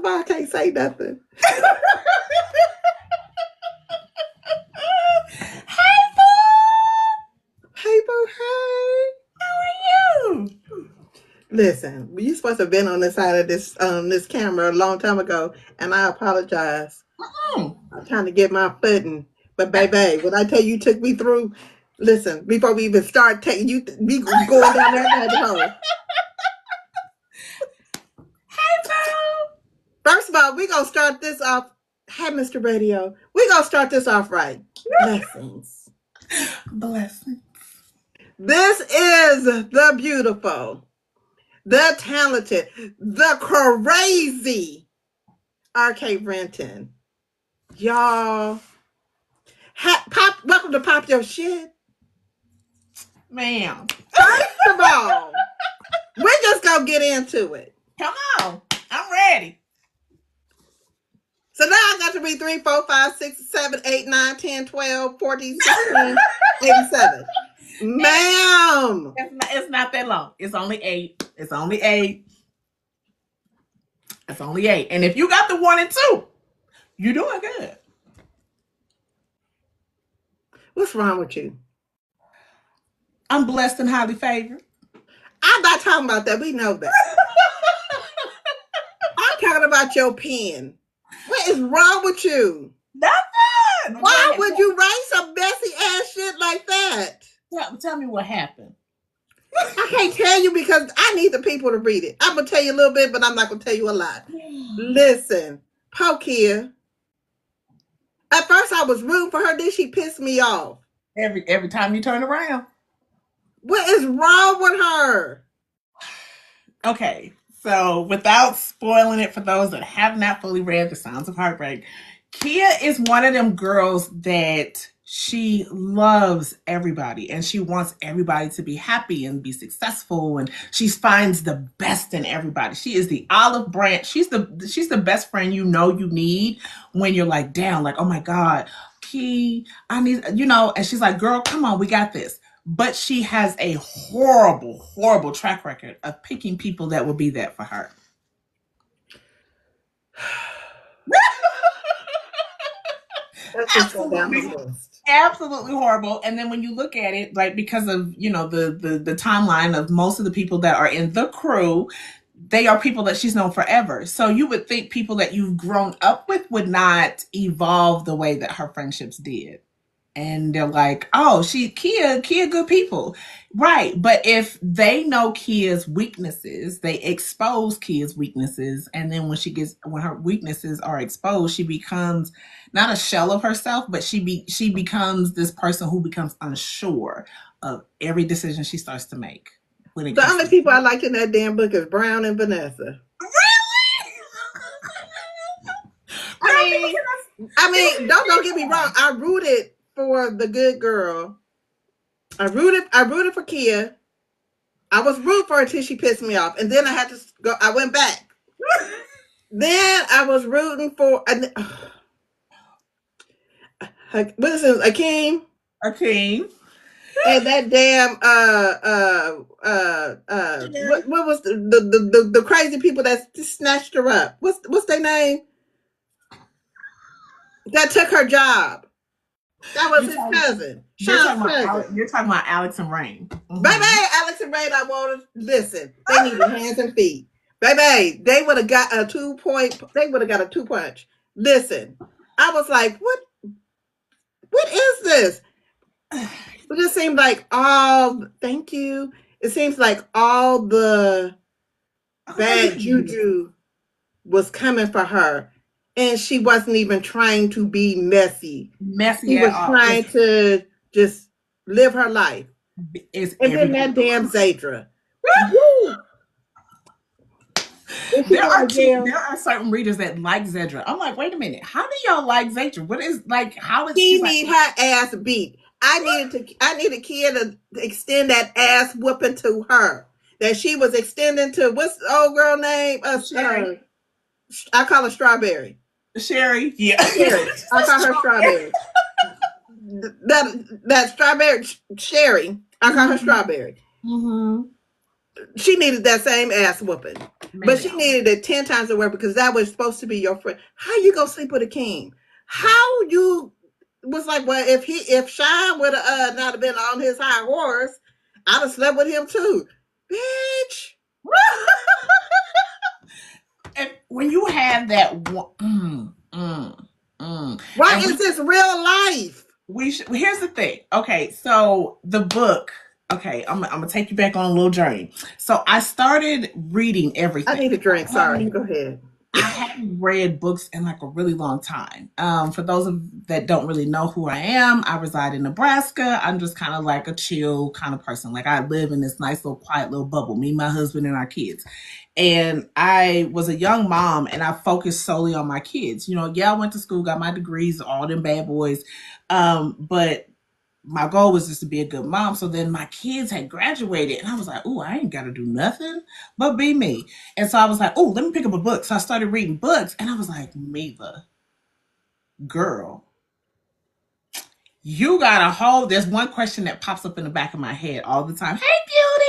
why I can't say nothing. Hey, boo! Hey, boo, hey. How are you? Listen, you supposed to have been on this side of this camera a long time ago, and I apologize. I'm trying to get my footing. But baby, when I tell you took me through, listen, before we even start taking you, we going down that rabbit hole. Hey, boo! First of all, we're going to start this off. Hey, Mr. Radio, we're going to start this off right. Blessings. Blessings. This is the beautiful, the talented, the crazy RK Renton. Y'all, welcome to Pop Your Shit. Ma'am. First of all, we're just going to get into it. Come on. I'm ready. So now I got to read 3, 4, 5, 6, 7, 8, 9, 10, 12, 14, 16, 87. Ma'am. It's not that long. It's only 8. It's only 8. It's only 8. And if you got the 1 and 2, you're doing good. What's wrong with you? I'm blessed and highly favored. I'm not talking about that. We know that. I'm talking about your pen. What is wrong with you? Nothing. Why would you write some messy ass shit like that? Tell me what happened. I can't tell you because I need the people to read it. I'm going to tell you a little bit, but I'm not going to tell you a lot. Listen, Pokia. At first I was rooting for her, then she pissed me off. Every time you turn around. What is wrong with her? Okay, so without spoiling it for those that have not fully read The Sounds of Heartbreak, Kia is one of them girls that she loves everybody and she wants everybody to be happy and be successful, and she finds the best in everybody. She is the olive branch. She's the best friend you need when you're like down, like, oh my God, Kia, I need, and she's like, girl, come on, we got this. But she has a horrible, horrible track record of picking people that will be that for her. Absolutely horrible. And then when you look at it, like, because of the timeline of most of the people that are in the crew, they are people that she's known forever. So you would think people that you've grown up with would not evolve the way that her friendships did. And they're like, oh, Kia, good people. Right. But if they know Kia's weaknesses, they expose Kia's weaknesses. And then when her weaknesses are exposed, she becomes not a shell of herself, but she becomes this person who becomes unsure of every decision she starts to make. The only people I liked in that damn book is Brown and Vanessa. Really? I mean, don't get me wrong. I rooted for the good girl. I rooted for Kia. I was rooting for her until she pissed me off. And then I had to go, I went back. Then I was rooting for what is it? Akeem? And that damn what was the crazy people that snatched her up? What's their name? That took her job. That was his cousin. You're talking about Alex and Rain. Mm-hmm. Baby, Alex and Rain, I want to listen. They needed hands and feet. Baby, they would have got a 2 point. They would have got a 2 punch. Listen, I was like, what is this? It just seemed like thank you. It seems like all the bad juju was coming for her. And she wasn't even trying to be messy. She was trying to just live her life. Then that damn Zadra. There are certain readers that like Zadra. I'm like, wait a minute. How do y'all like Zadra? What is how is she need her ass beat? I needed Kia to extend that ass whooping to her that she was extending to. What's the old girl name? I call her Strawberry. Sherry, yeah. Sherry. I call her Strawberry. That Strawberry Sherry. I call her Strawberry. Mm-hmm. she needed that same ass whooping. But she Maybe. needed it 10 times over because that was supposed to be your friend. How you gonna sleep with a king? How you was like, well, if Sean would have not have been on his high horse, I'd have slept with him too. Bitch. And when you have that one, Why and is this real life? here's the thing. Okay, so the book. Okay, I'm gonna take you back on a little journey. So I started reading I everything. need a drink. Sorry. Go ahead. I haven't read books in like a really long time. For those that don't really know who I am, I reside in Nebraska. I'm just kind of like a chill kind of person. Like I live in this nice little quiet little bubble, me, my husband, and our kids. And I was a young mom and I focused solely on my kids. You know, yeah, I went to school, got my degrees, all them bad boys. But my goal was just to be a good mom. So then my kids had graduated and I was like, oh, I ain't got to do nothing but be me. And so I was like, oh, let me pick up a book. So I started reading books and I was like, Meva, girl, you got a whole, there's one question that pops up in the back of my head all the time. Hey, beauty.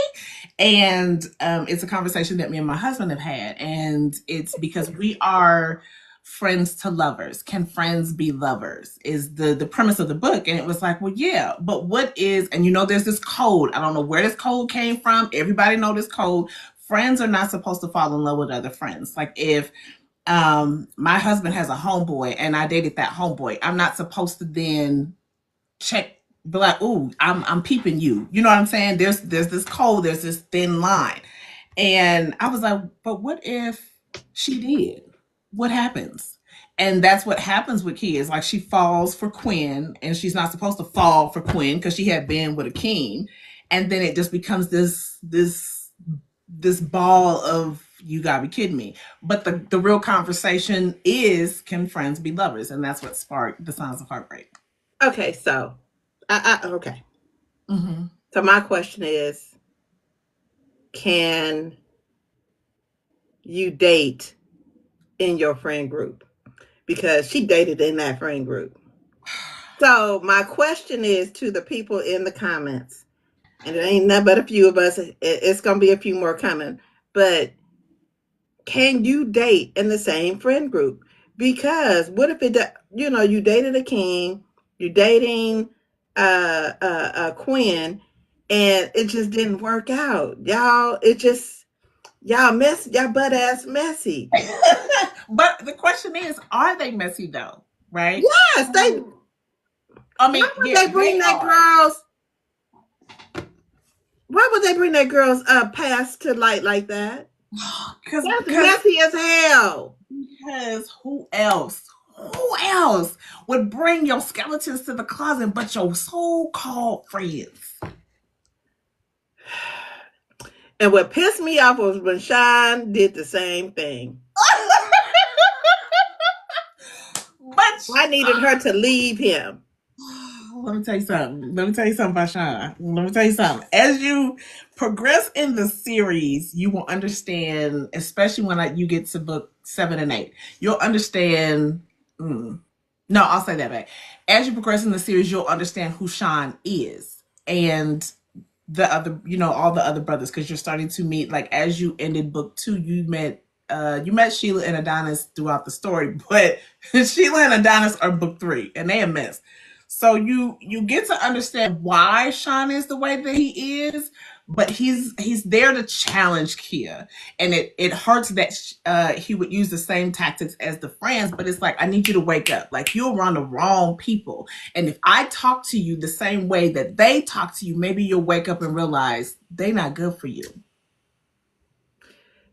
And it's a conversation that me and my husband have had. And it's because we are friends to lovers. Can friends be lovers? Is the premise of the book. And it was like, well, yeah, but what is, and you know, there's this code. I don't know where this code came from. Everybody know this code. Friends are not supposed to fall in love with other friends. Like if my husband has a homeboy and I dated that homeboy, I'm not supposed to then check, be like, ooh, I'm peeping you. You know what I'm saying? There's this code, there's this thin line. And I was like, but what if she did? What happens? And that's what happens with kids. Like she falls for Quinn and she's not supposed to fall for Quinn because she had been with a king. And then it just becomes this ball of you gotta be kidding me. But the real conversation is, can friends be lovers? And that's what sparked the Signs of Heartbreak. Okay, so okay. Mm-hmm. So my question is, can you date in your friend group? Because she dated in that friend group. So my question is to the people in the comments, and it ain't nothing but a few of us. It's gonna be a few more coming, but can you date in the same friend group? Because what if you dated a king, you're dating a queen, and it just didn't work out, y'all. Y'all butt ass messy. But the question is, are they messy though? Right? Yes, they. I Why mean, would yeah, they bring they that are. girls? Why would they bring that girl's past to light like that? Because That's because messy as hell. because who else? Who else would bring your skeletons to the closet but your so-called friends? And what pissed me off was when Sean did the same thing. But I needed her to leave him. let me tell you something. Let me tell you something about Sean. Let me tell you something. As you progress in the series, you will understand, especially when you get to book 7 and 8, you'll understand. No, I'll say that back. As you progress in the series, you'll understand who Sean is and the other, all the other brothers, because you're starting to meet. Like as you ended book 2, you met Sheila and Adonis throughout the story, but Sheila and Adonis are book 3, and they a mess. So you get to understand why Sean is the way that he is, but he's there to challenge Kia, and it hurts that he would use the same tactics as the friends. But it's like, I need you to wake up. Like you're around the wrong people, and if I talk to you the same way that they talk to you, maybe you'll wake up and realize they're not good for you.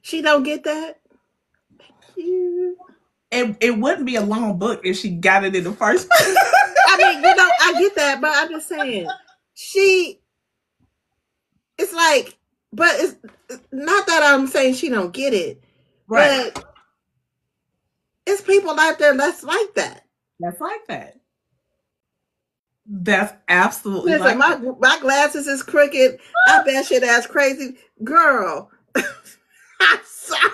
She don't get that. Thank you. It wouldn't be a long book if she got it in the first place. I mean, I get that, but I'm just saying, she. It's like, but it's not that I'm saying she don't get it, Right. but it's people out there that's like that. That's like that. That's absolutely Listen, like my that. my glasses is crooked. I bet shit ass crazy, girl. I'm sorry.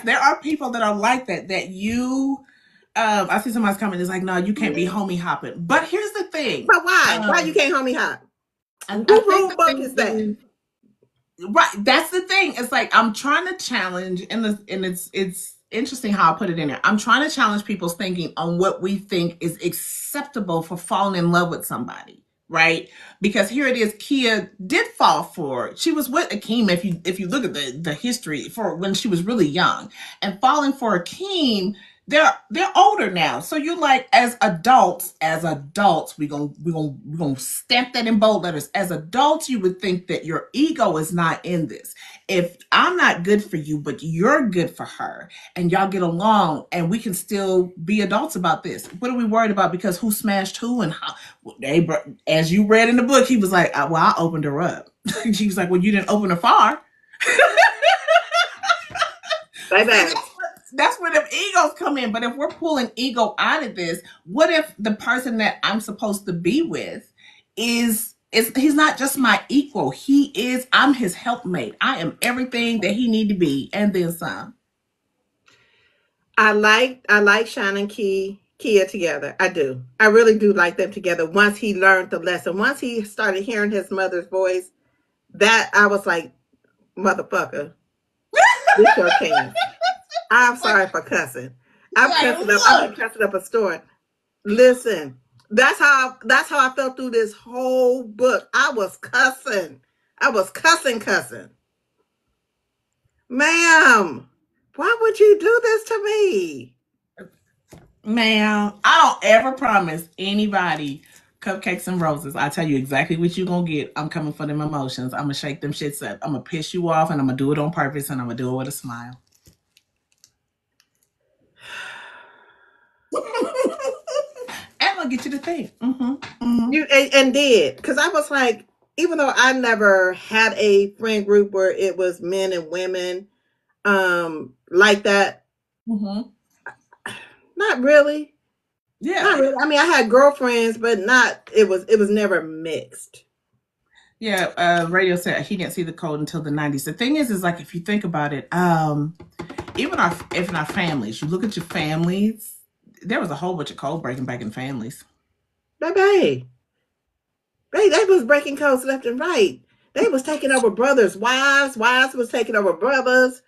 There are people that are like that. That you, I see somebody's comment is like, no, you can't be homie hopping. But here's the thing. But why? Why you can't homie hop? I Who think rule the book thing is that? is, right, that's the thing. It's like I'm trying to challenge, and it's interesting how I put it in there. I'm trying to challenge people's thinking on what we think is acceptable for falling in love with somebody, right? Because here it is, Kia did fall for. She was with Akeem. If you look at the history for when she was really young, and falling for Akeem. They're older now, so you're like, as adults, we gonna stamp that in bold letters. As adults, you would think that your ego is not in this. If I'm not good for you, but you're good for her, and y'all get along, and we can still be adults about this. What are we worried about? Because who smashed who and how? As you read in the book, he was like, "Well, I opened her up." She was like, "Well, you didn't open her far." Bye See, bye. that's where them egos come in. But if we're pulling ego out of this, what if the person that I'm supposed to be with is he's not just my equal. I'm his helpmate. I am everything that he need to be, and then some. I like Sean and Kia together. I do. I really do like them together. Once he learned the lesson, once he started hearing his mother's voice, that I was like, motherfucker, this your chance. I'm sorry for cussing. I'm Like, cussing up. I've been look, cussing up a storm. Listen, that's how I felt through this whole book. I was cussing. I was cussing. Ma'am, why would you do this to me? ma'am, I don't ever promise anybody cupcakes and roses. I tell you exactly what you're gonna get. I'm coming for them emotions. I'm gonna shake them shits up. I'm gonna piss you off, and I'm gonna do it on purpose, and I'm gonna do it with a smile. And I'm gonna get you to think. You and did, because I was like, even though I never had a friend group where it was men and women, like that. Mm-hmm. Not really. Not Yeah, really. I mean, I had girlfriends, but not. It was never mixed. yeah. Radio said he didn't see the code until the '90s. The thing is like if you think about it, even our families, you look at your families. There was a whole bunch of code breaking back in families. Baby, they was breaking codes left and right. They was taking over brothers' wives. Wives was taking over brothers,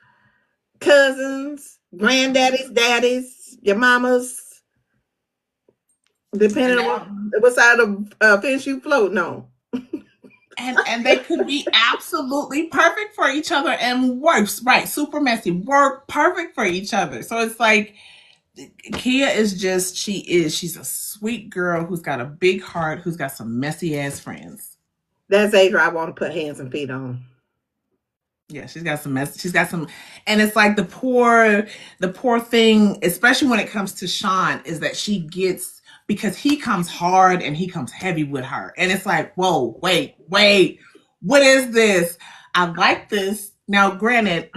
cousins, granddaddies, daddies, your mamas, And depending on now, what side of fence you floating on. and they could be absolutely perfect for each other and work right, super messy, work perfect for each other. So it's like Kia is just she's a sweet girl who's got a big heart, who's got some messy ass friends. That's age where I want to put hands and feet on. Yeah, she's got some mess. She's got some, and it's like the poor thing, especially when it comes to Sean, is that she gets because he comes hard and he comes heavy with her, and it's like, whoa, wait, what is this? I like this. Now, granted,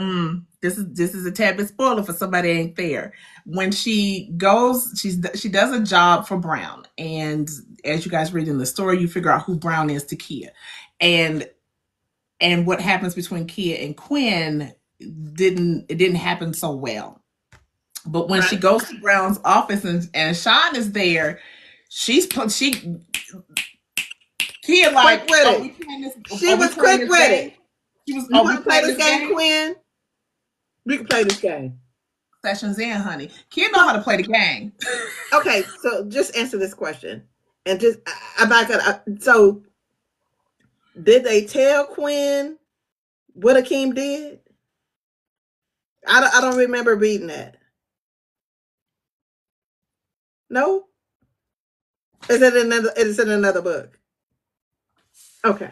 this is a tad bit spoiler for somebody ain't there. When she goes, she does a job for Brown, and as you guys read in the story, you figure out who Brown is to Kia, and what happens between Kia and Quinn didn't happen so well. But when she Right. goes to Brown's office and Sean is there, she Kia Quick like, with are we it. playing this? She Are we was playing quick this with game? it. She was, You are we want to play playing this this game, game? Quinn? We can play this game. Sessions in, honey. Kia know So, how to play the game. okay, so just answer this question, and just I'm not gonna. So, did they tell Quinn what Akeem did? I don't remember reading that. No, is it another book? Okay.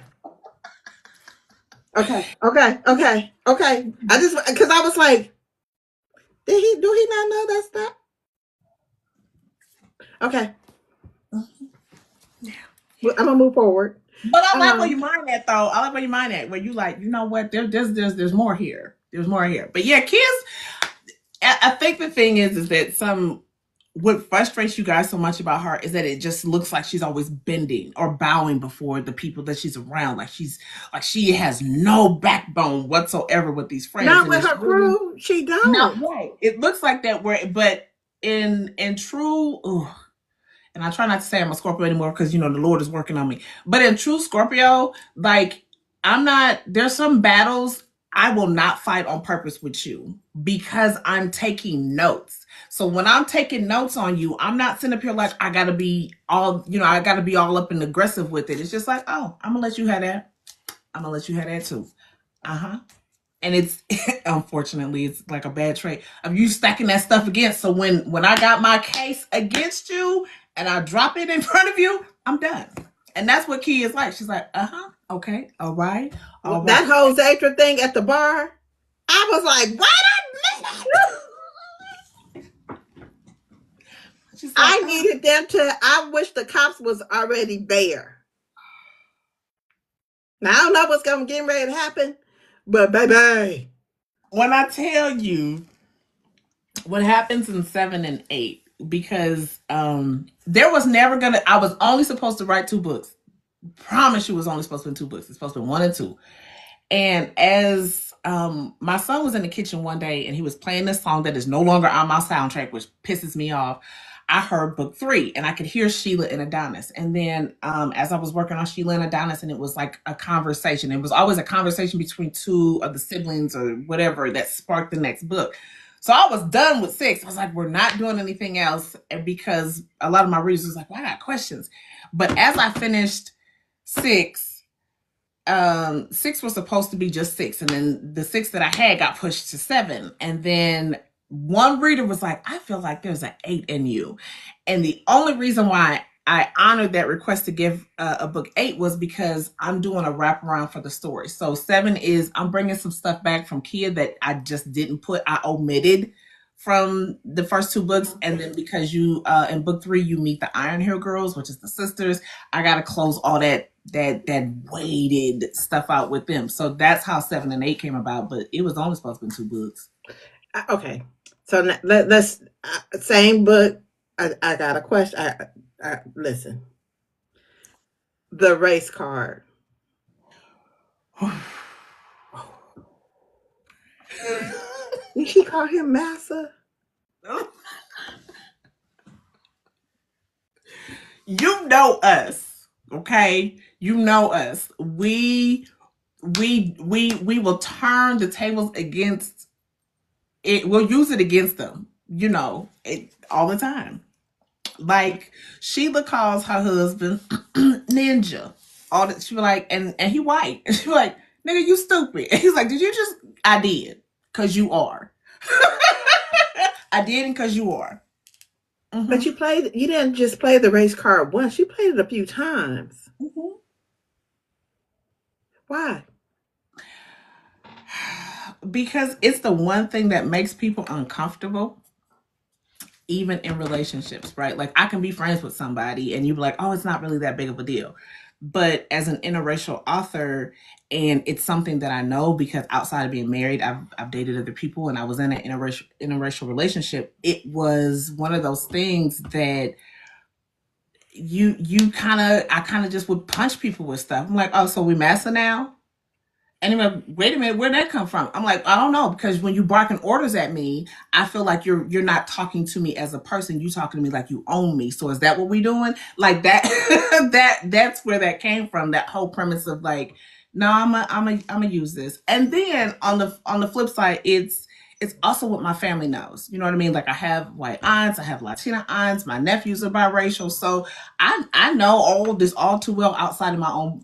Okay. I just because I was like, do he not know that stuff? Okay, well, I'm gonna move forward. But I like where you Um, mind that though. I like where you mind that. Where you like, you know what? There's more here. There's more here. But yeah, Kia's I think the thing is that what frustrates you guys so much about her is that it just looks like she's always bending or bowing before the people that she's around. Like she has no backbone whatsoever with these friends, not and with it's her really crew. She not don't. right. It looks like that. But in true, ugh, and I try not to say I'm a Scorpio anymore because the Lord is working on me. But in true Scorpio, like I'm not. There's some battles I will not fight on purpose with you because I'm taking notes. So when I'm taking notes on you, I'm not sitting up here like I gotta be all, I gotta be all up and aggressive with it. It's just like, oh, I'm gonna let you have that. I'm gonna let you have that too. Uh-huh. And it's unfortunately it's like a bad trait of you stacking that stuff against. So when I got my case against you and I drop it in front of you, I'm done. And that's what Key is like. She's like, okay, all right, all right. That whole Zatra thing at the bar, I was like, wait a minute. She's like, I needed them to, I wish the cops was already there. Now, I don't know what's going to get ready to happen, but baby. When I tell you what happens in 7 and 8, because there was never gonna, I was only supposed to write 2 books. Promise you, was only supposed to be 2 books. It's supposed to be 1 and 2. And as my son was in the kitchen one day and he was playing this song that is no longer on my soundtrack, which pisses me off, I heard book 3 and I could hear Sheila and Adonis. And then as I was working on Sheila and Adonis, and it was like a conversation. It was always a conversation between 2 of the siblings or whatever that sparked the next book. So I was done with 6. I was like, we're not doing anything else. And because a lot of my readers was like, well, I got questions. But as I finished 6, 6 was supposed to be just 6, and then the 6 that I had got pushed to 7, and then one reader was like, I feel like there's an 8 in you. And the only reason why I honored that request to give a book 8 was because I'm doing a wraparound for the story. So 7 is I'm bringing some stuff back from Kia that I just didn't put, I omitted from the first 2 books. And then because you in book 3 you meet the Iron Hill girls, which is the sisters, I gotta close all that weighted stuff out with them. So that's how 7 and 8 came about, but it was only supposed to be 2 books. Okay, so let's same book. I got a question. I listen. The race card. Did she call him Massa? You know us, okay? You know us. We will turn the tables against it. We'll use it against them, all the time. Like Sheila calls her husband Ninja. All that she was like, and he white. And she was like, nigga, you stupid. And he's like, did you just? I did, cause you are. I did, because you are. Mm-hmm. But you didn't just play the race card once. You played it a few times. Mm-hmm. Why? Because it's the one thing that makes people uncomfortable, even in relationships, right? Like I can be friends with somebody and you be like, oh, it's not really that big of a deal. But as an interracial author, and it's something that I know because outside of being married, I've dated other people and I was in an interracial relationship. It was one of those things that I kind of just would punch people with stuff. I'm like, oh, so we massa now? And he went, wait a minute, where'd that come from? I'm like, I don't know, because when you barking orders at me, I feel like you're not talking to me as a person. You talking to me like you own me. So is that what we doing? Like that, that's where that came from. That whole premise of like, no, I'm a use this. And then on the flip side, it's also what my family knows. You know what I mean? Like I have white aunts, I have Latina aunts, my nephews are biracial. So I know all this all too well outside of my own,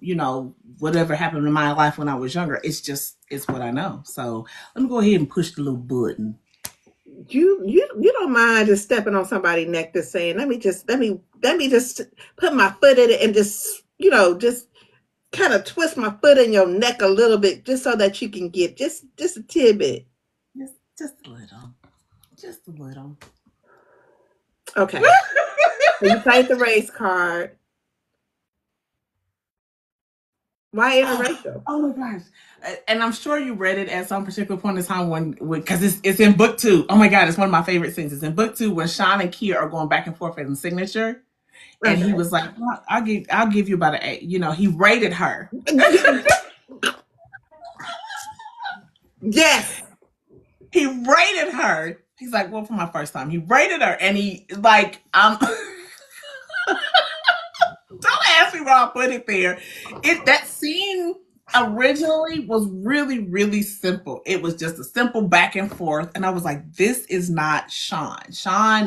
whatever happened in my life when I was younger. It's what I know. So let me go ahead and push the little button. You don't mind just stepping on somebody's neck, just saying, let me just put my foot in it and just kind of twist my foot in your neck a little bit, just so that you can get just a tidbit. Just a little. Just a little. Okay. So you played the race card. Why interracial? Oh my gosh. And I'm sure you read it at some particular point in time because it's in book 2. Oh my God, it's one of my favorite scenes. It's in book 2 when Sean and Kia are going back and forth in signature. And he was like, well, I'll give you about an 8. He rated her. Yes. He rated her. He's like, well, for my first time, he rated her, and he like, Don't ask me where I put it there. That scene originally was really, really simple. It was just a simple back and forth. And I was like, this is not Sean.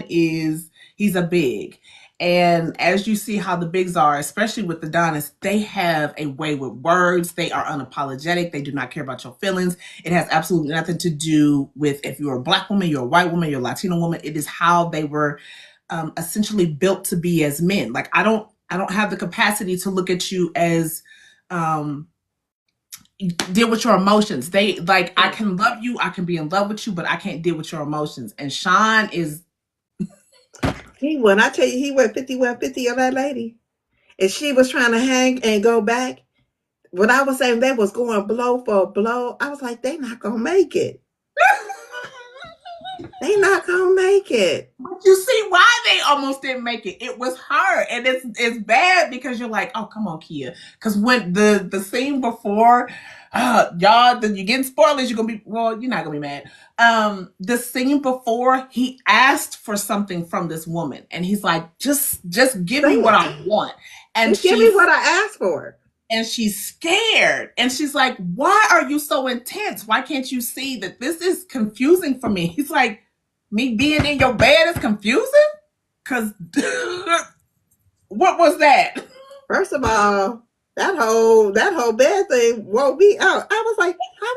He's a big. And as you see how the bigs are, especially with the Donnas, they have a way with words. They are unapologetic. They do not care about your feelings. It has absolutely nothing to do with if you're a Black woman, you're a white woman, you're a Latino woman. It is how they were essentially built to be as men. Like I don't have the capacity to look at you as deal with your emotions. They like I can love you, I can be in love with you, but I can't deal with your emotions. And Sean is when I tell you he went 50 on that lady. And she was trying to hang and go back. When I was saying they was going blow for blow, I was like, they not gonna make it. They not gonna make it. But you see why they almost didn't make it. It was her. And it's bad because you're like, oh, come on, Kia. Because when the scene before, y'all, you're getting spoilers, you're gonna be you're not gonna be mad. The scene before, he asked for something from this woman, and he's like, just give me what I want. And just give me what I asked for. And she's scared. And she's like, why are you so intense? Why can't you see that this is confusing for me? He's like, me being in your bed is confusing? Because what was that? First of all, that whole bed thing woke me out. I was like, how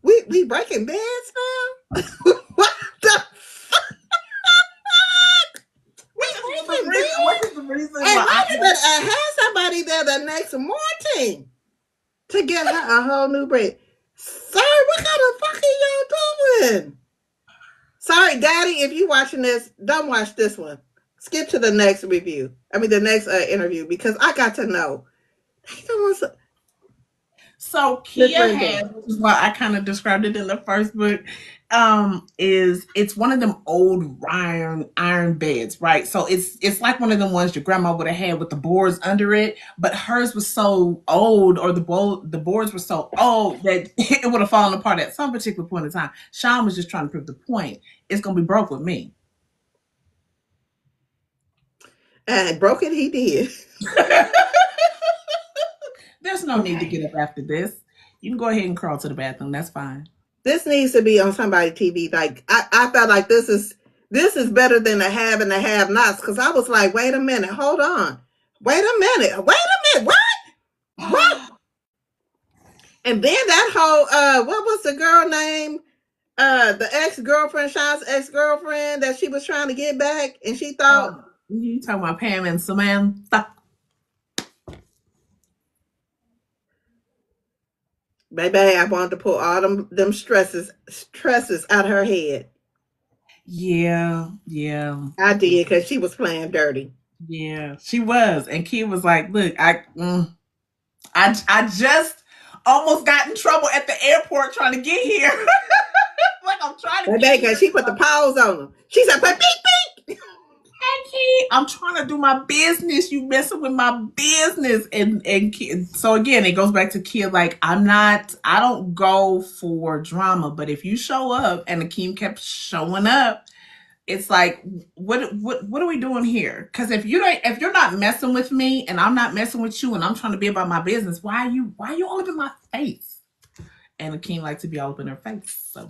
we breaking beds now? What the fuck? What is the reason and why I had somebody there the next morning to get her a whole new bed. Sir, what kind of fuck are y'all doing? Sorry, Daddy, if you watching this, don't watch this one. Skip to the next review. I mean, the next interview, because I got to know. So Kia has, which is why I kind of described it in the first book, is it's one of them old iron beds, right? So it's like one of them ones your grandma would have had with the boards under it, but hers was so old, or the boards were so old that it would have fallen apart at some particular point in time. Sean was just trying to prove the point. It's gonna be broke with me. And broke it he did. There's no need to get up after this. You can go ahead and crawl to the bathroom. That's fine. This needs to be on somebody's TV. Like I felt like this is better than the have and the have nots. Because I was like, wait a minute, hold on. Wait a minute. What? And then that whole what was the girl name? The ex-girlfriend, Sean's ex-girlfriend that she was trying to get back, and she thought you talking about Pam and Samantha. Baby, I wanted to pull all them stresses out of her head. Yeah. I did, because she was playing dirty. Yeah, she was. And Kia was like, look, I just almost got in trouble at the airport trying to get here. Like I'm trying to get because she put the pause on them. She said, but beep, beep. I'm trying to do my business. You messing with my business. And so again, it goes back to Kia. Like I don't go for drama, but if you show up, and Akeem kept showing up, it's like, what are we doing here? Because if you're not messing with me and I'm not messing with you and I'm trying to be about my business, why are you all up in my face? And Akeem liked to be all up in her face. So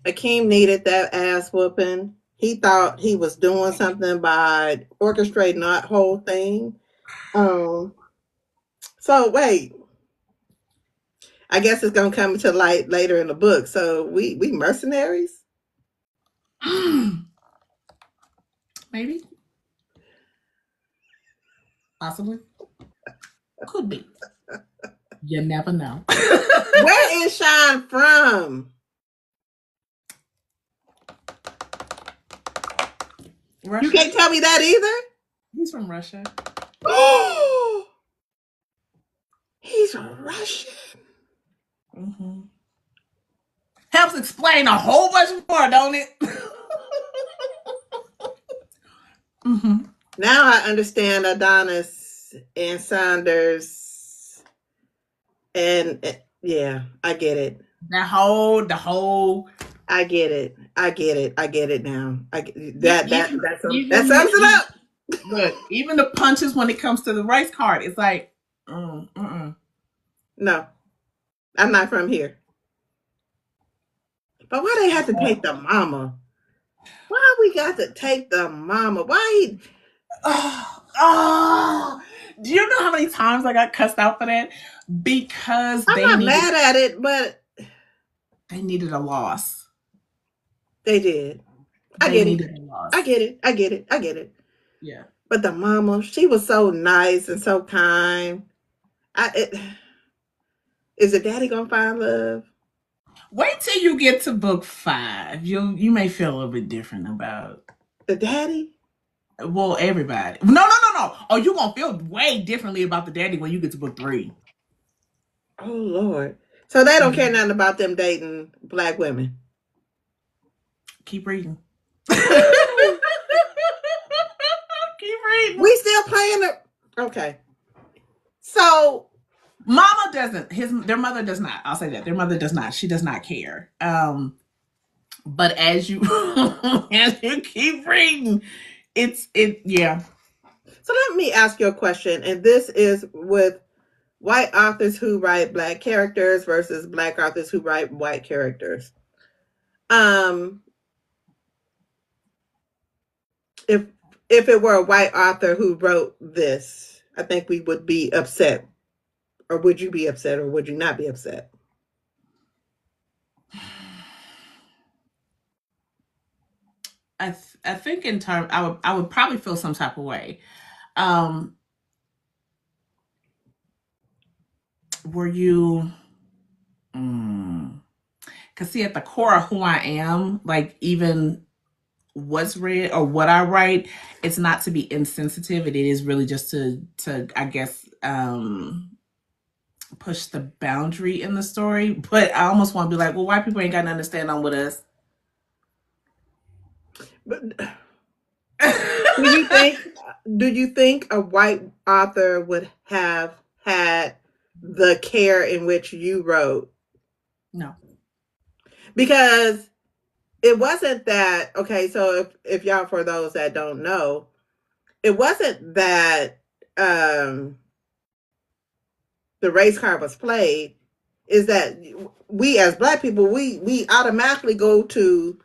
Akeem needed that ass whooping. He thought he was doing something by orchestrating that whole thing. So wait, I guess it's gonna come to light later in the book. So we mercenaries? Maybe, possibly, could be. You never know. Where is Sean from? Russia? You can't tell me that either? He's from Russia. Oh, he's Russian. Mm-hmm. Helps explain a whole bunch more, don't it? Mm-hmm. Now I understand Adonis and Saunders, and yeah, I get it. The whole. I get it now. That sums it up. Look, even the punches when it comes to the race card, it's like, No, I'm not from here. But why they have to take the mama? Why we got to take the mama? Why he? Oh, do you know how many times I got cussed out for that? Because I'm not mad at it, but they needed a loss. they did. I They get it. needed a loss. I get it. I get it. I get it. Yeah. But the mama, she was so nice and so kind. Is the daddy gonna find love? Wait till you get to book 5. You may feel a little bit different about, The daddy? well, everybody. No. Oh, you gonna feel way differently about the daddy when you get to book 3. Oh Lord. So they don't care nothing about them dating black women. Keep reading. Ooh, Keep reading. we still playing it. Okay. So Mama doesn't. Their mother does not. I'll say that their mother does not. She does not care. But as you as you keep reading, yeah. so let me ask you a question, and this is with white authors who write black characters versus black authors who write white characters. Um, if it were a white author who wrote this, I think we would be upset. Or would you be upset, or would you not be upset? I think in term I would probably feel some type of way. Um, were you? Because see, at the core of who I am, like even what's read or what I write, it's not to be insensitive. It is really just to I guess push the boundary in the story. But I almost want to be like, well, white people ain't got nothing to stand on with us. But do you think a white author would have had the care in which you wrote? No. Because it wasn't that, okay, so if y'all, for those that don't know, it wasn't that the race card was played, is that we as black people, we automatically go to,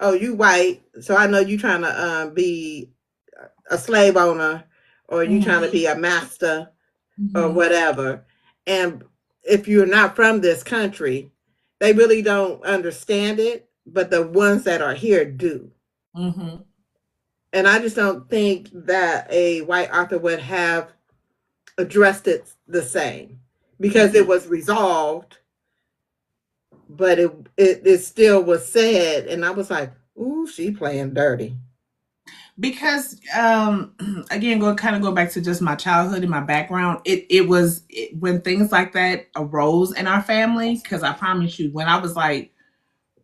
oh, you white, so I know you trying to be a slave owner, or you trying to be a master, or whatever. And if you're not from this country, they really don't understand it, but the ones that are here do. And I just don't think that a white author would have addressed it the same, because it was resolved, but it still was said, and I was like, ooh, she playing dirty. Because again, go back to just my childhood and my background. It was when things like that arose in our family. Because I promise you, when I was like,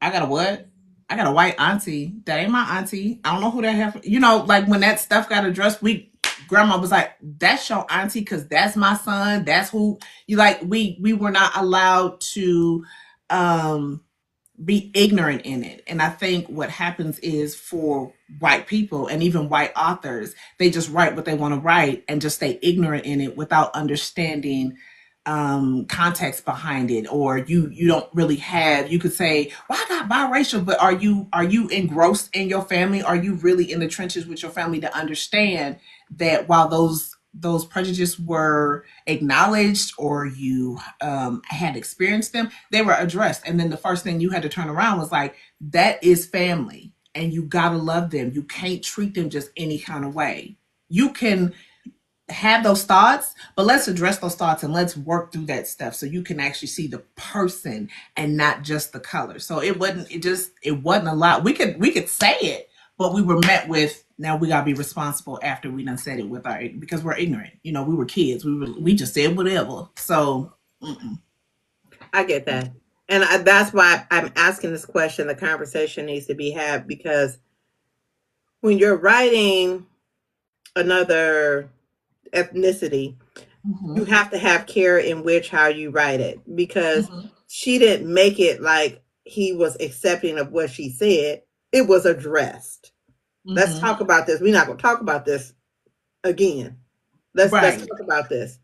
I got a what? I got a white auntie. That ain't my auntie. I don't know who that have. Like when that stuff got addressed, grandma was like, that's your auntie because that's my son. That's who you like. We were not allowed to be ignorant in it. And I think what happens is for white people and even white authors, they just write what they want to write and just stay ignorant in it without understanding context behind it. Or you don't really have, you could say, well, I got biracial, but are you engrossed in your family? Are you really in the trenches with your family to understand that while those prejudices were acknowledged or you had experienced them, they were addressed. And then the first thing you had to turn around was like, that is family and you gotta love them. You can't treat them just any kind of way. You can have those thoughts, but let's address those thoughts and let's work through that stuff so you can actually see the person and not just the color. So it wasn't a lot. We could say it, but we were met with, now we gotta be responsible after we done said it because we're ignorant. We were kids. We just said whatever. So I get that. And that's why I'm asking this question. The conversation needs to be had, because when you're writing another ethnicity, you have to have care in which how you write it, because she didn't make it like he was accepting of what she said. It was addressed. Let's talk about this. We're not going to talk about this again. Let's Right. talk about this.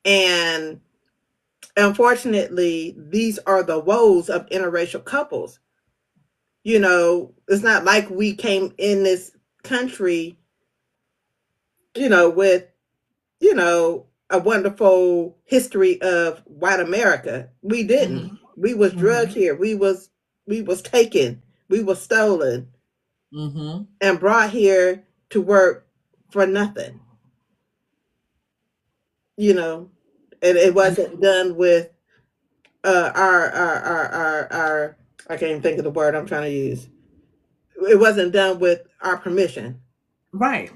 And unfortunately, these are the woes of interracial couples. It's not like we came in this country, with, a wonderful history of white America. We didn't. Mm-hmm. We was drugged Mm-hmm. here. We was taken. We was stolen Mm-hmm. and brought here to work for nothing. You know, and it And wasn't done with our I can't even think of the word I'm trying to use. It wasn't done with our permission. right.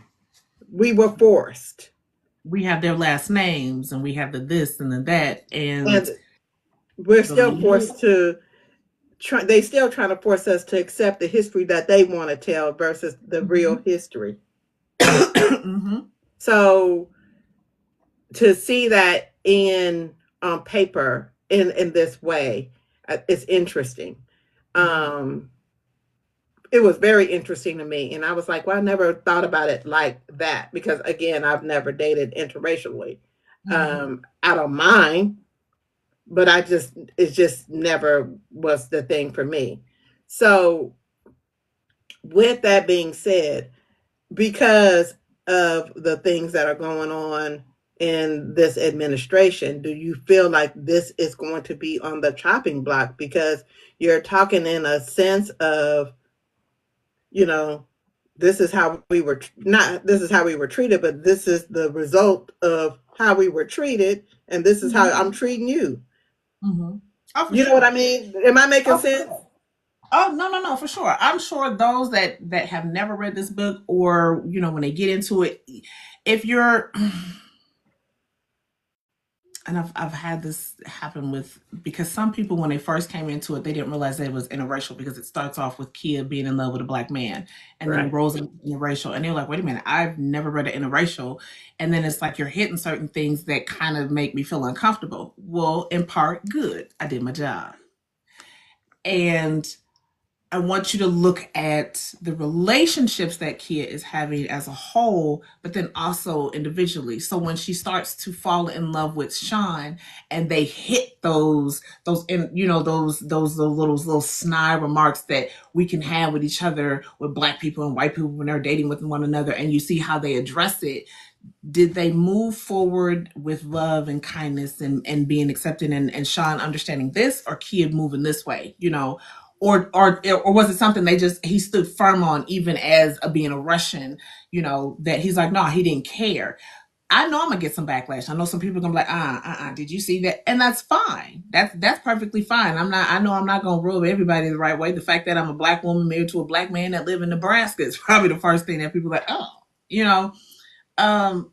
We were forced, We have their last names and we have the this and the that and and we're the still legal. forced to try. They still trying to force us to accept the history that they want to tell versus the real Mm-hmm. history. Mm-hmm. So to see that in on paper in this way, it's interesting. Mm-hmm. Um, it was very interesting to me, and I was like, well, I never thought about it like that because again, I've never dated interracially. Mm-hmm. I don't mind, but it just never was the thing for me. So with that being said, because of the things that are going on in this administration, do you feel like this is going to be on the chopping block? Because you're talking in a sense of, you know, this is how we were not this is how we were treated, but this is the result of how we were treated, and this is how Mm-hmm. I'm treating you. Mm-hmm. Oh, for You know what I sure. mean? Am I making Oh, for sense? sure. Oh, no, no, no, for sure. I'm sure those that have never read this book or, when they get into it, if you're and I've had this happen with because some people when they first came into it they didn't realize that it was interracial because it starts off with Kia being in love with a black man and then it Right. rolls into interracial and they're like, wait a minute, I've never read an interracial, and then it's like you're hitting certain things that kind of make me feel uncomfortable. Well, in part, good, I did my job. And I want you to look at the relationships that Kia is having as a whole, but then also individually. So when she starts to fall in love with Sean, and they hit those, and those little snide remarks that we can have with each other with black people and white people when they're dating with one another, and you see how they address it. Did they move forward with love and kindness and being accepted and Sean understanding this, or Kia moving this way, or was it something he stood firm on even as being a Russian, that he's like, no, he didn't care. I know I'm gonna get some backlash. I know some people are gonna be like, did you see that? And that's fine. That's perfectly fine. I know I'm not gonna rub everybody the right way. The fact that I'm a black woman married to a black man that live in Nebraska is probably the first thing that people are like, oh, you know. Um,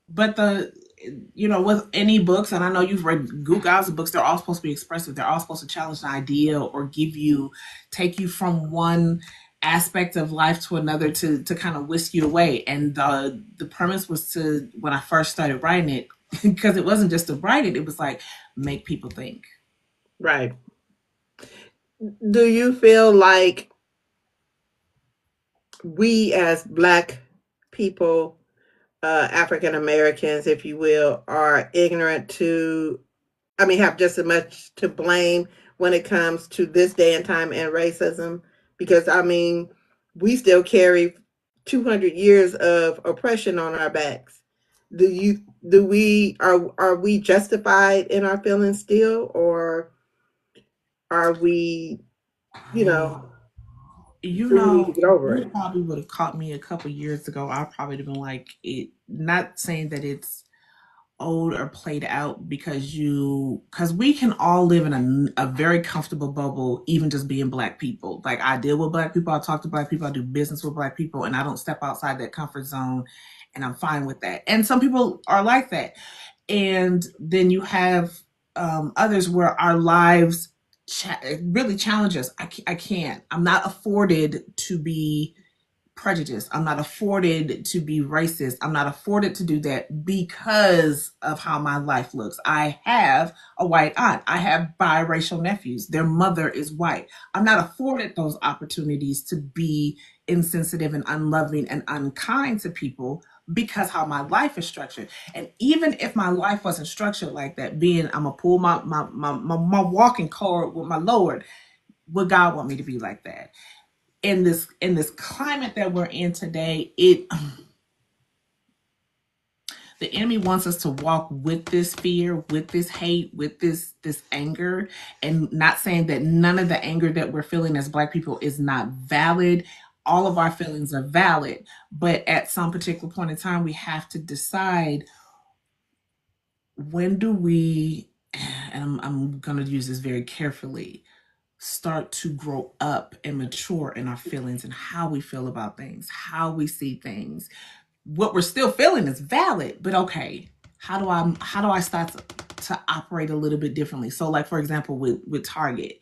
but with any books, and I know you've read Gook Guy's books, they're all supposed to be expressive. They're all supposed to challenge an idea or take you from one aspect of life to another to kind of whisk you away. And the premise was to, when I first started writing it, because it wasn't just to write it, it was like make people think. Right. Do you feel like we as black people, African Americans, if you will, are ignorant to, I mean, have just as much to blame when it comes to this day and time and racism? Because, I mean, we still carry 200 years of oppression on our backs. Are we justified in our feelings still, or are we, you know, we need to get over You it? probably would have caught me a couple years ago. I probably have been like, it, not saying that it's old or played out, because we can all live in a very comfortable bubble, even just being black people. Like, I deal with black people, I talk to black people, I do business with black people, and I don't step outside that comfort zone, and I'm fine with that. And some people are like that. And then you have others where our lives really challenge us. I can't, I'm not afforded to be prejudice. I'm not afforded to be racist. I'm not afforded to do that because of how my life looks. I have a white aunt. I have biracial nephews. Their mother is white. I'm not afforded those opportunities to be insensitive and unloving and unkind to people because how my life is structured. And even if my life wasn't structured like that, being I'm gonna pull my walking cord with my Lord, would God want me to be like that? In this climate that we're in today, the enemy wants us to walk with this fear, with this hate, with this anger, and not saying that none of the anger that we're feeling as Black people is not valid. All of our feelings are valid, but at some particular point in time, we have to decide, when do we, and I'm going to use this very carefully, start to grow up and mature in our feelings and how we feel about things, how we see things. What we're still feeling is valid, but okay, how do I start to operate a little bit differently? So, like, for example, with Target,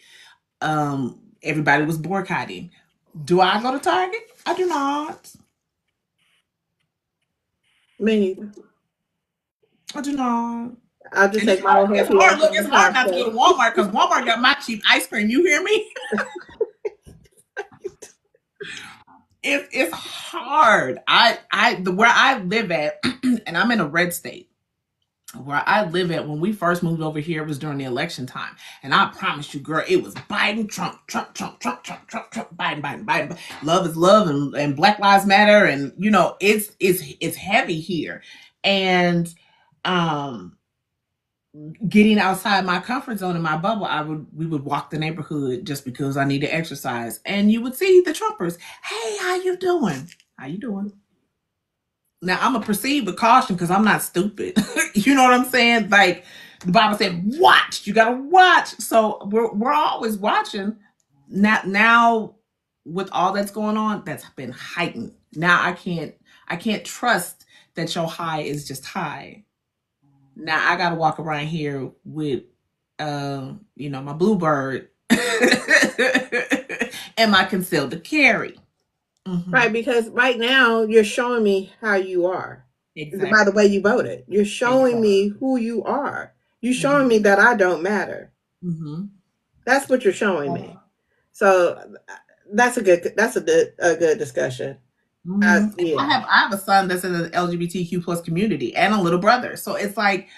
everybody was boycotting. Do I go to Target? I do not. Me neither. I do not. I'll just And it's take my hard. old It's happy hard. ass Look, on it's the hard not to go to Costco. Walmart because Walmart got my cheap ice cream. You hear me? It's hard. Where I live at, and I'm in a red state. Where I live at, when we first moved over here, it was during the election time, and I promise you, girl, it was Biden, Trump, Trump, Trump, Trump, Trump, Trump, Trump, Biden, Biden, Biden. Love is love, and Black Lives Matter, and it's heavy here, and um getting outside my comfort zone in my bubble, we would walk the neighborhood just because I needed exercise, and you would see the Trumpers. Hey, how you doing? How you doing? Now I'm gonna proceed with caution because I'm not stupid. You know what I'm saying? Like the Bible said, watch. You gotta watch. So we're always watching. Now with all that's going on, that's been heightened. Now I can't trust that your high is just high. Now I gotta walk around here with my bluebird and my concealed to carry. Right, Mm-hmm. because right now you're showing me how you are. By the Exactly. way you voted, you're showing Exactly. me who you are. You're showing me Mm-hmm. that I don't matter. Mm-hmm. That's what you're showing me. So that's a good discussion. Mm-hmm. I Yeah. have I have a son that's in the LGBTQ plus community and a little brother. So it's like,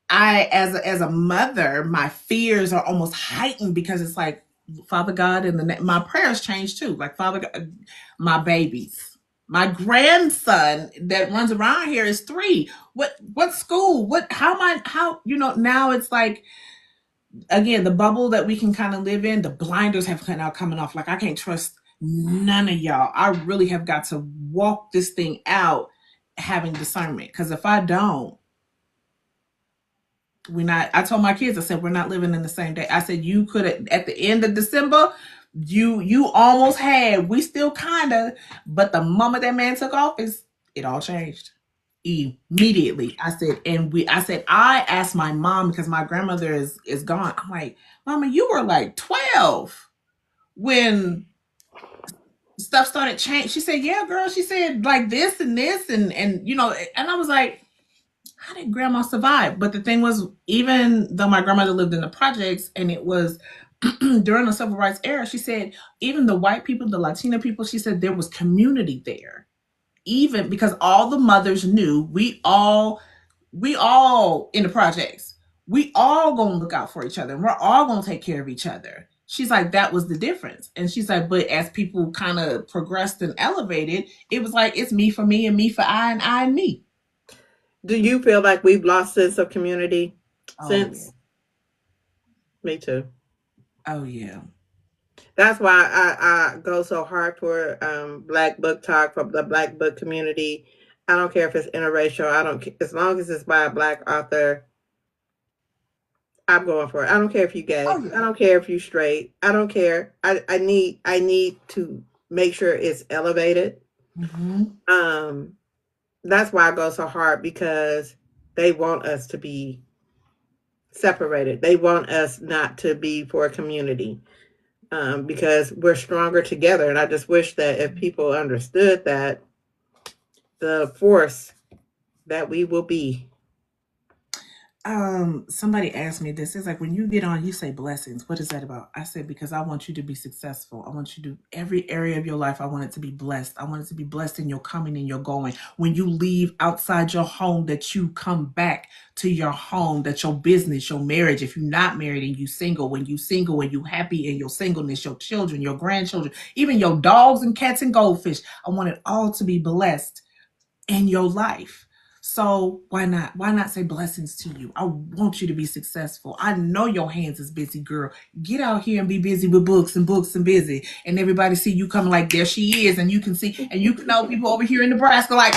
as a mother, my fears are almost heightened because it's like, Father God, my prayers change too. Like, Father God, my babies, my grandson that runs around here is 3. What school? How now it's like, again, the bubble that we can kind of live in, the blinders have now coming off. Like, I can't trust none of y'all. I really have got to walk this thing out having discernment. Because if I don't, we're not. I told my kids, I said, we're not living in the same day. I said, you could at the end of December, you almost had, we still kind of, but the moment that man took office, it all changed immediately. I asked my mom, because my grandmother is gone. I'm like, Mama, you were like 12 when stuff started changing. She said, yeah, girl. She said, like, this and this, and I was like, how did grandma survive? But the thing was, even though my grandmother lived in the projects and it was during the civil rights era, she said, even the white people, the Latina people, she said there was community there. Even because all the mothers knew, we all in the projects, we all gonna look out for each other, and we're all gonna take care of each other. She's like, that was the difference. And she's like, but as people kind of progressed and elevated, it was like, it's me for me, and me for I and me. Do you feel like we've lost sense of community Oh yeah. since? Me too. Oh yeah. That's why I go so hard for Black Book Talk, for the Black book community. I don't care if it's interracial. I don't as long as it's by a Black author. I'm going for it. I don't care if you Oh gay. I yeah. don't care if you straight. I don't care. I need to make sure it's elevated. Mm-hmm. Um, that's why I go so hard, because they want us to be separated. They want us not to be for a community, because we're stronger together. And I just wish that if people understood that, the force that we will be. Somebody asked me this. It's like, when you get on, you say blessings. What is that about? I said, because I want you to be successful. I want you to, every area of your life, I want it to be blessed. I want it to be blessed in your coming and your going. When you leave outside your home, that you come back to your home, that your business, your marriage, if you're not married and you single, when you single, when you happy in your singleness, your children, your grandchildren, even your dogs and cats and goldfish, I want it all to be blessed in your life. So why not? Why not say blessings to you? I want you to be successful. I know your hands is busy, girl. Get out here and be busy with books and books and busy. And everybody see you coming like, there she is. And you can see, and you can know people over here in Nebraska like,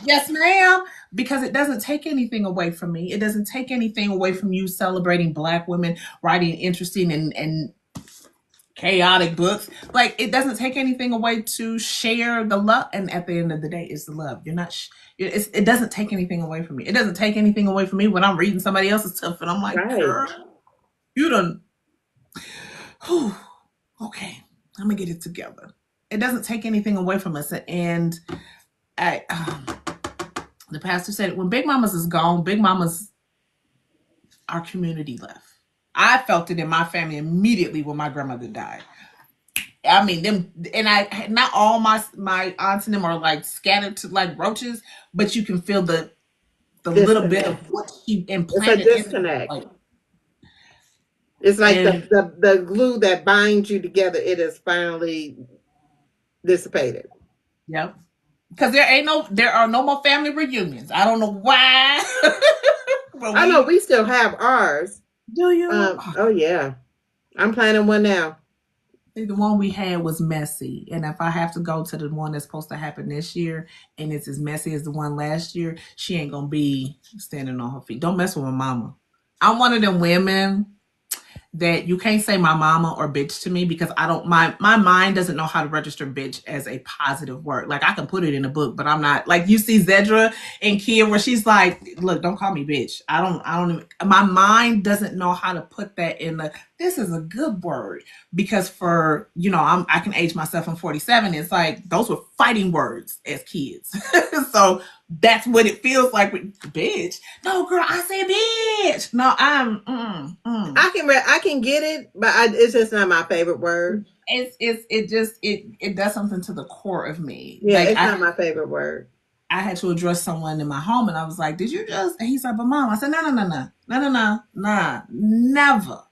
yes, ma'am. Because it doesn't take anything away from me. It doesn't take anything away from you celebrating Black women, writing interesting and chaotic books. Like, it doesn't take anything away to share the love. And at the end of the day, it's the love. You're not. It doesn't take anything away from me. It doesn't take anything away from me when I'm reading somebody else's stuff, and I'm like, Right. girl, you done. Whew, okay, I'm gonna get it together. It doesn't take anything away from us. And I, the pastor said, when Big Mamas is gone, Big Mamas, our community left. I felt it in my family immediately when my grandmother died. I mean, them, and I, not all my aunts and them are like scattered to like roaches, but you can feel the little bit of Disconnect. what she It's a implanted in them. disconnect. Like, It's like and the glue that binds you together, it is finally dissipated. yeah, because there are no more family reunions. I don't know why, but I know we still have ours. do you? Oh yeah. I'm planning one now. The one we had was messy, and if I have to go to the one that's supposed to happen this year, and it's as messy as the one last year, she ain't gonna be standing on her feet. Don't mess with my mama. I'm one of them women that you can't say my mama or bitch to me, because I don't, my mind doesn't know how to register bitch as a positive word. Like, I can put it in a book, but I'm not like, you see Zedra and Kia where she's like, look, don't call me bitch. I don't even, my mind doesn't know how to put that in the, this is a good word, because for, I can age myself. I'm 47. It's like, those were fighting words as kids. So that's what it feels like with bitch. No, girl, I said bitch. No, I can get it, but it's just not my favorite word. It does something to the core of me. Yeah, Like, it's not my favorite word. I had to address someone in my home, and I was like, "Did you just?" And he's like, "But mom," I said, "No, no, no, no, no, no, no, nah, never."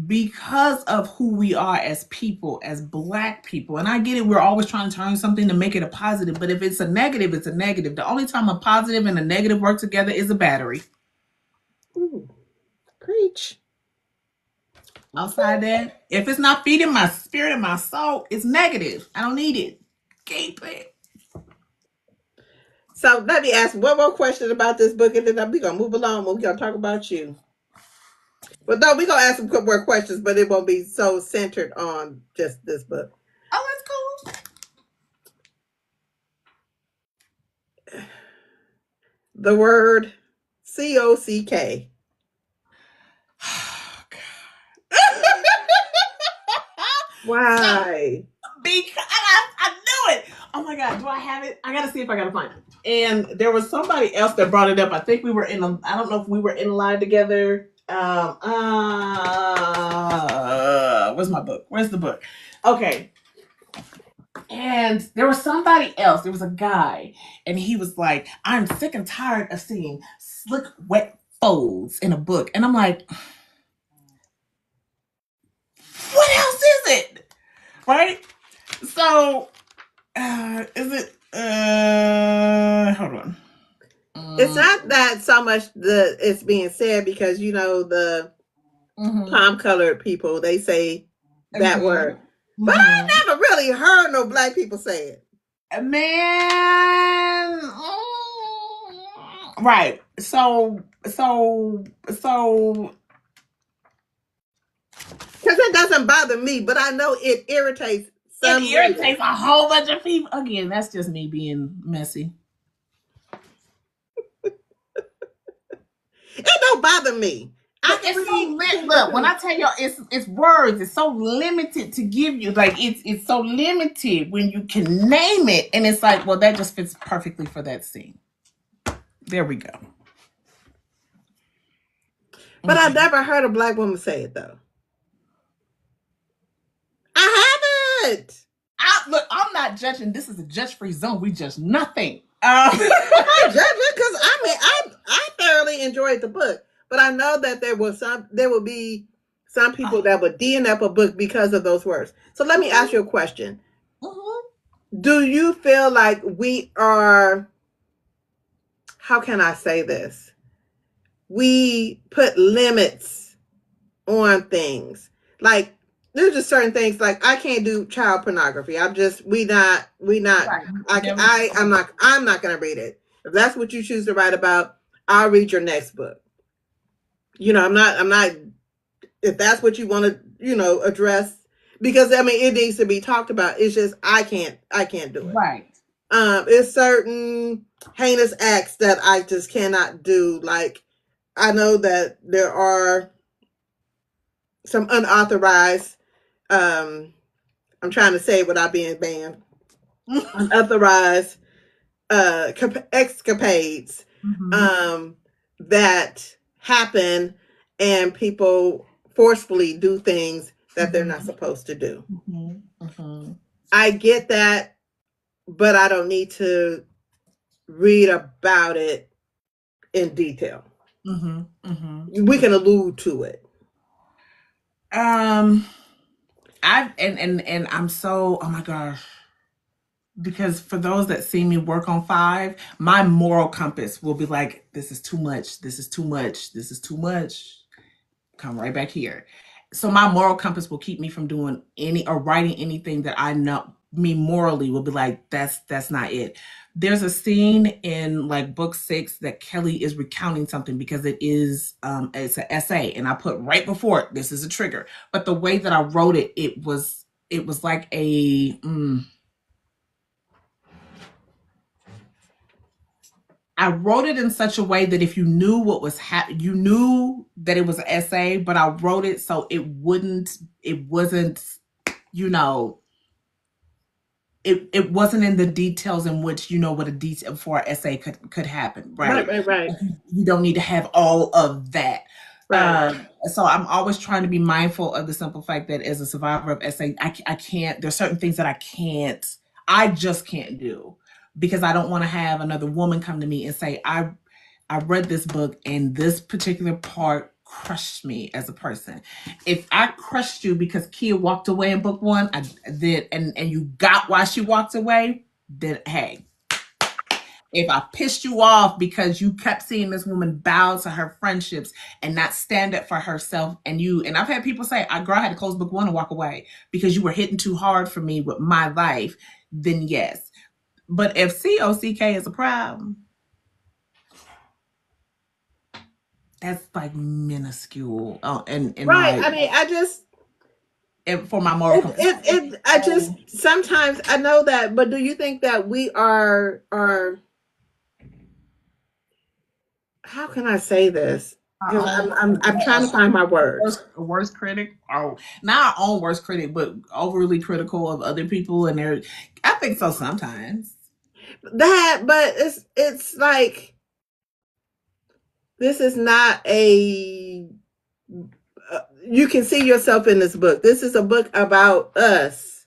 Because of who we are as people, as Black people. And I get it, we're always trying to turn something to make it a positive, but if it's a negative, it's a negative. The only time a positive and a negative work together is a battery. Ooh, preach. Outside that, if it's not feeding my spirit and my soul, it's negative. I don't need it. Keep it. So let me ask one more question about this book, and then we're gonna move along. We're gonna talk about you. Well, no, we're gonna ask some more questions, but it won't be so centered on just this book. Oh, that's cool. The word COCK. Why? Because I knew it. Oh my God, do I have it? I gotta see if I gotta find it. And there was somebody else that brought it up. I think we were I don't know if we were in line together. Where's my book? Where's the book? Okay. And there was somebody else. There was a guy, and he was like, "I'm sick and tired of seeing slick, wet folds in a book." And I'm like, what else is it? Right? So, is it? Hold on. It's not that so much it's being said, because the palm colored people, they say that word, but I never really heard no Black people say it. Man, right. So, because it doesn't bother me, but I know it irritates some. It irritates a whole bunch of people. Again, that's just me being messy. It don't bother me. Look, when I tell y'all, it's words. It's so limited to give you. Like, it's so limited when you can name it, and it's like, well, that just fits perfectly for that scene. There we go. But I never heard a black woman say it though. I haven't. Look, I'm not judging. This is a judge-free zone. We judge nothing. I'm not judging because I thoroughly enjoyed the book, but I know that there will be some people that would DNF a book because of those words. So let me ask you a question. Do you feel like we are, how can I say this? We put limits on things. Like there's just certain things like I can't do child pornography. I'm not right. I'm not gonna read it. If that's what you choose to write about, I'll read your next book. I'm not if that's what you want to, address, because I mean it needs to be talked about. It's just I can't do it. Right. It's certain heinous acts that I just cannot do. Like I know that there are some unauthorized, I'm trying to say it without being banned, unauthorized escapades that happen, and people forcefully do things that they're not supposed to do. I get that, but I don't need to read about it in detail. We can allude to it. I'm so, oh my gosh, because for those that see me work on 5, my moral compass will be like, this is too much, this is too much, this is too much. Come right back here. So my moral compass will keep me from doing any or writing anything that I know me morally will be like, that's not it. There's a scene in like book 6 that Kelly is recounting something because it is it's an essay, and I put right before it, this is a trigger. But the way that I wrote it, it was like a I wrote it in such a way that if you knew what was you knew that it was an essay, but I wrote it so it wasn't, it wasn't in the details in which, what a detail for an essay could happen. Right. You don't need to have all of that. Right. So I'm always trying to be mindful of the simple fact that as a survivor of essay, I can't, there's certain things that I just can't do, because I don't want to have another woman come to me and say, I read this book and this particular part crushed me as a person. If I crushed you because Kia walked away in book 1, I did, and you got why she walked away, then hey. If I pissed you off because you kept seeing this woman bow to her friendships and not stand up for herself, and I've had people say, girl, I had to close book 1 and walk away because you were hitting too hard for me with my life, then yes. But if COCK is a problem, that's like minuscule. And right. I mean, I just, for my moral sometimes I know that, but do you think that we are how can I say this? Because I'm trying to find my words. Worst critic? Oh, not our own worst critic, but overly critical of other people, and I think so sometimes. But it's like, this is not a. You can see yourself in this book. This is a book about us.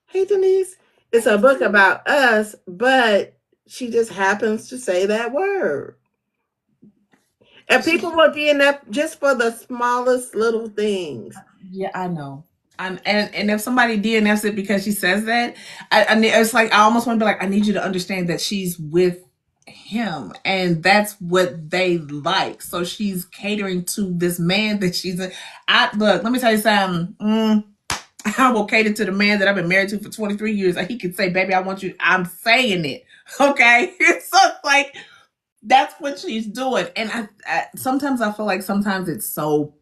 Hey, Denise, it's a book about us, but she just happens to say that word. And people will DNF just for the smallest little things. Yeah, I know. And if somebody DNFs it because she says that, it's like, I almost want to be like, I need you to understand that she's with him and that's what they like. So she's catering to this man that look, let me tell you something. I will cater to the man that I've been married to for 23 years. He could say, baby, I want you. I'm saying it. Okay. So it's like, that's what she's doing. And I sometimes I feel like sometimes it's so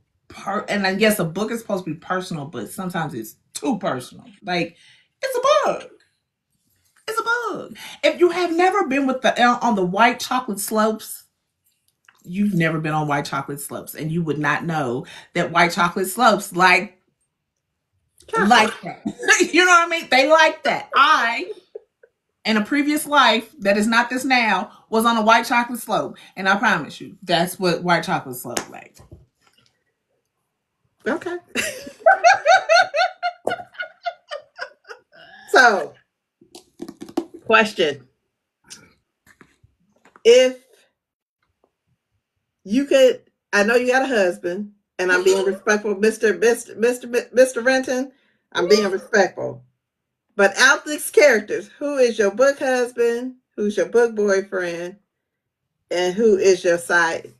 and I guess a book is supposed to be personal, but sometimes it's too personal. Like, it's a book. It's a book. If you have never been on the white chocolate slopes, you've never been on white chocolate slopes, and you would not know that white chocolate slopes like that. You know what I mean? They like that. In a previous life that is not this now, was on a white chocolate slope. And I promise you, that's what white chocolate slope like. Okay. So, question. If you could, I know you got a husband, and I'm being respectful, Mr. Renton. I'm being respectful. But out these characters, who is your book husband? Who's your book boyfriend? And who is your side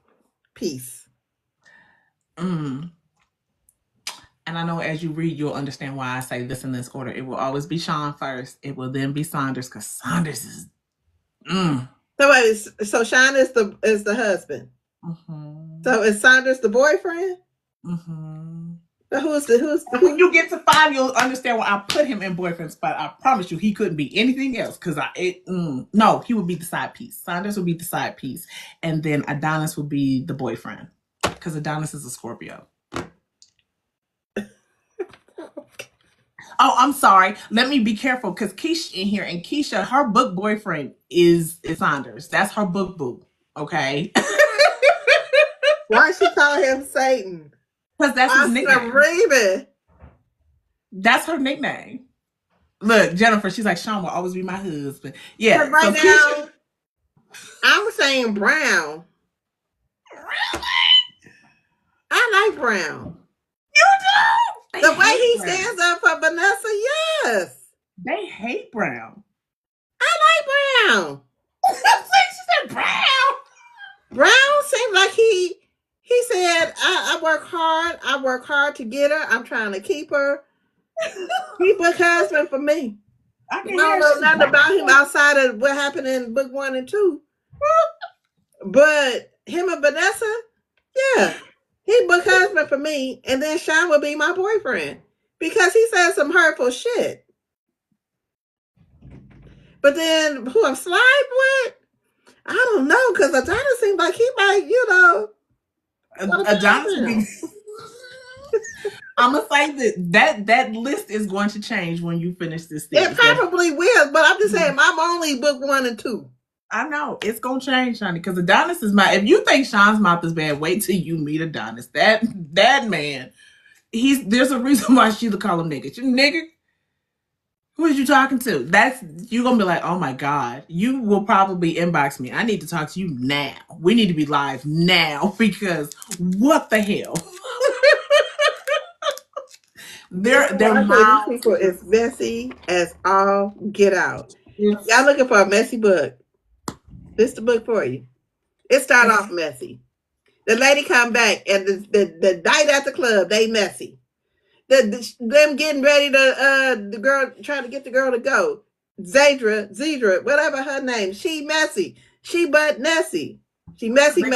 piece? Mm. And I know as you read, you'll understand why I say this in this order. It will always be Sean first. It will then be Saunders because Saunders is. So Sean is the husband. Mm-hmm. So is Saunders the boyfriend? Mm-hmm. So who's the when you get to 5, you'll understand why I put him in boyfriend spot. I promise you, he couldn't be anything else because no, he would be the side piece. Saunders would be the side piece, and then Adonis would be the boyfriend because Adonis is a Scorpio. Oh, I'm sorry. Let me be careful because Keisha in here, and Keisha, her book boyfriend is Saunders. That's her book boo. Okay. Why she call him Satan? Because that's his nickname. Raven. That's her nickname. Look, Jennifer, she's like, Sean will always be my husband. Yeah. But right so now, Keisha, I'm saying Brown. really? I like Brown. You do? The way he stands up for Vanessa, yes. They hate Brown. I like Brown. She said Brown. Brown seemed like he said, I work hard. I work hard to get her. I'm trying to keep her. He book husband for me. I don't know nothing about him outside of what happened in book 1 and 2. But him and Vanessa, yeah, he book husband for me. And then Sean will be my boyfriend because he said some hurtful shit. But then who I'm slide with, I don't know, because Adonis seems like he might, Adonis. I'm gonna say that list is going to change when you finish this series. It probably will, but I'm just saying I'm only book 1 and 2. I know it's gonna change, honey, because Adonis is my. If you think Sean's mouth is bad, wait till you meet Adonis. That man, there's a reason why Sheila call him nigga. You nigga. Who are you talking to? You're gonna be like, oh my God. You will probably inbox me. I need to talk to you now. We need to be live now because what the hell? Their mouth people is messy as all get out. Yes. Y'all looking for a messy book? This is the book for you. It started off messy. The lady come back and the night at the club, they messy. Them getting ready to the girl trying to get the girl to go. Zedra, whatever her name, she messy. She but messy. She messy. We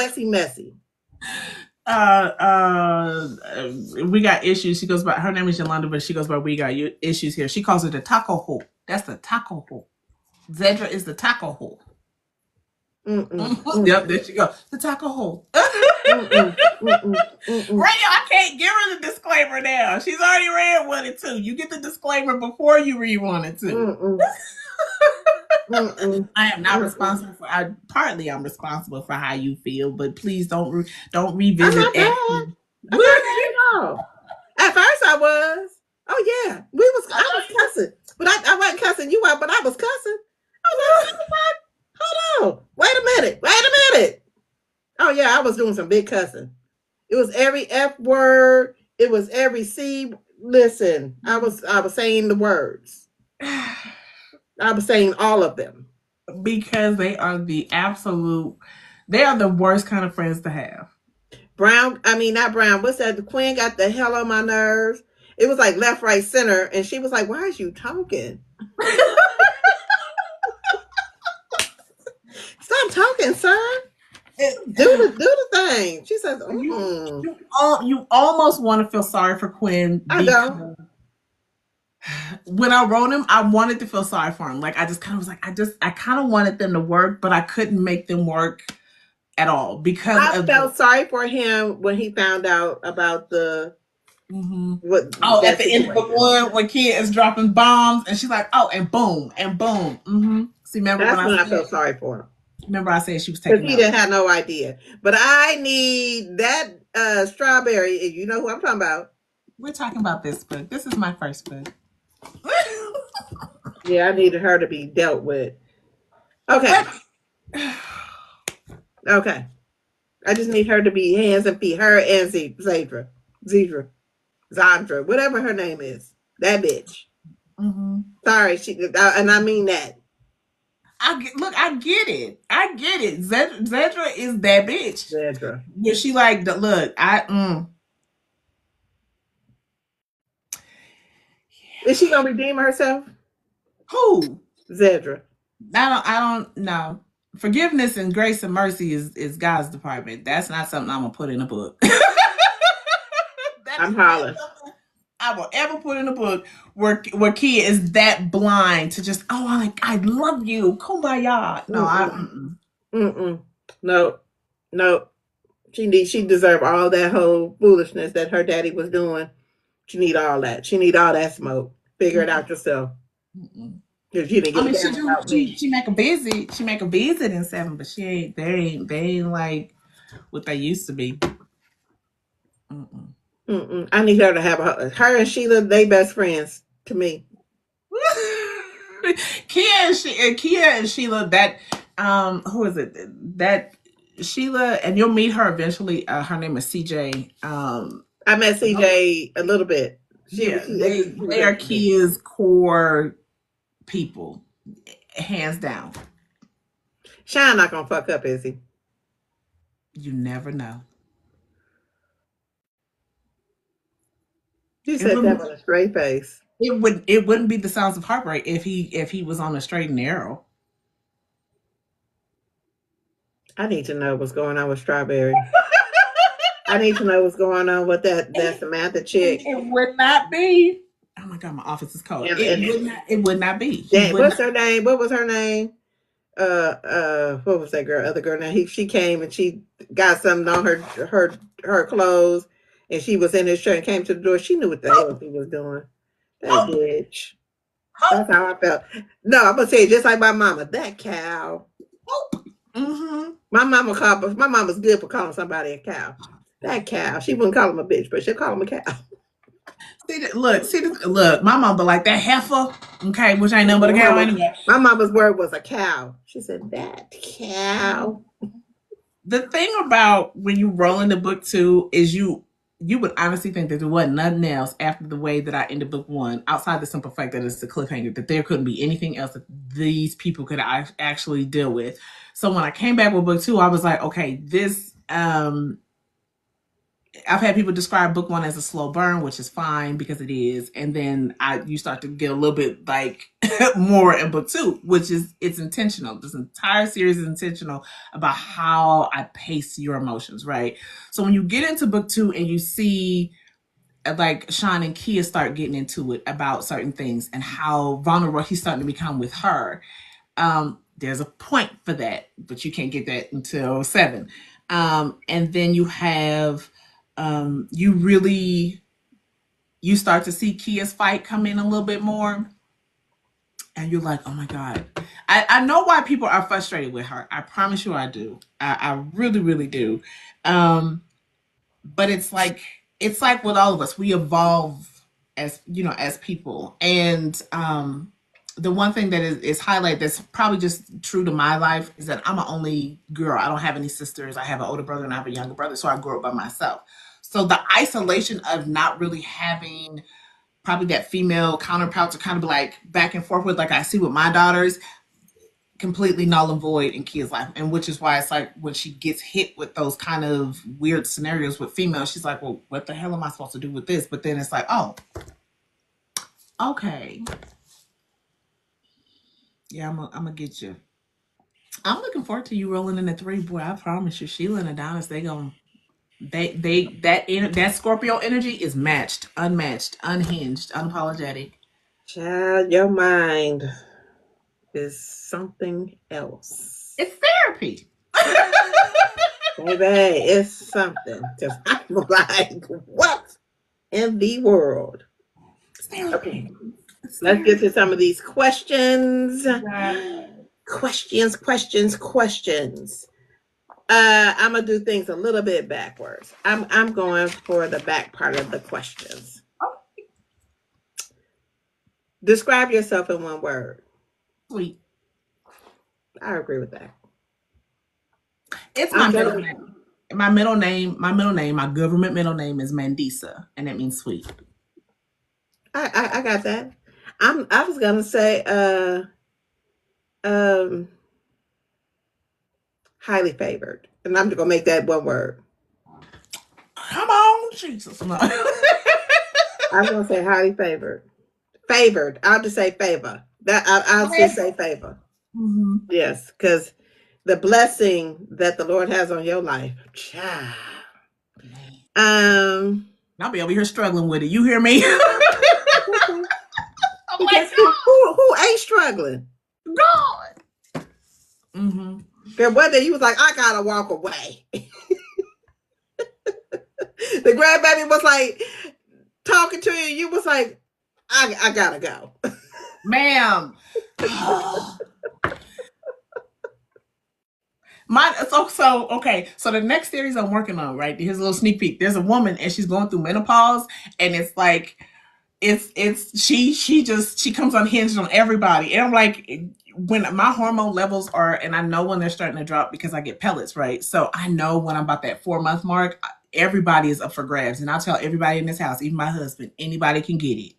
got issues. She goes by, her name is Yolanda, but she goes by, we got issues here. She calls it the taco hole. That's the taco hole. Zedra is the taco hole. Yep, there she goes. The taco hole. Radio, I can't give her the disclaimer now. She's already read 1 and 2. You get the disclaimer before you read 1 and 2. I am not responsible for. I'm responsible for how you feel, but please don't revisit it. At first, I was. Oh yeah, I was cussing, but I wasn't cussing you out. But I was cussing. I was like, hold on, wait a minute. Oh yeah, I was doing some big cussing. It was every F word. It was every C. Listen, I was saying the words. I was saying all of them. Because they are the worst kind of friends to have. Not Brown. What's that? The Queen got the hell on my nerves. It was like left, right, center. And she was like, why is you talking? Stop talking, son. Do the thing. She says, you almost want to feel sorry for Quinn. I don't. When I wrote him, I wanted to feel sorry for him. Like I just kind of was like, I kind of wanted them to work, but I couldn't make them work at all because I felt sorry for him when he found out about the. At the end of the one when Kia is dropping bombs and she's like, oh, and boom. See, remember that's when I felt sorry for him. Remember I said she was taking. He didn't have no idea, but I need that strawberry. You know who I'm talking about? We're talking about this book. This is my first book. Yeah, I needed her to be dealt with. Okay. Okay. I just need her to be hands and feet. Her and Zadra. Zedra. Zandra. Whatever her name is. That bitch. Mm-hmm. Sorry, and I mean that. I get it. I get it. Zedra is that bitch. Zedra. But she like, look, Is she gonna redeem herself? who? Zedra. I don't know. Forgiveness and grace and mercy is God's department. That's not something I'm gonna put in a book. That I'm is not hollering. something I will ever put in a book where Kia is that blind to just, oh, I love you, kumbaya. No, Mm-mm. Mm-mm. No. No. She deserved all that whole foolishness that her daddy was doing. She need all that. She need all that smoke. Figure it out yourself. mm-mm. Because you didn't I give a mean, damn about me. she make a visit. She make a visit in 7, but they ain't like what they used to be. Mm-mm. Mm-mm. I need her to have her and Sheila. They best friends to me. Kia and Sheila. That who is it? That Sheila, and you'll meet her eventually. Her name is CJ. I met CJ a little bit. She was Yeah, she she was they are interesting. Kia's core people, hands down. Shine not gonna fuck up, is he? You never know. You It said that wouldn't. with a straight face. It wouldn't be the Sounds of Heartbreak if he was on a straight and narrow. I need to know what's going on with Strawberry. I need to know what's going on with that Samantha chick. It would not be. Oh my god, my office is cold. And It would not be. He Dan, would what's not. her name? What was her name? What was that girl? Other girl. Now she came and she got something on her clothes, and she was in his shirt and came to the door. She knew what the hell she was doing. That Hope, bitch. That's hope, how I felt. No, I'm gonna say it just like my mama. That cow. hope. Mm-hmm. My mama's good for calling somebody a cow. That cow. She wouldn't call him a bitch, but she'll call him a cow. Look. My mom be like that heifer, okay, which ain't nothing but a cow anyway. My mama's word was a cow. She said, that cow. The thing about when you roll into book 2 is you would honestly think that there wasn't nothing else after the way that I ended book 1, outside the simple fact that it's a cliffhanger, that there couldn't be anything else that these people could actually deal with. So when I came back with book 2, I was like, okay, this I've had people describe book 1 as a slow burn, which is fine because it is, and then you start to get a little bit like more in book 2, which is it's intentional. This entire series is intentional about how I pace your emotions, right? So when you get into book 2 and you see like Sean and Kia start getting into it about certain things and how vulnerable he's starting to become with her, there's a point for that, but you can't get that until 7. And then you have you start to see Kia's fight come in a little bit more, and you're like, oh my god, I know why people are frustrated with her. I promise you, I do. I really, really do. But it's like with all of us, we evolve as as people, and the one thing that is highlighted that's probably just true to my life is that I'm an only girl. I don't have any sisters. I have an older brother and I have a younger brother, so I grew up by myself. So the isolation of not really having probably that female counterpart to kind of like back and forth with, like I see with my daughters, completely null and void in Kia's life. And which is why it's like when she gets hit with those kind of weird scenarios with females, she's like, well, what the hell am I supposed to do with this? But then it's like, oh, okay. Yeah, I'm gonna get you. I'm looking forward to you rolling in the 3, boy. I promise you, Sheila and Adonis, that Scorpio energy is matched, unmatched, unhinged, unapologetic. Child, your mind is something else. It's therapy. Baby, it's something. Because I'm like, what in the world? It's therapy. Okay, It's let's therapy. get to some of these questions. Yeah. Questions. I'm gonna do things a little bit backwards. I'm going for the back part of the questions. Describe yourself in one word. Sweet. I agree with that. It's my I'm middle gonna. name. My government middle name is Mandisa, and that means sweet. I got that. I was gonna say um highly favored, and I'm just gonna make that one word. Come on, Jesus. No. I'm gonna say highly favored. Favored. I'll just say favor. I'll just say favor. Mm-hmm. Yes, because the blessing that the Lord has on your life, child. Um, I'll be over here struggling with it. You hear me? okay. I'm like, Because who ain't struggling? God. Mm-hmm. Girl, one day you was like, I gotta walk away. The grandbaby was like talking to you. You was like, I gotta go. Ma'am. Okay. So the next series I'm working on, right? Here's a little sneak peek. There's a woman and she's going through menopause, and it's like she comes unhinged on everybody. And I'm like, when my hormone levels are, and I know when they're starting to drop because I get pellets, right? So I know when I'm about that 4 month mark, everybody is up for grabs. And I'll tell everybody in this house, even my husband, anybody can get it.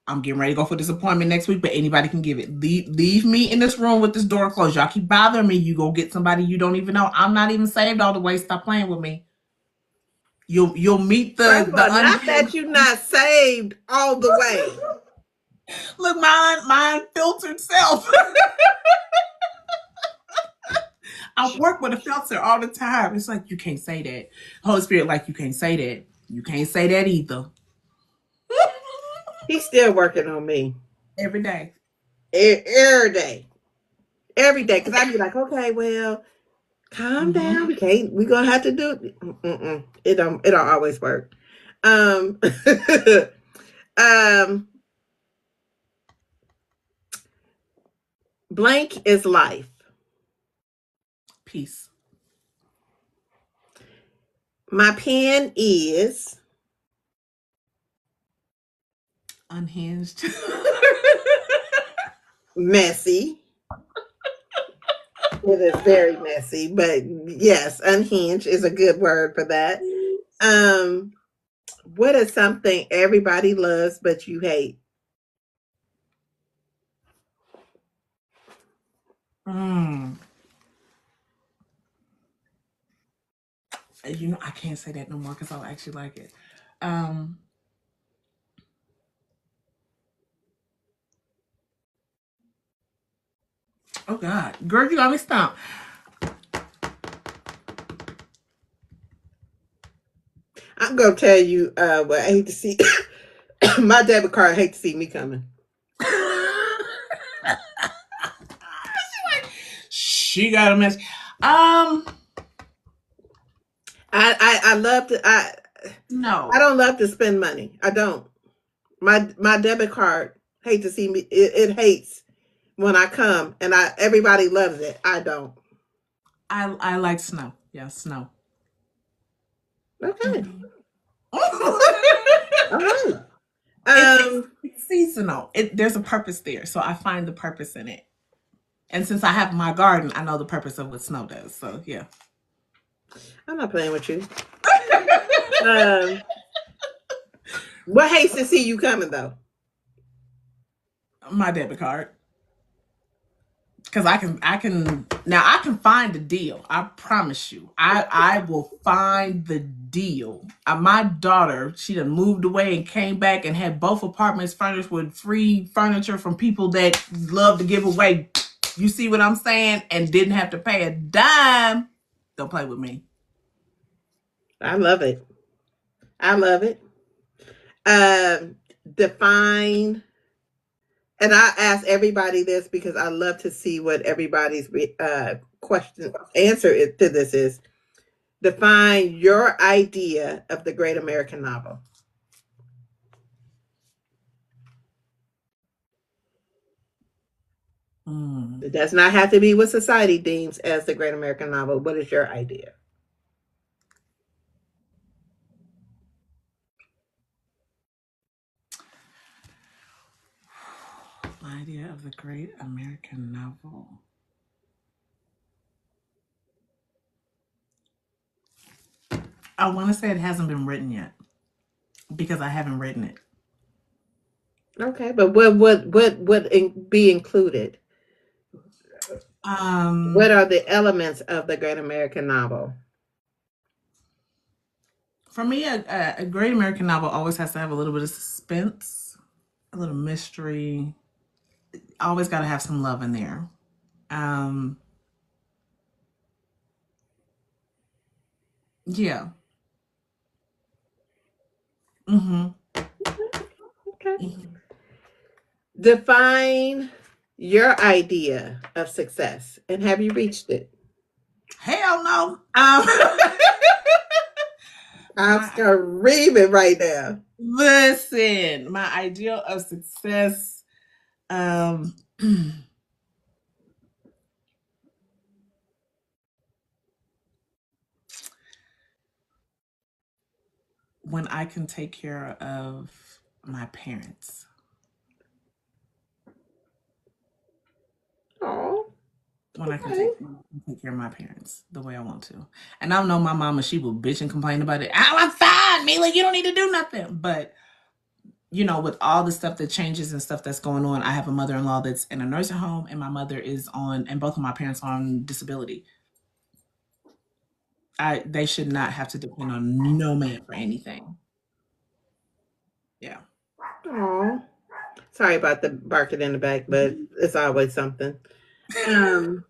I'm getting ready to go for this appointment next week, but anybody can give it. Leave me in this room with this door closed. Y'all keep bothering me. You go get somebody you don't even know. I'm not even saved all the way. Stop playing with me. You'll meet First of the all, not that unhinged. you're not saved all the way. Look, my unfiltered self. I work with a filter all the time. It's like you can't say that. Holy Spirit, like you can't say that. You can't say that either. He's still working on me Every day. every day, every day. Because I'd be like, okay, well, calm down. Mm-hmm. We can't. We gonna have to do it. Mm-mm. It don't. It don't always work. Um, um, blank is life. Peace. My pen is Unhinged. messy. It is very messy, but yes, unhinged is a good word for that. Um, what is something everybody loves but you hate? Mm. You know, I can't say that no more because I'll actually like it. Um, oh God, girl, you got me stumped. I'm gonna tell you what I hate to see. My debit card hate to see me coming. She got a mess. Um, I love to I no, don't love to spend money. I don't. My debit card hate to see me. It hates when I come, and I everybody loves it. I don't. I like snow. Yeah, snow. Okay. Mhm. All right. it's, it's Um, it's seasonal. There's a purpose there, so I find the purpose in it. And since I have my garden, I know the purpose of what snow does. So yeah. I'm not playing with you. Um, what hates to see you coming though? My debit card. Because I can find a deal. I promise you. I will find the deal. My daughter, she done moved away and came back and had both apartments furnished with free furniture from people that love to give away. You see what I'm saying? And didn't have to pay a dime. Don't play with me. I love it. I love it. Um, define. And I ask everybody this because I love to see what everybody's question to this is. Define your idea of the great American novel. Mm. It does not have to be what society deems as the great American novel. What is your idea? idea of the great American novel. I want to say it hasn't been written yet because I haven't written it. Okay, but what would be included? What Um, are the elements of the great American novel? for me, a great American novel always has to have a little bit of suspense, a little mystery. Always got to have some love in there. Um, yeah. Mm-hmm. Okay. Mm-hmm. Define your idea of success and have you reached it? Hell no. I'm My screaming right now. listen, my ideal of success. Um, when I can take care of my parents. Oh, When I can okay. take care of my parents the way I want to. And I know my mama, she will bitch and complain about it. Oh, I'm fine, Mila. You don't need to do nothing. But with all the stuff that changes and stuff that's going on, I have a mother-in-law that's in a nursing home, and my mother is on, and both of my parents are on disability. They should not have to depend on no man for anything. Yeah. Oh, sorry about the barking in the back, but it's always something. Um,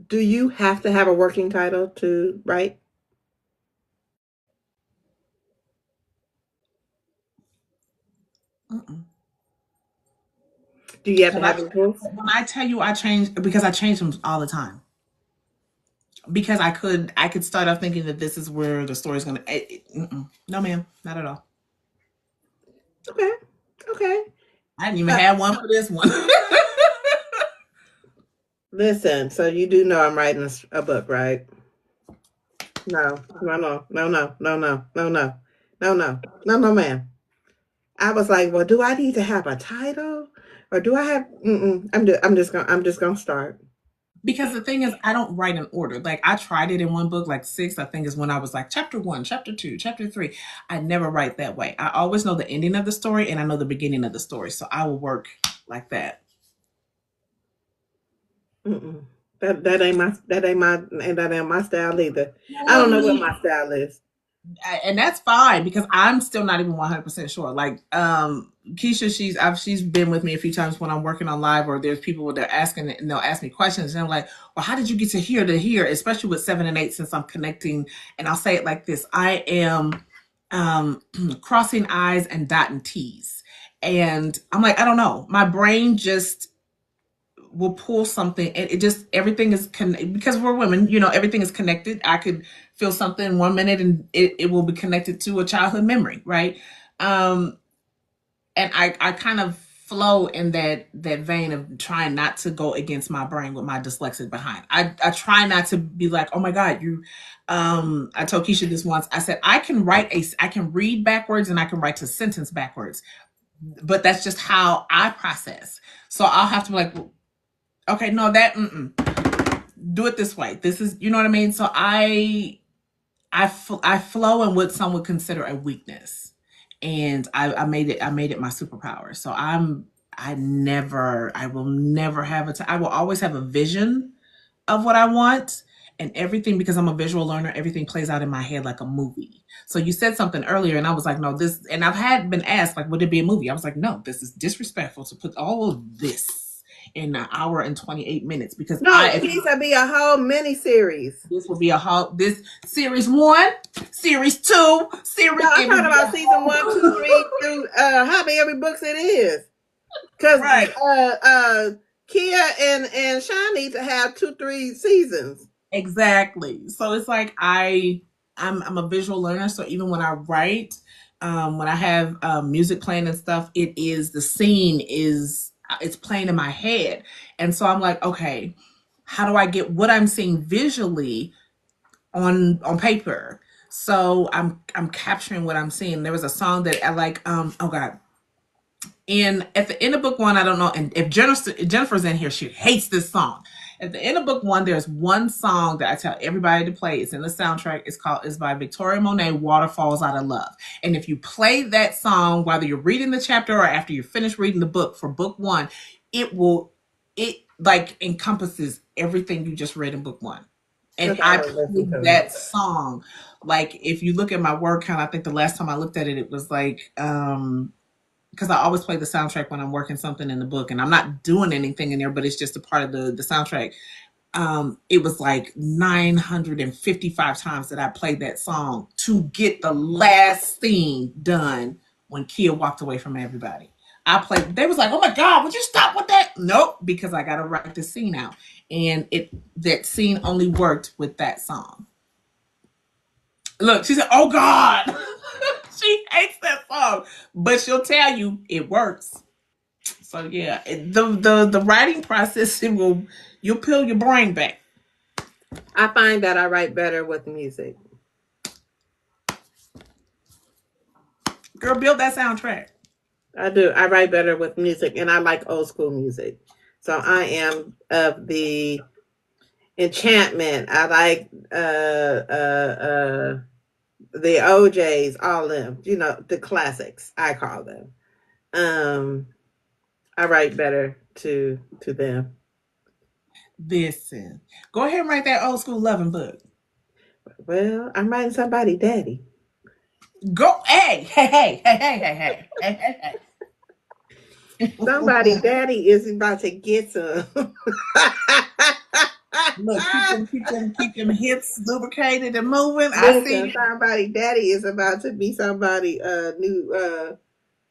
do you have to have a working title to write? Mm-mm. Do you have to Because have a books? when I tell you I change, because I change them all the time. Because I could start off thinking that this is where the story's gonna. No, ma'am, not at all. Okay, okay. I didn't even Uh, have one for this one. listen, so you do know I'm writing a book, right? No, no, no, no, no, no, no, no, no, no, no, no, no, ma'am. I was like, well, do I need to have a title, or do I have? Mm-mm, I'm just gonna start. Because the thing is, I don't write in order. Like I tried it in one book, like six, I think is when I was like chapter one, chapter two, chapter three. I never write that way. I always know the ending of the story and I know the beginning of the story. So I will work like that. Mm-mm. That ain't my style either. I don't know what Um, my style is. and that's fine because I'm still not even 100% sure. Like Keisha, she's been with me a few times when I'm working on live, or there's people that are asking and they'll ask me questions and I'm like, well, how did you get to here, especially with 7 and 8, since I'm connecting. And I'll say it like this: I am crossing I's and dotting T's, and I'm like, I don't know, my brain just will pull something, and it just, everything is because we're women, everything is connected. I could feel something 1 minute and it will be connected to a childhood memory, right? um and I kind of flow in that vein of trying not to go against my brain with my dyslexic behind. I try not to be like, oh my god, you I told Keisha this once. I said I can read backwards and I can write to sentence backwards, but that's just how I process. So I'll have to be like, okay, no, that do it this way. This is, you know what I mean? So I flow in what some would consider a weakness, and I made it my superpower. So I will never have I will always have a vision of what I want, and everything, because I'm a visual learner, everything plays out in my head like a movie. So you said something earlier and I was like, no, this, and I've had been asked like, would it be a movie? I was like, no, this is disrespectful to put all of this in an hour and 28 minutes, because No, it needs to be a whole mini series. this will be a whole, this series one, series two, No, series, I'm it will talking be a about season one, two, whole. three through how many every books it is. Because Right. Kia and Sean need to have two, three seasons. Exactly. So it's like I'm a visual learner. So even when I write, when I have music playing and stuff, it is, the scene is, it's playing in my head. And so I'm like, okay, how do I get what I'm seeing visually on paper? So I'm capturing what I'm seeing. There was a song that I like. Oh God. In at the end of book one, I don't know, and if Jennifer's in here, she hates this song. At the end of book one, there's one song that I tell everybody to play. It's in the soundtrack. It's by Victoria Monet, Waterfalls Out of Love. And if you play that song, whether you're reading the chapter or after you finish reading the book for book one, it like encompasses everything you just read in book one. And Okay, I I gotta listen played to it. that song. Like if you look at my word count, I think the last time I looked at it, it was like because I always play the soundtrack when I'm working something in the book, and I'm not doing anything in there, but it's just a part of the soundtrack. It was like 955 times that I played that song to get the last scene done when Kia walked away from everybody. I played. They was like, "Oh my God, would you stop with that?" Nope, because I got to write the scene out, and that scene only worked with that song. Look, she said, "Oh God." She hates that song, but she'll tell you it works. So yeah, the writing process, you'll peel your brain back. I find that I write better with music. Girl, build that soundtrack. I do. I write better with music, and I like old school music. So I am of the Enchantment. I like the OJs, all of them. You know, the classics. I call them. Um, I write better to them. Listen, go ahead and write that old school loving book. Well, I'm writing somebody daddy. Go, hey, hey, hey, hey, hey, hey, hey, hey, hey. Somebody daddy is about to get some. Look, keep them hips lubricated and moving. I Listen, see. somebody daddy is about to be somebody new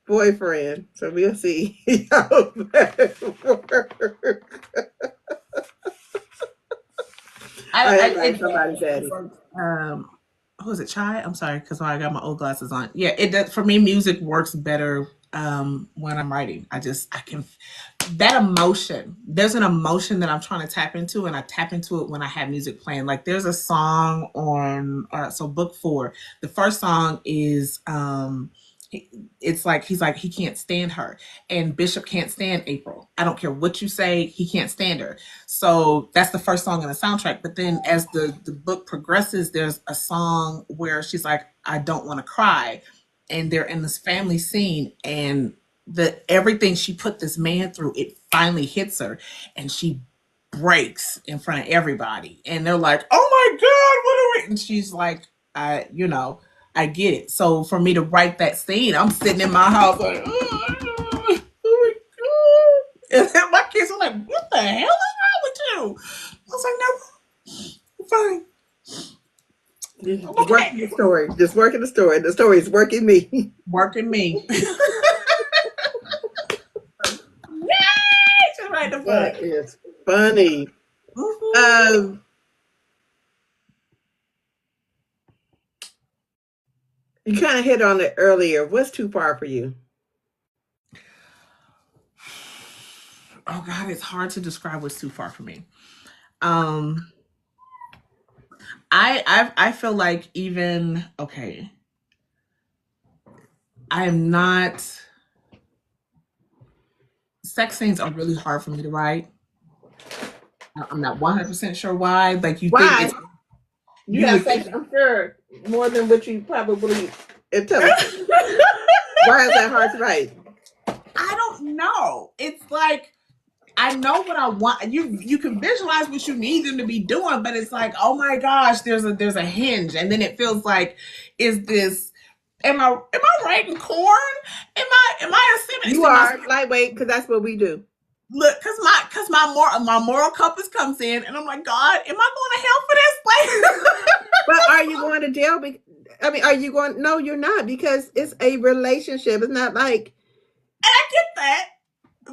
boyfriend. So we'll see. I am like somebody daddy. Um, who is it? Chai? I'm sorry, because I got my old glasses on. Yeah, it does for me. Music works better when I'm writing. I can that emotion. There's an emotion that I'm trying to tap into, and I tap into it when I have music playing. Like there's a song on so book four. The first song is it's like he's like he can't stand her, and Bishop can't stand April. I don't care what you say, he can't stand her. So that's the first song in the soundtrack. But then as the book progresses, there's a song where she's like, I don't want to cry. And they're in this family scene, and the everything she put this man through, it finally hits her, and she breaks in front of everybody. And they're like, oh my God, what are we? And she's like, I get it. So for me to write that scene, I'm sitting in my house like, oh my God. And then my kids are like, what the hell is wrong with you? I was like, no, fine. Just I'm working okay. the story. Just working the story. The story is working me. Working me. Yay! Just write the book. That is funny. Mm-hmm. You kind of hit on it earlier. What's too far for you? Oh God, it's hard to describe what's too far for me. Um, I feel like even okay, I am not. Sex scenes are really hard for me to write. I'm not 100% sure why. Like you think Why? it's You you have would sex, think. I'm sure, more than what you probably intelligent. Why is that hard to write? I don't know. It's like I know what I want. You can visualize what you need them to be doing, but it's like, oh my gosh, there's a hinge, and then it feels like, is this? Am I writing corn? Am I a sentence? You See my are lightweight because that's what we do. look, cause my moral compass comes in, and I'm like, God, am I going to hell for this? Like, But are you going to jail? I mean, are you going? No, you're not because it's a relationship. It's not like I get that.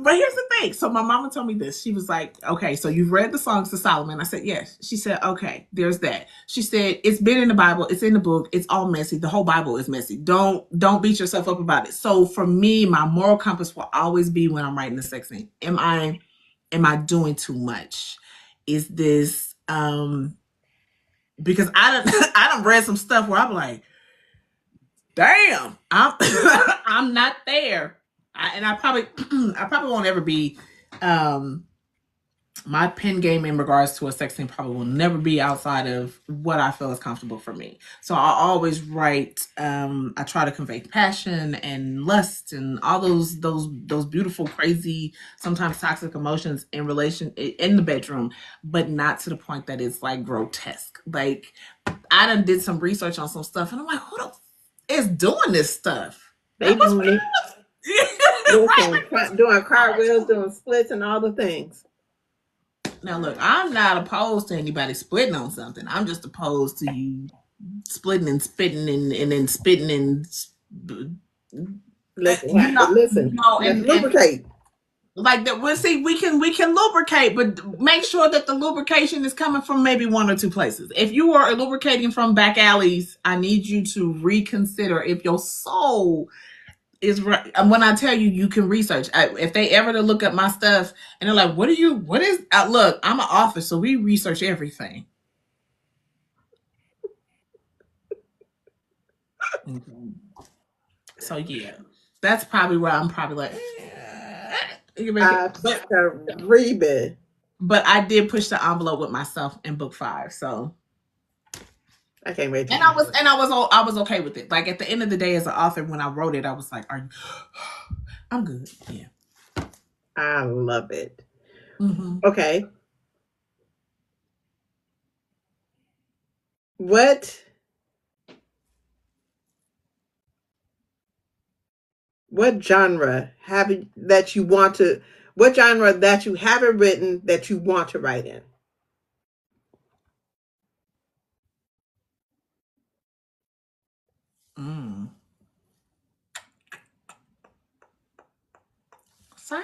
But here's the thing. So my mama told me this. She was like, okay, so you've read the songs of Solomon. I said, yes. She said, okay, there's that. She said, it's been in the Bible, it's in the book, it's all messy. The whole Bible is messy. Don't beat yourself up about it. So for me, my moral compass will always be when I'm writing the sex scene. Am I doing too much? Is this because I done read some stuff where I'm like, damn, I'm I'm not there. I probably I probably won't ever be my pen game in regards to a sex scene probably will never be outside of what I feel is comfortable for me. So I always write. I try to convey passion and lust and all those beautiful, crazy, sometimes toxic emotions in the bedroom, but not to the point that it's like grotesque. Like I done did some research on some stuff, and I'm like, who the is doing this stuff? They That was doing it. right. Listen, doing cartwheels, doing splits, and all the things. Now, look, I'm not opposed to anybody splitting on something. I'm just opposed to you splitting and spitting and then spitting and Listen, you listen. know, Let's and lubricate. like that. We'll see. We can lubricate, but make sure that the lubrication is coming from maybe one or two places. If you are lubricating from back alleys, I need you to reconsider if your soul is right. And when I tell you, you can research. If they ever to look up my stuff and they're like, what is, look, I'm an author, so we research everything. Okay. So yeah, that's probably where I'm probably like, you make it. Reba. But I did push the envelope with myself in book 5. So I can't wait to and read I was okay with it. Like at the end of the day, as an author, when I wrote it, I was like, "Are you? I'm good." Yeah. I love it. Mm-hmm. Okay. What genre that you want to? What genre that you haven't written that you want to write in? Mm. Sci-fi.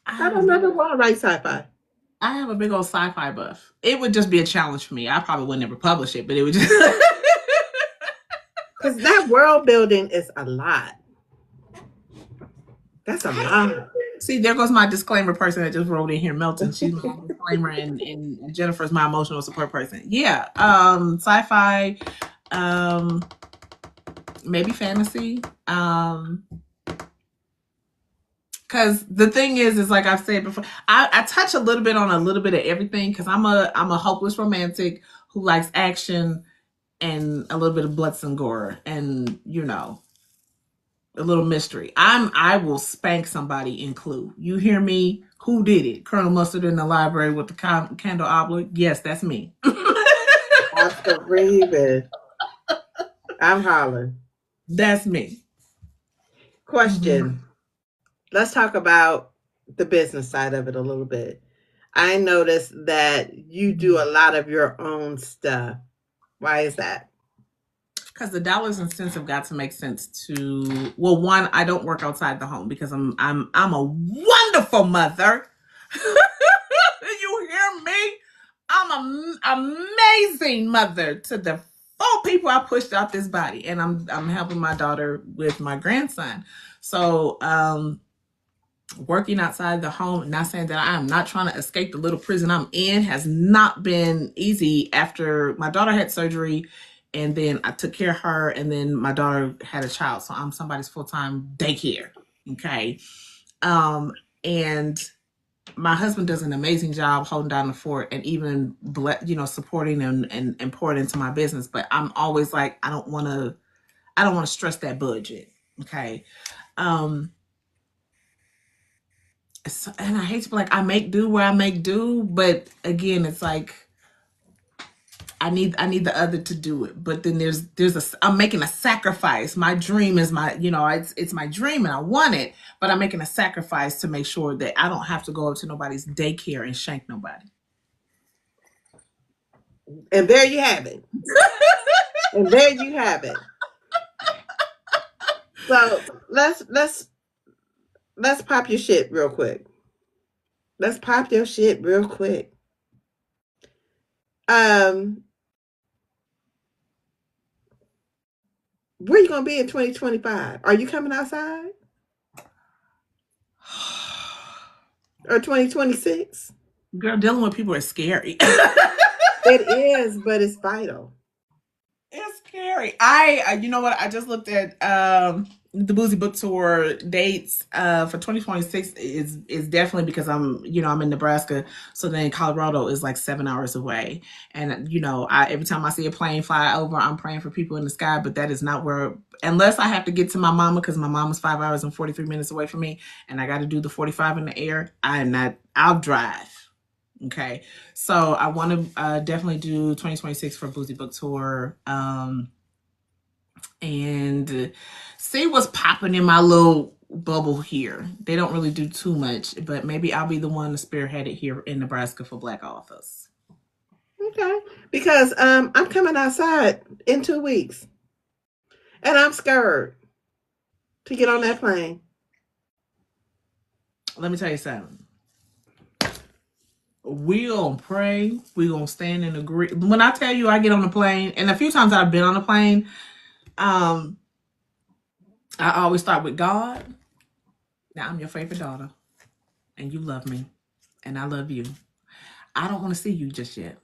I I have a don't big never want to write sci-fi. I have a big old sci-fi buff. It would just be a challenge for me. I probably would never publish it, but it would just Because that world building is a lot. That's a lot. See, there goes my disclaimer person that just wrote in here, Melton. She's my disclaimer, and Jennifer's my emotional support person. Yeah, sci-fi, um, maybe fantasy. Because the thing is like I've said before, I touch a little bit on a little bit of everything because I'm a hopeless romantic who likes action and a little bit of blood and gore, and a little mystery. I will spank somebody in Clue. You hear me? Who did it? Colonel Mustard in the library with the candle oblong? Yes, that's me. Oscar Reba. I'm hollering. That's me. Question. Mm-hmm. Let's talk about the business side of it a little bit. I noticed that you do a lot of your own stuff. Why is that? Because the dollars and cents have got to make sense to, well, one, I don't work outside the home because I'm a wonderful mother. You hear me? I'm an amazing mother to the 4 people I pushed out this body, and I'm helping my daughter with my grandson. So working outside the home, not saying that I'm not trying to escape the little prison I'm in, has not been easy after my daughter had surgery, and then I took care of her, and then my daughter had a child, so I'm somebody's full-time daycare. Okay. And my husband does an amazing job holding down the fort and even supporting and pouring into my business, but I'm always like, I don't want to stress that budget. Okay. um and I hate to be like, I make do where I make do, but again, it's like I need the other to do it. But then I'm making a sacrifice. My dream is it's my dream and I want it, but I'm making a sacrifice to make sure that I don't have to go up to nobody's daycare and shank nobody. And there you have it. And there you have it. So let's pop your shit real quick. Let's pop your shit real quick. Where you gonna be in 2025? Are you coming outside? Or 2026? Girl, dealing with people is scary. It is, but it's vital. It's scary. You know what? I just looked at the Boozy Book Tour dates for 2026 is definitely because I'm in Nebraska, so then Colorado is like 7 hours away, and I every time I see a plane fly over, I'm praying for people in the sky, but that is not where unless I have to get to my mama because my mama's 5 hours and 43 minutes away from me, and I got to do the 45 in the air. I am not. I'll drive. Okay, so I want to definitely do 2026 for Boozy Book Tour, and see what's popping in my little bubble here. They don't really do too much, but maybe I'll be the one to spearhead it here in Nebraska for Black authors. Okay, because I'm coming outside in 2 weeks, and I'm scared to get on that plane. Let me tell you something. We gonna pray. We gonna stand and agree. When I tell you I get on the plane, and a few times I've been on a plane, I always start with God. Now I'm your favorite daughter, and you love me, and I love you. I don't want to see you just yet.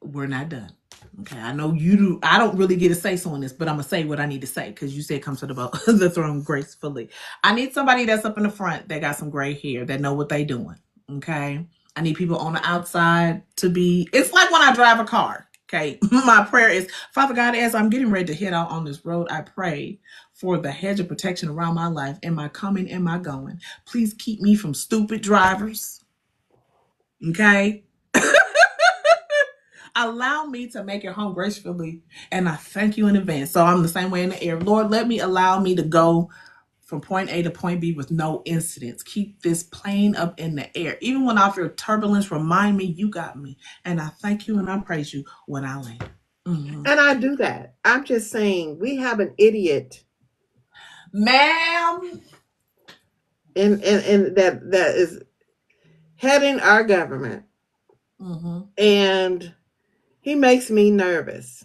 We're not done. Okay, I know you do. I don't really get a say so on this, but I'm gonna say what I need to say because you said come to the throne gracefully. I need somebody that's up in the front that got some gray hair that know what they doing. Okay, I need people on the outside to be. It's like when I drive a car. Okay, my prayer is, Father God, as I'm getting ready to head out on this road, I pray for the hedge of protection around my life and my coming and my going. Please keep me from stupid drivers. Okay. Allow me to make it home gracefully, and I thank you in advance. So I'm the same way in the air. Lord, let me allow me to go from point A to point B with no incidents. Keep this plane up in the air. Even when I feel turbulence, remind me you got me. And I thank you and I praise you when I land. Mm-hmm. And I do that. I'm just saying we have an idiot, ma'am, in that is heading our government, and he makes me nervous.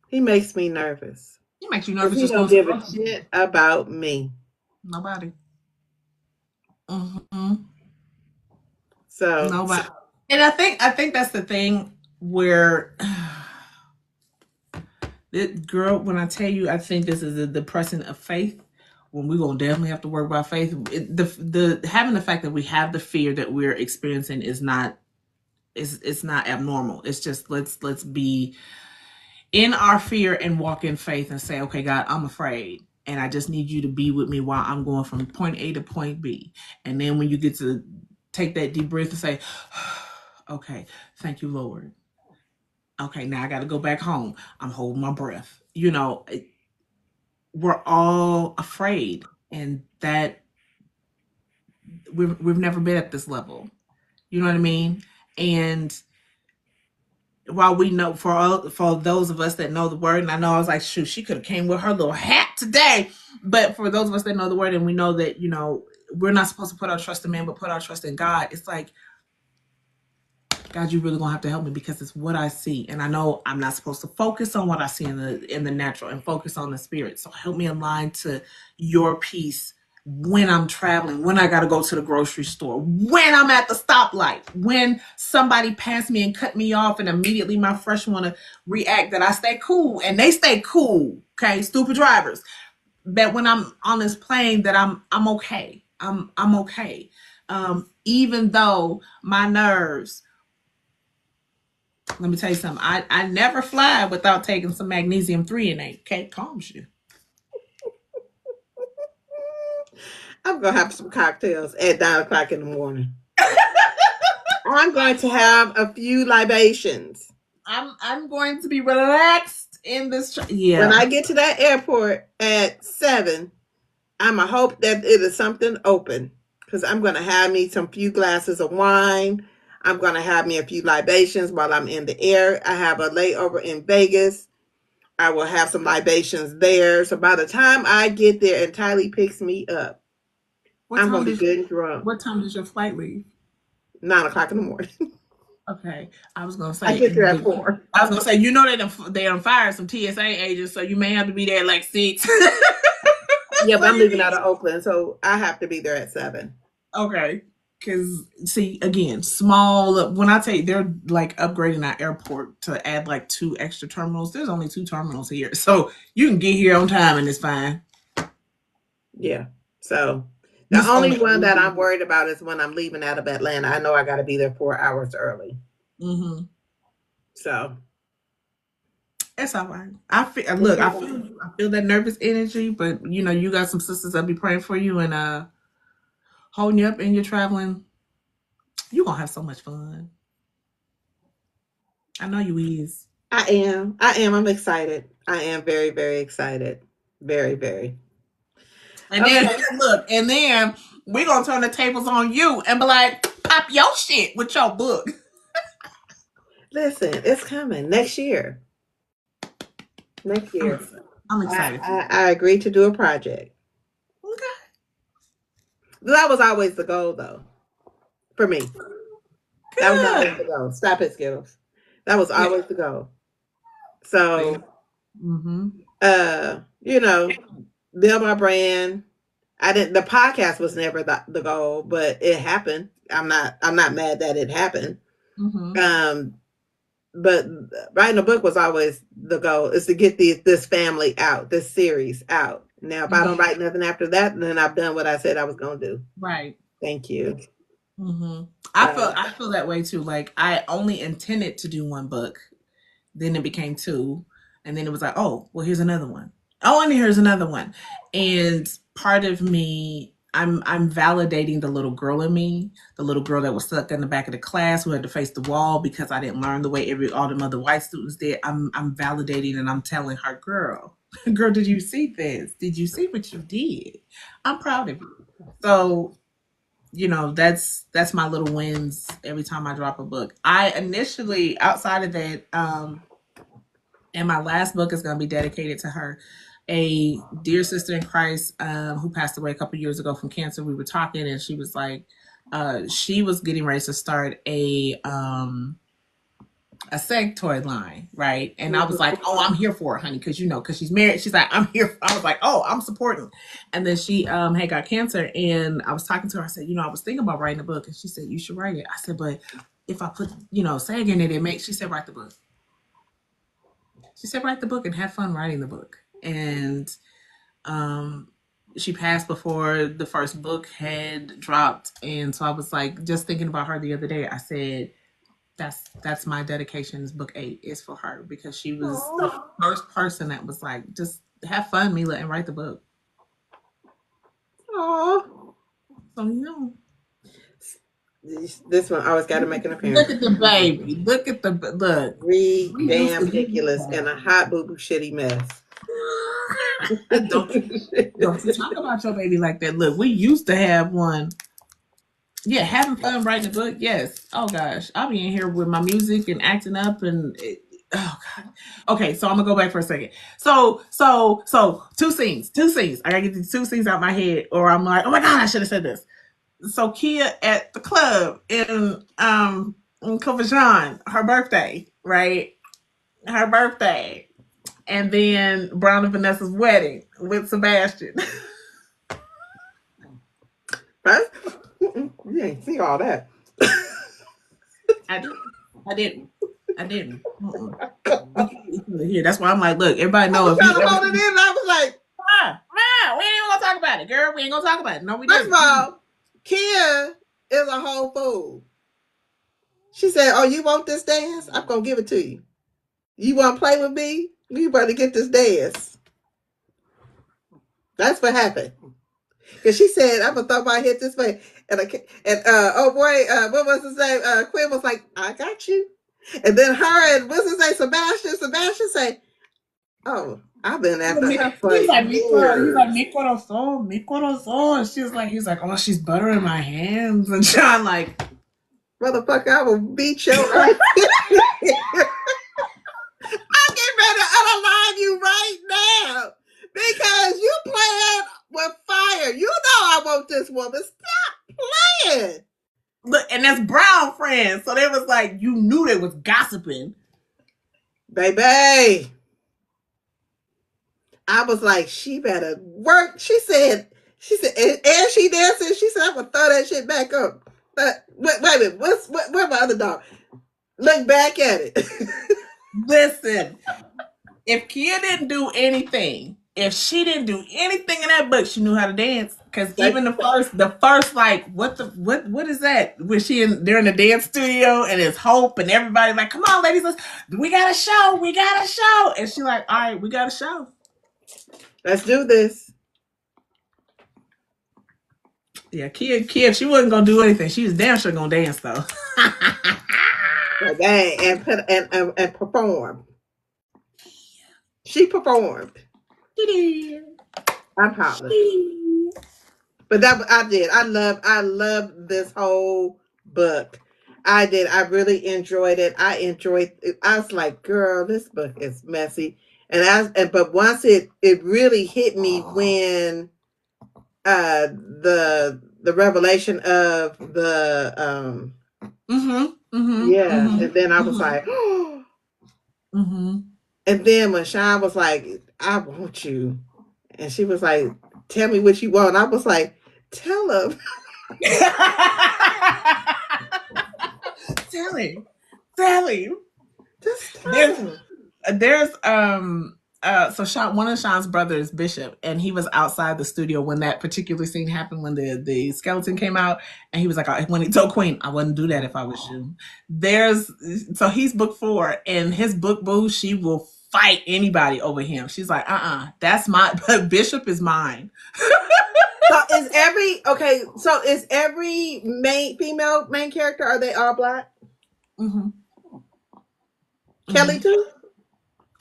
He makes me nervous. He makes you nervous. He Just don't going to give a shit about me. Nobody. So nobody. And I think that's the thing where girl, when I tell you, I think this is a depressing of faith. When we're gonna definitely have to work by faith. The having the fact that we have the fear that we're experiencing is not it's not abnormal. It's just let's be in our fear and walk in faith and say, okay, God, I'm afraid. And I just need you to be with me while I'm going from point A to point B. And then when you get to take that deep breath and say, okay, thank you, Lord. Okay, now I got to go back home. I'm holding my breath. We're all afraid, and that we've never been at this level. You know what I mean? And while we know for those of us that know the word, and I know I was like, shoot, she could have came with her little hat today. But for those of us that know the word and we know that, we're not supposed to put our trust in man, but put our trust in God. It's like, God, you really gonna have to help me because it's what I see. And I know I'm not supposed to focus on what I see in the natural and focus on the spirit. So help me align to your peace when I'm traveling, when I gotta go to the grocery store, when I'm at the stoplight, when somebody passed me and cut me off, and immediately my fresh wanna react that I stay cool and they stay cool. Okay, stupid drivers. That when I'm on this plane that I'm okay. I'm okay. Even though my nerves, let me tell you something. I never fly without taking some magnesium 3 Okay, calms you. I'm gonna have some cocktails at 9 o'clock in the morning. I'm going to have a few libations. I'm going to be relaxed in this. Yeah. When I get to that airport at 7, I'ma hope that it is something open because I'm gonna have me some few glasses of wine. I'm gonna have me a few libations while I'm in the air. I have a layover in Vegas. I will have some libations there. So by the time I get there and Tylee picks me up, I'm gonna be good and drunk. What time does your flight leave? 9 o'clock in the morning. Okay, I was gonna say I get there at 4. I was gonna say they done fired some TSA agents, so you may have to be there at like 6. Yeah, but I'm leaving out of Oakland, so I have to be there at 7. Okay. Because, see, again, small. When I take, they're like upgrading our airport to add like 2 extra terminals. There's only 2 terminals here, so you can get here on time and it's fine. Yeah. So the This only only. one that I'm worried about is when I'm leaving out of Atlanta. I know I got to be there 4 hours early. Mm-hmm. So It's all right. I feel. Look, I feel. I feel that nervous energy, but you know, you got some sisters that be praying for you and holding you up, and you're traveling. You gonna have so much fun. I know you is. I am. I am. I'm excited. I am very, very excited. Very, very. And then Okay. look, and then we gonna turn the tables on you and be like, pop your shit with your book. Listen, it's coming next year. Next I'm year. excited. I'm excited. I agreed to do a project. Okay. That was always the goal, though, for me. That was always the Good. goal. Stop it, Skittles. That was Yeah. always the goal. So, Mm-hmm. you know, build my brand. I didn't. The podcast was never the goal, but it happened. I'm not mad that it happened. Mm-hmm. Um, but writing a book was always the goal. Is to get this family out, this series out. Now, if I don't Yeah. write nothing after that, then I've done what I said I was going to do. Right. Thank you. Mm-hmm. Uh, I feel that way too. Like I only intended to do one book, then it became two, and then it was like, oh, well, here's another one. Oh, and here's another one. And part of me, I'm validating the little girl in me, the little girl that was stuck in the back of the class who had to face the wall because I didn't learn the way all the other white students did. I'm validating and I'm telling her, girl, girl, did you see this? Did you see what you did? I'm proud of you. So you know that's my little wins every time I drop a book. I initially outside of that, and my last book is going to be dedicated to her, a dear sister in Christ, who passed away a couple years ago from cancer. We were talking and she was like, she was getting ready to start a sex toy line, right? And I was like, oh, I'm here for it, honey, because you know, because she's married. She's like, I'm here. I was like, oh, I'm supporting. And then she had got cancer, and I was talking to her. I said, you know, I was thinking about writing a book, and she said, you should write it. I said, but if I put, you know, SAG in it, it makes. She said, write the book. She said, write the book and have fun writing the book. And um, she passed before the first book had dropped, and so I was like, just thinking about her the other day. I said, that's my dedication. Is book 8 is for her because she was the first person that was like, just have fun, Mila, and write the book. oh, So you know, this one always got to make an appearance. look at the baby. Look at the look. Ridiculous and a hot boo boo shitty mess. don't you talk about your baby like that. Look, we used to have one. Yeah, having fun writing a book. Yes. Oh gosh, I'll be in here with my music and acting up oh god. Okay, so I'm gonna go back for a second. So two scenes. I gotta get these 2 scenes out my head, or I'm like, oh my god, I should have said this. So Kia at the club in Covajon, her birthday, right? Her birthday, and then Brown and Vanessa's wedding with Sebastian. Right? You ain't see all that. I didn't. I didn't. I didn't. Here, that's why I'm like, look, everybody know I was if you trying to ever. hold it in. And I was like, We ain't even gonna talk about it, girl. We ain't gonna talk about it. No, we first of didn't. all, Kia is a whole fool. She said, "Oh, you want this dance? I'm gonna give it to you. You want to play with me? You better get this dance." That's what happened. Because she said, "I'm gonna throw my hit this way," and oh boy, what was his name? Quinn was like, "I got you," and then her and what's his name? Sebastian say, "Oh, I've been after her for He's like, years." mi corazón, mi corazón. He's like, oh, she's buttering my hands, and John like, Motherfucker, I will beat your ass. I'm getting ready to unalive you right now because you playing with fire. You know I want this woman. Stop playing. look, and that's Brown friends. So they was like, you knew they was gossiping. Baby. I was like, she better work. She said, and she dancing. She said, I'm gonna throw that shit back up. wait a minute. What's my other dog? Look back at it. Listen, if Kia didn't do anything, if she didn't do anything in that book, she knew how to dance. Because even the first like what is that? When they're in the dance studio and it's Hope and everybody like, come on, ladies, we got a show, and she like, all right, we got a show. Let's do this. Yeah, Kia, if she wasn't gonna do anything, she was damn sure gonna dance though. And perform. She performed. I'm hollering. But I did. I love this whole book. I did. I really enjoyed it. I was like, girl, this book is messy. But once it really hit me when the revelation of the and then I was like, oh. And then when Sean was like, I want you, and she was like, tell me what you want. I was like, tell him. Tell him. Just tell him. There's so Sean, one of Sean's brothers, Bishop, and he was outside the studio when that particular scene happened, when the skeleton came out, and he was like, when he told Queen, I wouldn't do that if I was you. So he's book 4, and his book boo, she will fight anybody over him. She's like, that's but Bishop is mine. So is every female main character, are they all Black? Kelly too?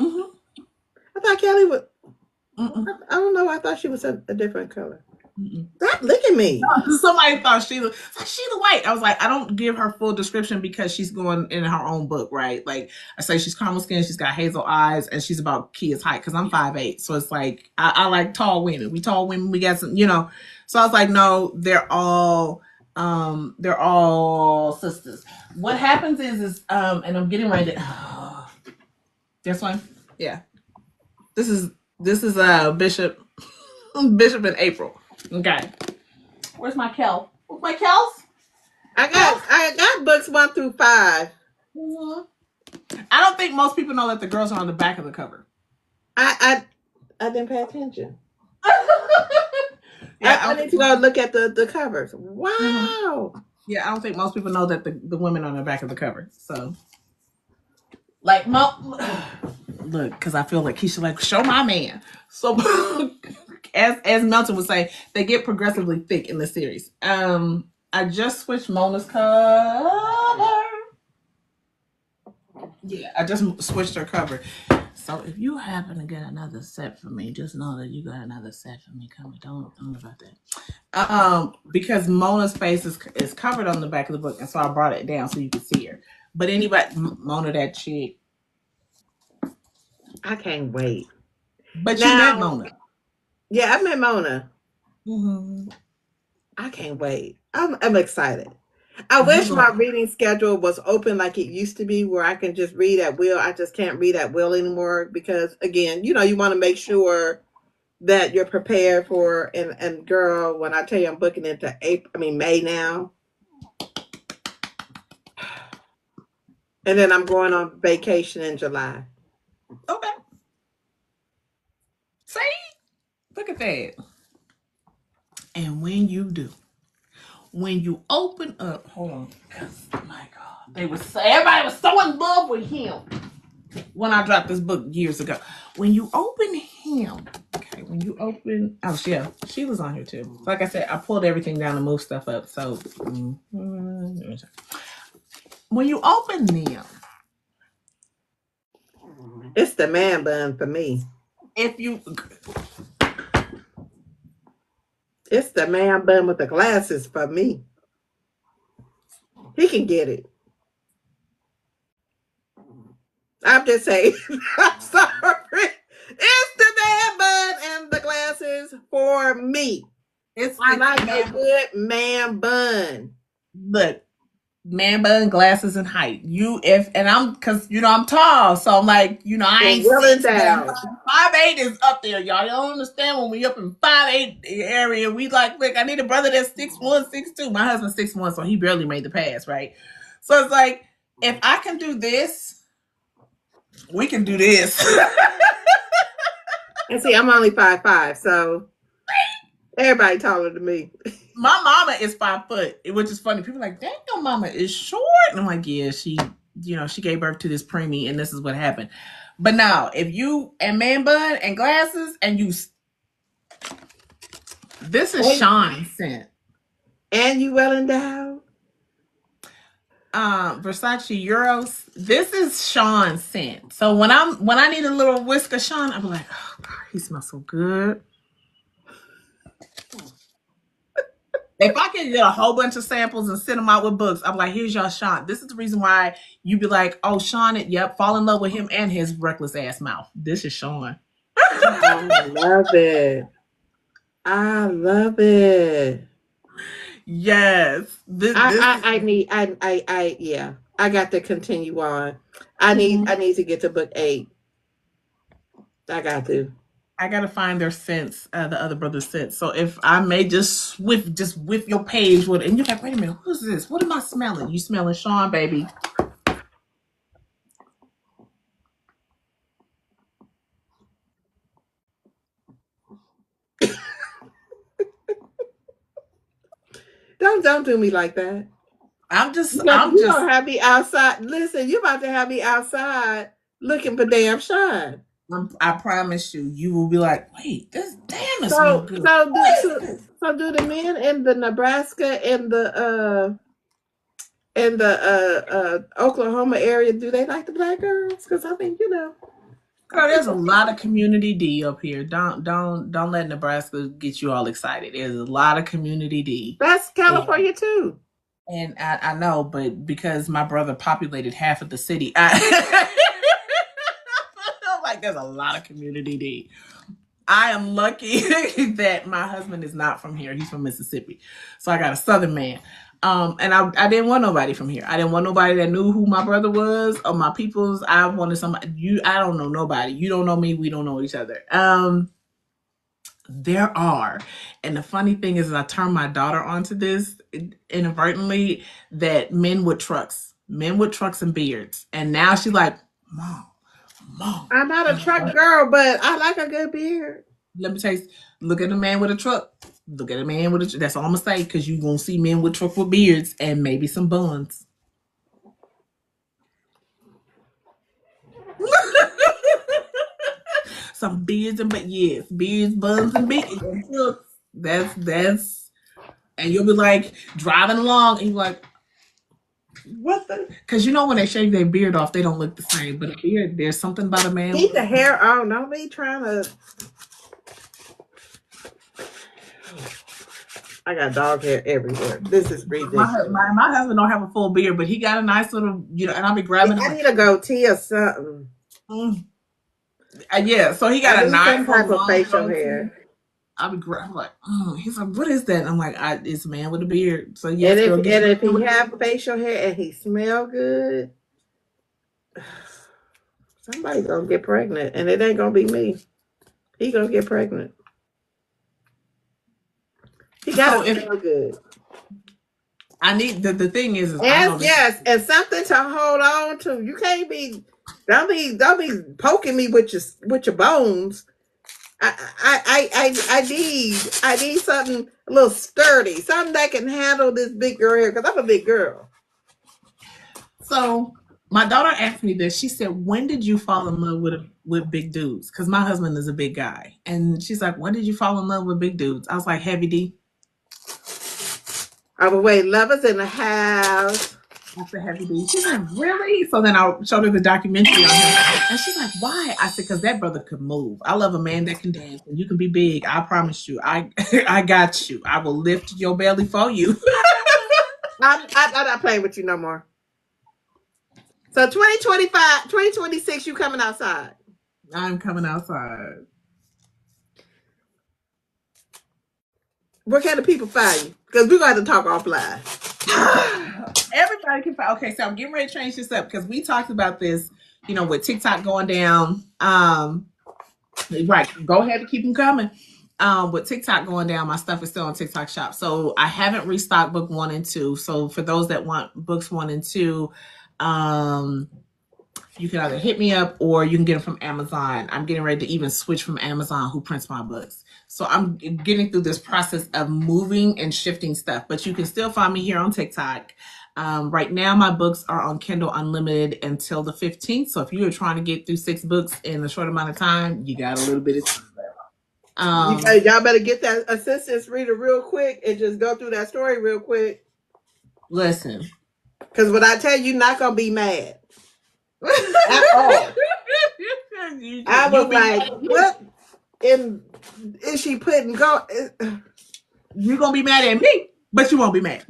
I thought Kelly was. I don't know. I thought she was a different color. Stop licking me. Somebody thought Sheila White. I was like, I don't give her full description because she's going in her own book, right? Like I say, she's caramel skin, she's got hazel eyes, and she's about Kia's height because I'm 5'8". So it's like I like tall women. We tall women. We got some, So I was like, no, they're all sisters. What happens is and I'm getting ready to. This one, yeah. This is Bishop in April. Okay. Where's my Kel? Where's my Kels? I got books 1 through 5. I don't think most people know that the girls are on the back of the cover. I didn't pay attention. I need to go look at the covers. Wow. Yeah, I don't think most people know that the women are on the back of the cover. So, like, look, because I feel like Keisha like, show my man. So, as Melton would say, they get progressively thick in the series. I just switched Mona's cover. Yeah, I just switched her cover. So if you happen to get another set for me, just know that you got another set for me coming. Don't worry about that. Because Mona's face is covered on the back of the book, and so I brought it down so you can see her. But anybody, Mona, that chick. I can't wait. But now, you met Mona. Yeah, I met Mona. I can't wait. I'm excited. I wish my reading schedule was open like it used to be, where I can just read at will. I just can't read at will anymore because, again, you want to make sure that you're prepared for. And girl, when I tell you I'm booking into May now, and then I'm going on vacation in July. Okay. See, look at that. And when you do. When you open up, hold on, my God, everybody was so in love with him when I dropped this book years ago. When you open him, Sheila's on here too. Like I said, I pulled everything down to move stuff up. So when you open them, it's the man bun for me. It's the man bun with the glasses for me. He can get it. I'm just saying. I'm sorry. It's the man bun and the glasses for me. I like a good man bun. Look, man bun, glasses, and height. And I'm because I'm tall, so I'm like, I And ain't well 6, but I'm endowed. 5'8" is up there, y'all. Y'all don't understand when we up in 5'8" area. We like, look, I need a brother that's 6'1", 6'2". My husband's 6'1", so he barely made the pass, right? So it's like, if I can do this, we can do this. And see, I'm only 5'5", so everybody taller than me. My mama is 5 foot, which is funny. People are like, dang, your mama is short. And I'm like, yeah, she gave birth to this preemie, and this is what happened. But now, if you and man bun and glasses, and this is And, Sean scent. and you well endowed. Versace Euros. This is Sean scent. So when I need a little whisk of Sean, I'm like, oh God, he smells so good. If I can get a whole bunch of samples and send them out with books, I'm like, here's y'all Sean. This is the reason why you be like, oh, Sean, yep, fall in love with him and his reckless ass mouth. This is Sean. I love it. I love it. Yes. Yeah. I got to continue on. I need to get to book 8. I got to. I gotta find their scents, the other brother's scents. So if I may just whiff your page with, and you're like, wait a minute, who's this? What am I smelling? You smelling Sean, baby? Don't do me like that. I'm just, You don't have me outside. Listen, you about to have me outside looking for damn Shine. I promise you, you will be like, wait, this damn it smell So good. so do so, so do the men in the Nebraska and the Oklahoma area, do they like the black girls? Because I think I Girl, think there's a lot of community D up here. Don't let Nebraska get you all excited. There's a lot of community D. that's And, California too. and I know, but because my brother populated half of the city, I feel like there's a lot of community D. I am lucky that my husband is not from here. He's from Mississippi. So I got a southern man. And I didn't want nobody from here. I didn't want nobody that knew who my brother was or my peoples. I wanted somebody. I don't know nobody. You don't know me. We don't know each other. There are. And the funny thing is, I turned my daughter onto this inadvertently, that men with trucks and beards. And now she's like, Mom. I'm not a truck girl, but I like a good beard. Let me tell you, look at a man with a truck. Look at a man with a. That's all I'm gonna say, because you're gonna see men with truck with beards and maybe some buns. Some beards and, but yes, beards, buns, and beards. That's, and you'll be like driving along, and you're like, what the? Because when they shave their beard off, they don't look the same. But a beard, there's something about a man. Keep the hair on. Don't be trying to. I got dog hair everywhere. This is ridiculous. My husband don't have a full beard, but he got a nice little, and I'll be grabbing him. I need a goatee or something. Yeah, so he got a nice some type of facial hair. I'll be grabbing, like, he's like, what is that? I'm like, it's a man with a beard. So yes, and if he have facial hair and he smell good, somebody gonna get pregnant, and it ain't gonna be me. He gonna get pregnant. He gotta smell good. I need the thing is yes, and something to hold on to. You can't be don't be poking me with your bones. I need something a little sturdy, something that can handle this big girl hair, because I'm a big girl. So my daughter asked me this. She said, when did you fall in love with big dudes? Because my husband is a big guy. And she's like, when did you fall in love with big dudes? I was like, Heavy D. I would wait, lovers in the house. That's a Heavy D. She's like, really? So then I showed her the documentary on him. And she's like, why? I said, because that brother could move. I love a man that can dance. And you can be big. I promise you. I got you. I will lift your belly for you. I'm not playing with you no more. So 2025, 2026, you coming outside? I'm coming outside. Where can the people find you? Because we're going to talk offline. Everybody can find. Okay, so I'm getting ready to change this up because we talked about this, with TikTok going down. Right, go ahead and keep them coming. With TikTok going down, my stuff is still on TikTok Shop. So I haven't restocked book 1 and 2. So for those that want books 1 and 2, you can either hit me up or you can get them from Amazon. I'm getting ready to even switch from Amazon, who prints my books. So I'm getting through this process of moving and shifting stuff. But you can still find me here on TikTok. Right now, my books are on Kindle Unlimited until the 15th. So if you are trying to get through 6 books in a short amount of time, you got a little bit of time. Y'all better get that assistance reader real quick and just go through that story real quick. Listen. Because when I tell you, you're not going to be mad. At all. I was like, what is she putting go? You're going to be mad at me, but you won't be mad.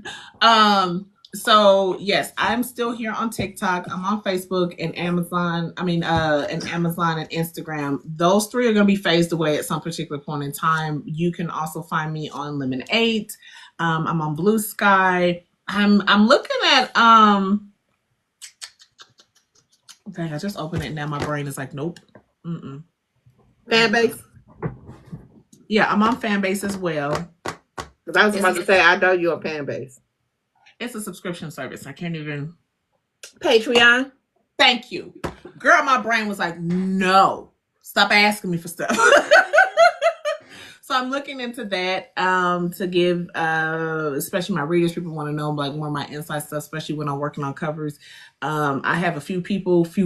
So yes, I'm still here on TikTok. I'm on Facebook and Amazon. And Amazon and Instagram. Those 3 are going to be phased away at some particular point in time. You can also find me on Lemon 8. I'm on Blue Sky. I'm looking at dang, I just opened it now. My brain is like, nope. Fanbase. Yeah, I'm on Fanbase as well. Because I was about to say, I know you're on Fanbase. It's a subscription service. I can't even. Patreon. Thank you. Girl, my brain was like, no. Stop asking me for stuff. So I'm looking into that to give, especially my readers, people want to know like more of my inside stuff, especially when I'm working on covers. I have a few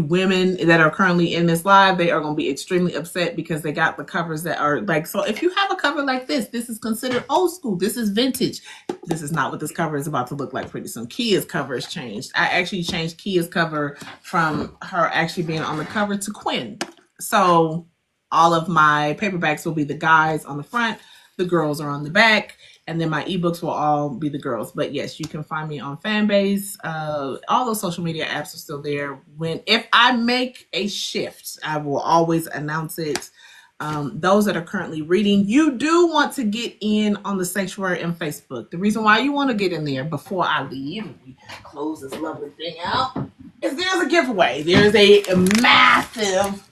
women that are currently in this live. They are going to be extremely upset because they got the covers that are like, so if you have a cover like this is considered old school. This is vintage. This is not what this cover is about to look like pretty soon. Kia's cover has changed. I actually changed Kia's cover from her actually being on the cover to Quinn. So all of my paperbacks will be the guys on the front, the girls are on the back, and then my ebooks will all be the girls. But yes, you can find me on Fanbase. All those social media apps are still there. If I make a shift, I will always announce it. Those that are currently reading, you do want to get in on the Sanctuary and Facebook. The reason why you want to get in there before I leave, and we close this lovely thing out, is there's a giveaway. There's a massive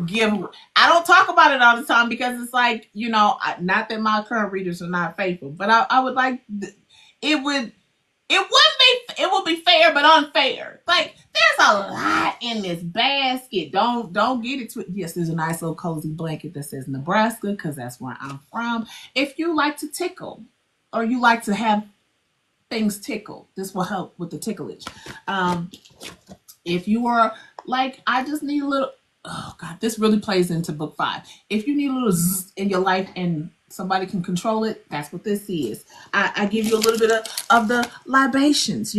giveaway. I don't talk about it all the time because it's like, not that my current readers are not faithful, but I would like it would be fair but unfair. Like there's a lot in this basket. Don't get it twisted. Yes, there's a nice little cozy blanket that says Nebraska because that's where I'm from. If you like to tickle or you like to have things tickle, this will help with the ticklage. If you are like, I just need a little, oh God, this really plays into book 5. If you need a little zzz in your life and somebody can control it, that's what this is. I give you a little bit of the libations,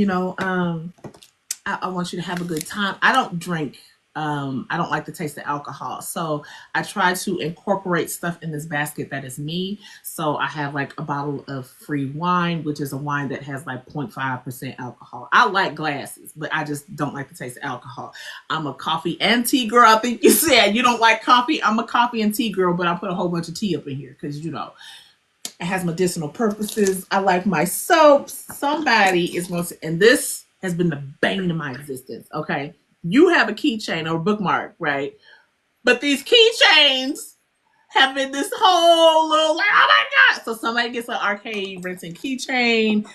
I want you to have a good time. I don't drink. I don't like the taste of alcohol. So I try to incorporate stuff in this basket that is me. So I have like a bottle of free wine, which is a wine that has like 0.5% alcohol. I like glasses, but I just don't like the taste of alcohol. I'm a coffee and tea girl. I think you said you don't like coffee. I'm a coffee and tea girl, but I put a whole bunch of tea up in here because, it has medicinal purposes. I like my soaps. Somebody is going to, and this has been the bane of my existence. Okay. You have a keychain or bookmark, right? But these keychains have been this whole little like, oh my God. So somebody gets an arcade Renton keychain.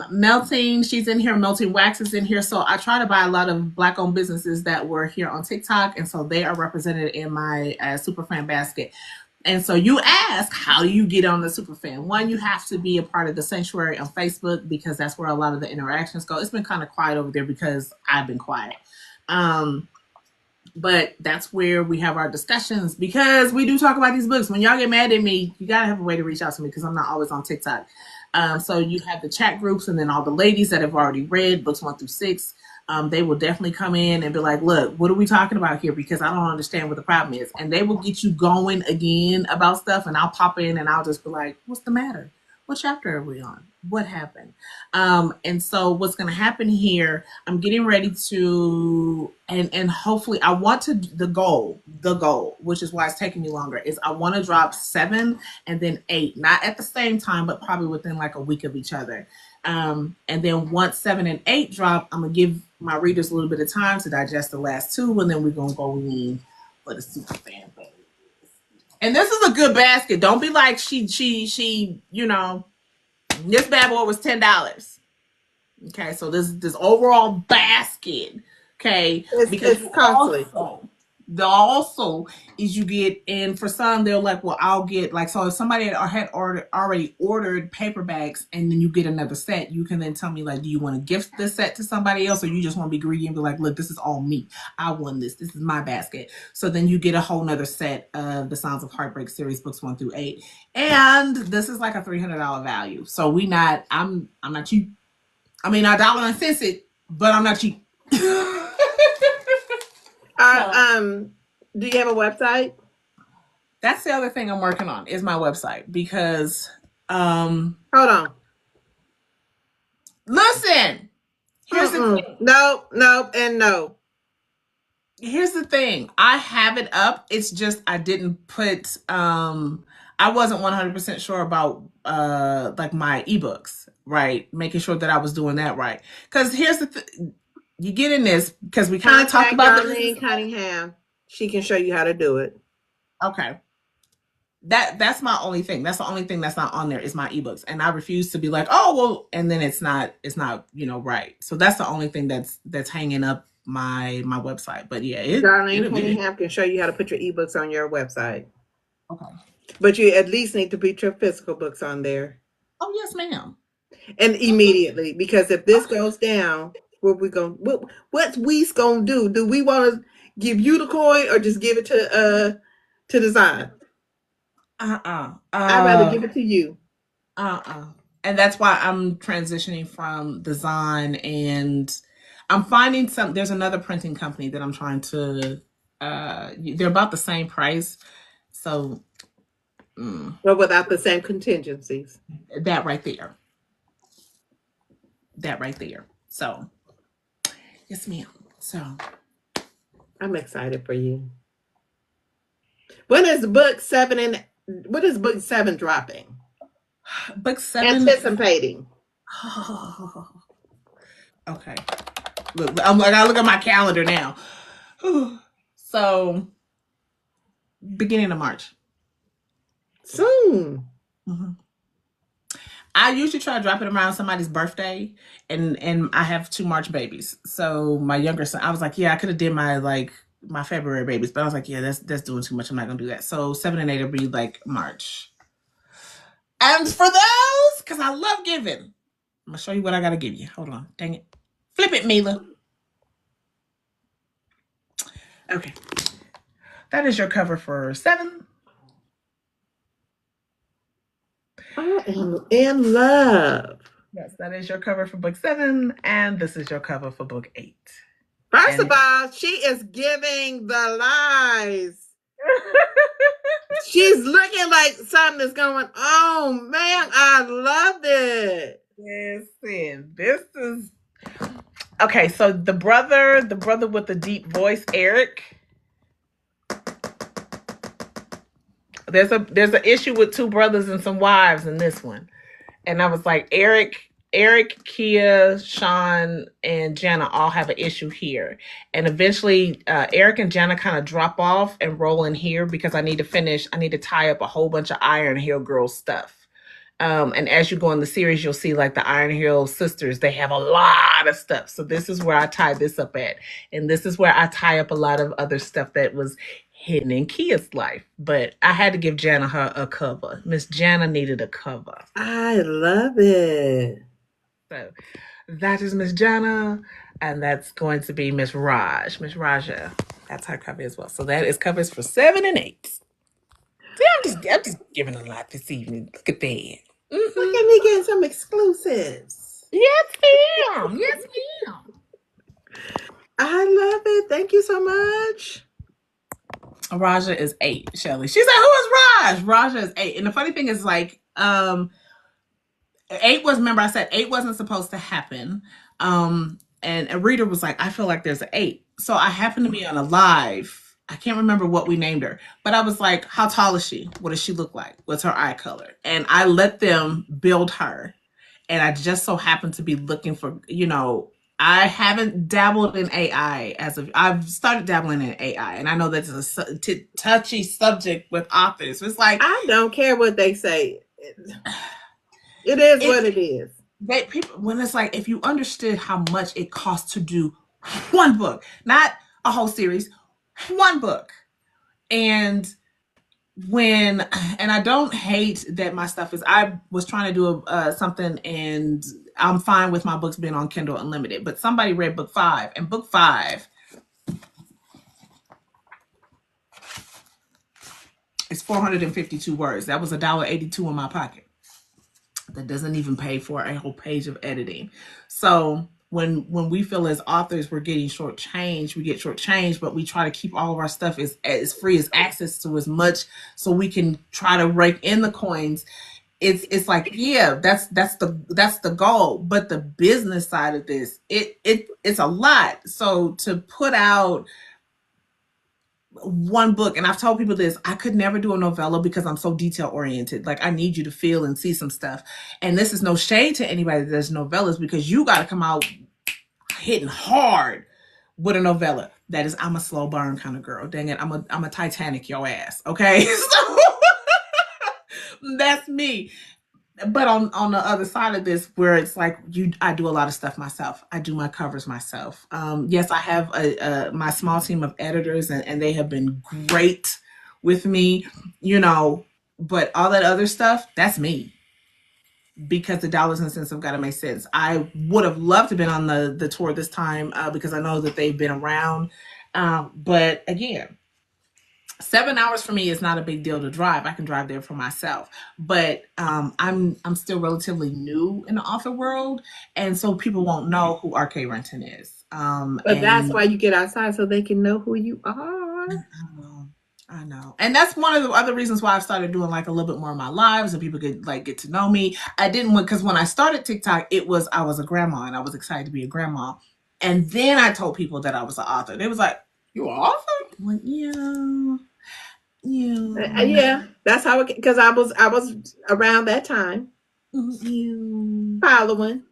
Melting, she's in here. Melting Wax is in here. So I try to buy a lot of Black-owned businesses that were here on TikTok. And so they are represented in my Superfan basket. And so you ask, how do you get on the Superfan? One, you have to be a part of the Sanctuary on Facebook because that's where a lot of the interactions go. It's been kind of quiet over there because I've been quiet. But that's where we have our discussions because we do talk about these books. When y'all get mad at me, you gotta have a way to reach out to me because I'm not always on TikTok. So you have the chat groups and then all the ladies that have already read books 1 through 6. They will definitely come in and be like, look, what are we talking about here? Because I don't understand what the problem is. And they will get you going again about stuff. And I'll pop in and I'll just be like, what's the matter? what chapter are we on? What happened? And so what's going to happen here? I'm getting ready to, and hopefully, I want to the goal, which is why it's taking me longer, is I want to drop 7 and then 8, not at the same time, but probably within like a week of each other. And then once 7 and 8 drop, I'm gonna give my readers a little bit of time to digest the last 2, and then we're gonna go in for the super fan base. And this is a good basket. Don't be like she. This bad boy was $10. Okay, so this overall basket. Okay, because It's costly. also is you get, and for some they're like, well, I'll get like, so if somebody had already ordered paperbacks and then you get another set, you can then tell me like, do you want to gift this set to somebody else, or you just want to be greedy and be like, look, this is all me, I won this is my basket. So then you get a whole nother set of the Sounds of Heartbreak series books 1 through 8, and this is like a $300 value. So I'm not cheap. I mean, I dollar and cents it, but I'm not cheap. Do you have a website? That's the other thing I'm working on, is my website, because hold on. Listen, here's the thing. No, and no. Here's the thing. I have it up. It's just I didn't put I wasn't 100% sure about like my ebooks, right? Making sure that I was doing that right. Cuz here's the you get in this because we kind of talked about Darlene Cunningham. She can show you how to do it. Okay. That's my only thing. That's the only thing that's not on there is my ebooks, and I refuse to be like, oh well, and then it's not right. So that's the only thing that's hanging up my website. But yeah, Darlene Cunningham can show you how to put your ebooks on your website. Okay. But you at least need to put your physical books on there. Oh yes, ma'am. And immediately, because if this goes down, what's we gonna do? Do we want to give you the coin or just give it to Design? I'd rather give it to you. And that's why I'm transitioning from Design, and I'm finding there's another printing company that I'm trying to they're about the same price. So but without the same contingencies. That right there. So yes, ma'am. So I'm excited for you. When is book 7 dropping? Book 7 anticipating. Okay. Look, I gotta look at my calendar now. So beginning of March. Soon. Mm-hmm. I usually try to drop it around somebody's birthday, and I have 2 March babies. So my younger son, I was like, yeah, I could have did my February babies, but I was like, yeah, that's doing too much. I'm not gonna do that. So 7 and 8 will be like March. And for those, because I love giving, I'm gonna show you what I gotta give you. Hold on, dang it, flip it, Mila. Okay, that is your cover for 7. I am in love. Yes, that is your cover for book 7, and this is your cover for book 8. First of all, she is giving the lies. She's looking like something is going on. Man, I love it. Listen, this is okay. So the brother with the deep voice, Eric. There's an issue with 2 brothers and some wives in this one, and I was like, Eric, Kia, Sean, and Jana all have an issue here. And eventually, Eric and Jana kind of drop off and roll in here because I need to tie up a whole bunch of Iron Hill Girls stuff. And as you go in the series, you'll see like the Iron Hill sisters, they have a lot of stuff. So this is where I tie this up at. And this is where I tie up a lot of other stuff that was hidden in Kia's life. But I had to give Jana her a cover. Miss Jana needed a cover. I love it. So that is Miss Jana, and that's going to be Miss Raja. That's her cover as well. So that is covers for 7 and 8. See, I'm just giving a lot this evening. Look at that. Mm-hmm. Look at me getting some exclusives. Yes, ma'am. Yes, ma'am. I love it. Thank you so much. Raja is 8, Shelly. She's like, who is Raj? Raja is 8. And the funny thing is, like, 8 was, remember I said 8 wasn't supposed to happen. And a reader was like, I feel like there's an 8. So I happened to be on a live. I can't remember what we named her, but I was like, how tall is she? What does she look like? What's her eye color? And I let them build her. And I just so happened to be looking for, I haven't dabbled in AI I've started dabbling in AI, and I know that's a touchy subject with authors. It's like, I don't care what they say. It is what it is. People, when it's like, if you understood how much it costs to do one book, not a whole series, one book. And I don't hate that my stuff is, I was trying to do something, and I'm fine with my books being on Kindle Unlimited, but somebody read book 5, and book 5 is 452 words. That was $1.82 in my pocket. That doesn't even pay for a whole page of editing. So when we feel as authors we're getting shortchanged, we get shortchanged, but we try to keep all of our stuff as free as access to as much, so we can try to rake in the coins. It's like, yeah, that's the goal, but the business side of this, it's a lot. So to put out one book, and I've told people this, I could never do a novella because I'm so detail oriented. Like, I need you to feel and see some stuff. And this is no shade to anybody that does novellas, because you got to come out hitting hard with a novella. That is, I'm a slow burn kind of girl. Dang it, I'm a Titanic your ass. Okay, so that's me. But on the other side of this, where it's like, I do a lot of stuff myself. I do my covers myself. Yes, I have my small team of editors, and they have been great with me, but all that other stuff, that's me, because the dollars and cents have got to make sense. I would have loved to have been on the tour this time, because I know that they've been around. But again, 7 hours for me is not a big deal to drive. I can drive there for myself. But I'm still relatively new in the author world, and so people won't know who R.K. Renton is. But that's why you get outside, so they can know who you are. I know. And that's one of the other reasons why I've started doing like a little bit more of my lives, and people get to know me. I didn't, because when I started TikTok, I was a grandma, and I was excited to be a grandma. And then I told people that I was an author. They was like, "You an author?" I'm like, yeah. Yeah, that's how it, because I was around that time. Following.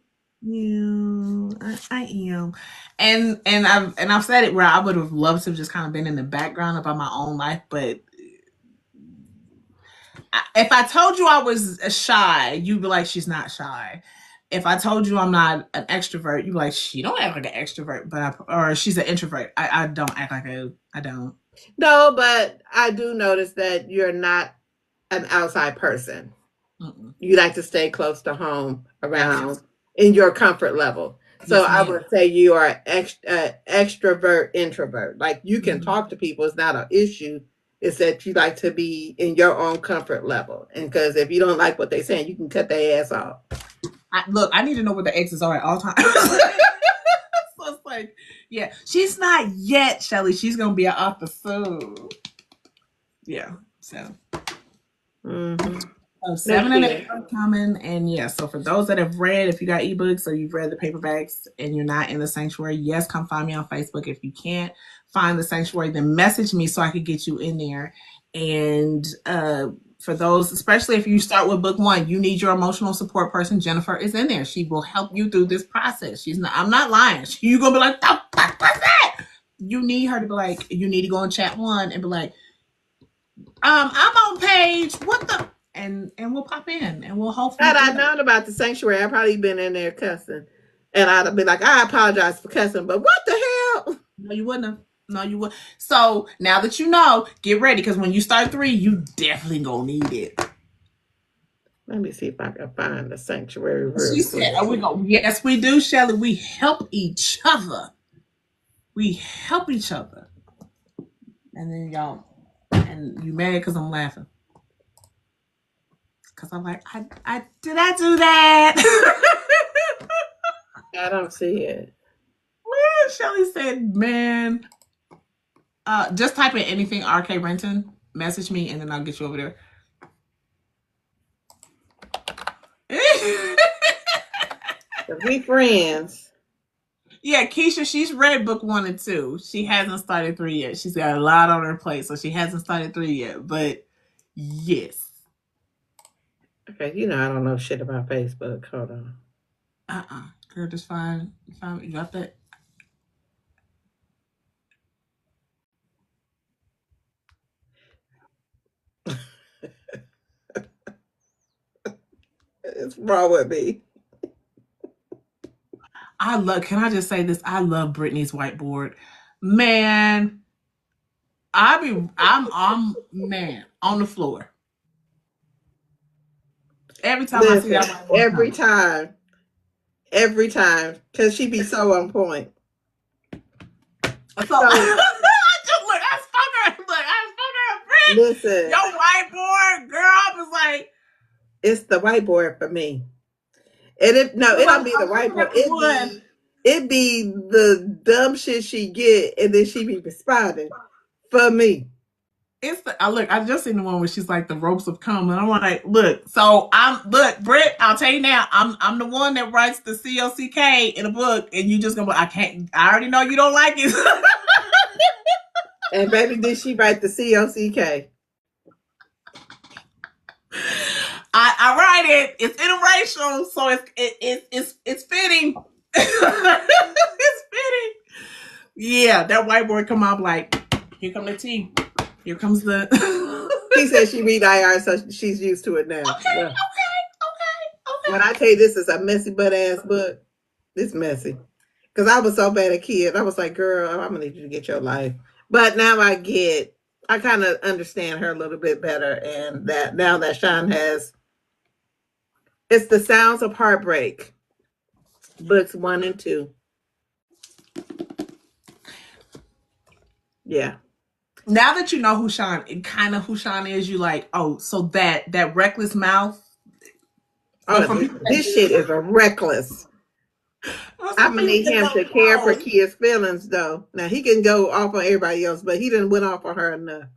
Yeah, I am, and I've said it where I would have loved to have just kind of been in the background about my own life, but if I told you I was shy, you'd be like, she's not shy. If I told you I'm not an extrovert, you'd be like, she don't act like an extrovert, or she's an introvert. I don't act like I don't. No, but I do notice that you're not an outside person. Mm-mm. You like to stay close to home, around in your comfort level. So yes, I would say you are extrovert, introvert. Like, you can talk to people; it's not an issue. It's that you like to be in your own comfort level, and because if you don't like what they're saying, you can cut their ass off. I need to know what the exes are at all times. So it's like, yeah, she's not yet, Shelly. She's gonna be an author soon. Yeah, so. Mm-hmm. 7 and 8 are coming, and yeah. So for those that have read, if you got ebooks or you've read the paperbacks and you're not in the sanctuary, yes, come find me on Facebook. If you can't find the sanctuary, then message me so I could get you in there. And for those, especially if you start with book 1, you need your emotional support person. Jennifer is in there. She will help you through this process. I'm not lying. You're gonna be like, oh, what's that? You need her to be like, you need to go in chat 1 and be like, I'm on page, what the, and we'll pop in, and we'll hopefully. Had I known about the sanctuary, I'd probably been in there cussing, and I'd have been like, I apologize for cussing, but what the hell? No, you wouldn't have. No, you would. So now that you know, get ready, because when you start 3, you definitely gonna need it. Let me see if I can find the sanctuary. She said, "Oh, we go. Yes, we do, Shelly. We help each other. We help each other." And then y'all, and you mad because I'm laughing? Because I'm like, I did I do that? I don't see it. Man, Shelly said, man, just type in anything R.K. Renton, message me, and then I'll get you over there. We friends. Yeah, Keisha, she's read book 1 and 2. She hasn't started 3 yet. She's got a lot on her plate, so she hasn't started 3 yet. But yes. Okay, you know I don't know shit about Facebook. Hold on. Girl, just fine. Fine. You got that? It's wrong with me. Can I just say this? I love Brittany's whiteboard. Man, I'm man on the floor. Every time I see Listen, that whiteboard every come. time, every time, because she be so on point. So So I stuck her. Look, I stuck her, Britt. listen, Your whiteboard, girl. I was like, it's the whiteboard for me. And it no, it don't be the I'm looking whiteboard. at the one. It be the dumb shit she get, and then she be responding for me. It's the I just seen the one where she's like the ropes have come, and I'm like, look, so Britt, I'll tell you now, I'm the one that writes the COCK in a book, and you just gonna I already know you don't like it. And baby, did she write the COCK? I write it. It's interracial, so it's fitting. It's fitting. Yeah, that whiteboard come out like, here come the tea. Here comes the. She said she read IR, so she's used to it now. Okay, Yeah. okay. When I tell you this is a messy butt ass book, it's messy. Because I was so bad a kid. I was like, girl, I'm gonna need you to get your life. But now I kind of understand her a little bit better, and that now that Sean has, it's The Sounds of Heartbreak, books 1 and 2. Yeah. Now that you know who Sean is, you like, oh, so that reckless mouth. Oh, this shit is a reckless. I'm gonna need him to care for kids' feelings, though. Now he can go off on everybody else, but he didn't went off on her enough.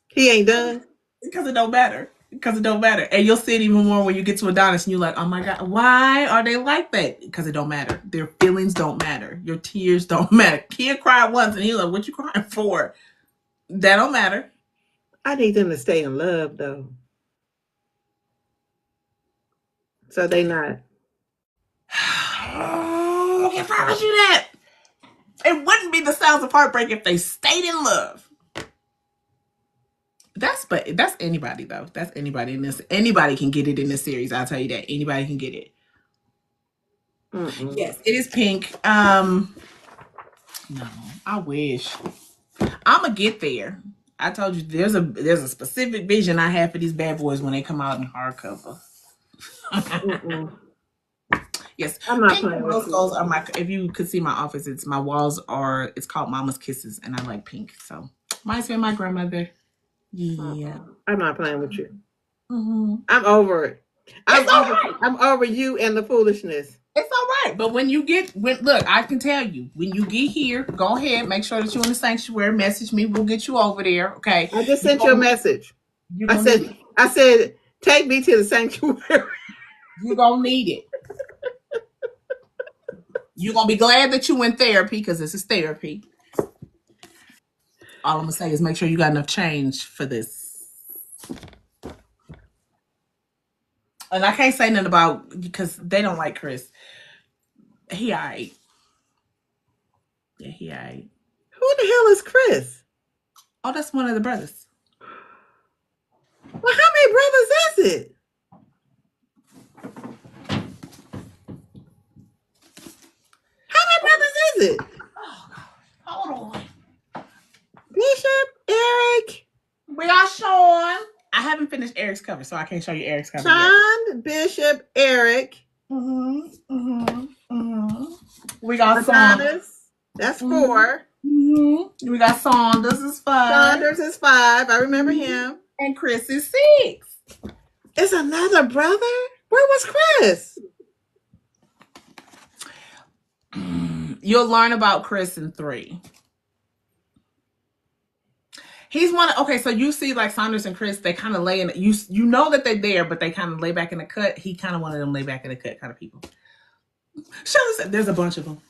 He ain't done because it don't matter. Because it don't matter, and you'll see it even more when you get to Adonis, and you're like, oh my god, why are they like that? Because it don't matter. Their feelings don't matter. Your tears don't matter. Kid cried once, and he's like, what you crying for? That don't matter. I need them to stay in love, though, so they not. Oh, I can promise you that. It wouldn't be The Sounds of Heartbreak if they stayed in love. That's anybody though. That's anybody in this. Anybody can get it in this series. I'll tell you that. Anybody can get it. Mm-mm. Yes, it is pink. No, I wish. I'ma get there. I told you there's a specific vision I have for these bad boys when they come out in hardcover. Yes, I'm not pink playing with you. those are my. If you could see my office, my walls are. It's called Mama's Kisses, and I like pink. So reminds me of my grandmother. Yeah, I'm not playing with you. mm-hmm. I'm over it. I'm over you and the foolishness. It's all right. But look, I can tell you, when you get here, go ahead, make sure that you're in the sanctuary, message me, we'll get you over there. Okay. I just sent you a message. I said, take me to the sanctuary. You're gonna need it. You're gonna be glad that you went therapy because this is therapy. All I'm gonna say is make sure you got enough change for this. And I can't say nothing about because they don't like Chris. He alright. Yeah, he alright. Who the hell is Chris? Oh, that's one of the brothers. Well, how many brothers is it? How many brothers is it? Oh gosh. Hold on. Bishop, Eric. We got Sean. I haven't finished Eric's cover, so I can't show you Eric's cover Sean, yet. Bishop, Eric. We got Saunders. That's 4. We got Saunders is 5. Saunders is 5. I remember him. And Chris is 6. Is another brother? Where was Chris? You'll learn about Chris in 3. He's one. Okay, so you see, like Saunders and Chris, they kind of lay in. You know that they're there, but they kind of lay back in the cut. He kind of one of them lay back in the cut kind of people. Shirley said, "There's a bunch of them.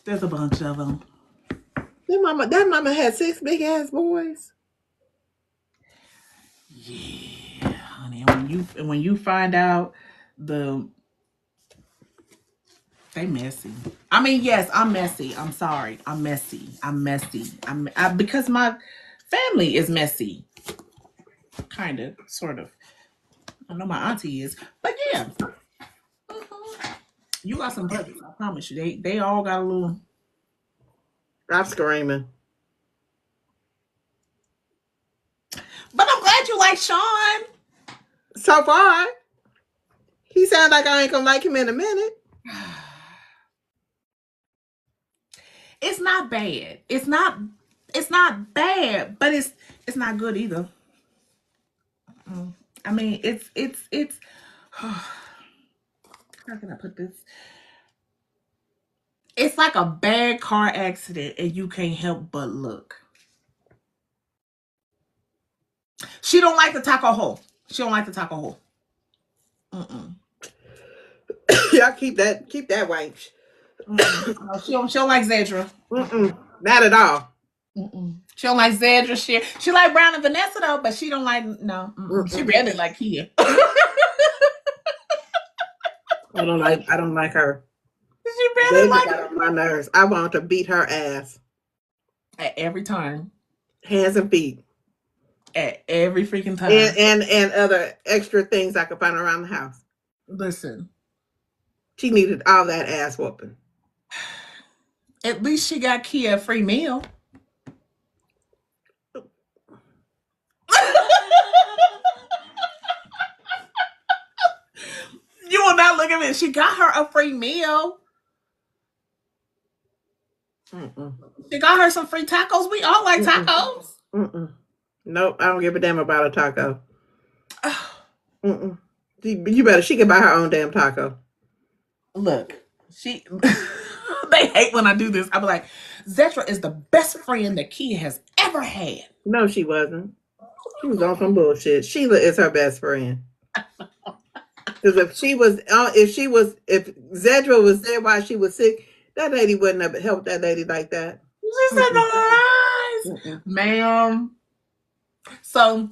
There's a bunch of them." That mama had 6 big ass boys. Yeah, honey. And when you find out the they messy. I mean, yes, I'm messy. I'm sorry. I'm messy. I'm messy. Because my family is messy. Kind of, sort of. I know my auntie is, but yeah, you got some brothers. I promise you, they all got a little. I'm screaming. But I'm glad you like Sean. So far, he sounds like I ain't gonna like him in a minute. It's not bad. It's not. It's not bad, but it's not good either. I mean, it's. How can I put this? It's like a bad car accident, and you can't help but look. She don't like the taco hole. She don't like the taco hole. Mm-mm. Y'all keep that wench. No, she don't like Zedra. Not at all. She don't like Zedra. She like Brown and Vanessa though, but she don't like no. She barely like Kia. I don't like her. She barely They like got her. on my nerves. I want to beat her ass. At every time. Hands and feet. At every freaking time. And other extra things I could find around the house. Listen. She needed all that ass whooping. At least she got Kia a free meal. You will not look at me. She got her a free meal. She got her some free tacos. We all like tacos. Nope, I don't give a damn about a taco. You better. She can buy her own damn taco. Look, she. They hate when I do this. I be like, Zetra is the best friend that Kia has ever had. No, she wasn't. She was on some bullshit. Sheila is her best friend. Because if Zedra was there while she was sick, that lady wouldn't have helped that lady like that. She said the lies, ma'am. So,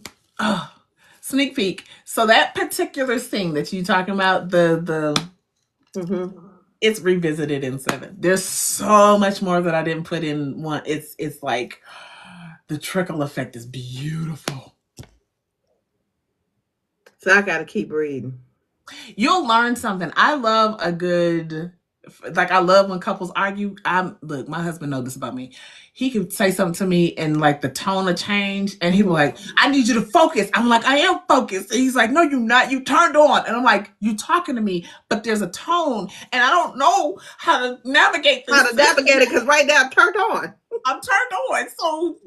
sneak peek. So that particular scene that you talking about, it's revisited in 7. There's so much more that I didn't put in 1. It's like the trickle effect is beautiful. So I got to keep reading. You'll learn something. I love a good, like I love when couples argue. Look, my husband knows this about me. He could say something to me and like the tone will change, and he was like, "I need you to focus." I'm like, "I am focused." And he's like, "No, you're not. You turned on." And I'm like, "You talking to me, but there's a tone, and I don't know how to navigate this." How to navigate it? Because right now I'm turned on. I'm turned on. So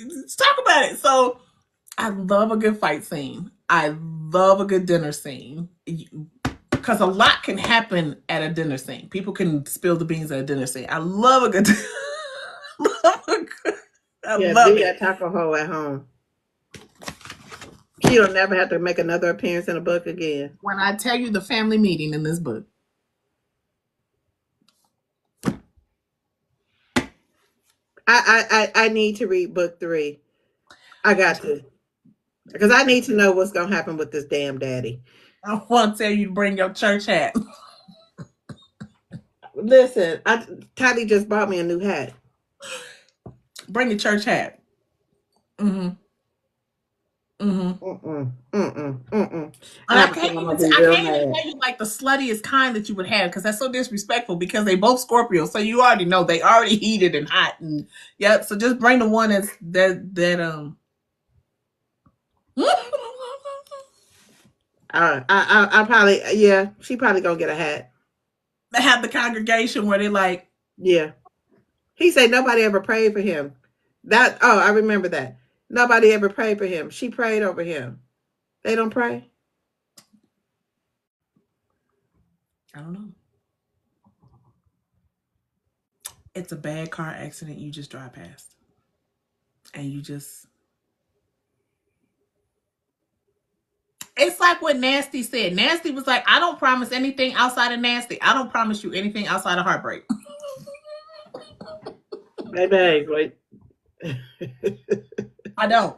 let's talk about it. So I love a good fight scene. I love a good dinner scene. Because a lot can happen at a dinner scene. People can spill the beans at a dinner scene. I love a good. I love do it. that taco hole at home. She'll never have to make another appearance in a book again. When I tell you the family meeting in this book, I need to read book 3. I got to. Because I need to know what's going to happen with this damn daddy. I want to tell you to bring your church hat. Listen, Toddy just bought me a new hat. Bring the church hat. And I can't even tell you like the sluttiest kind that you would have, because that's so disrespectful, because they both Scorpios, so you already know they already heated and hot, and yep. So just bring the one that I probably, she probably gonna get a hat. They have the congregation where they like, yeah. He said nobody ever prayed for him. I remember that. Nobody ever prayed for him. She prayed over him. They don't pray? I don't know. It's a bad car accident you just drive past. And you just It's like what Nasty said. Nasty was like, I don't promise anything outside of nasty. I don't promise you anything outside of heartbreak. Baby, wait. I don't.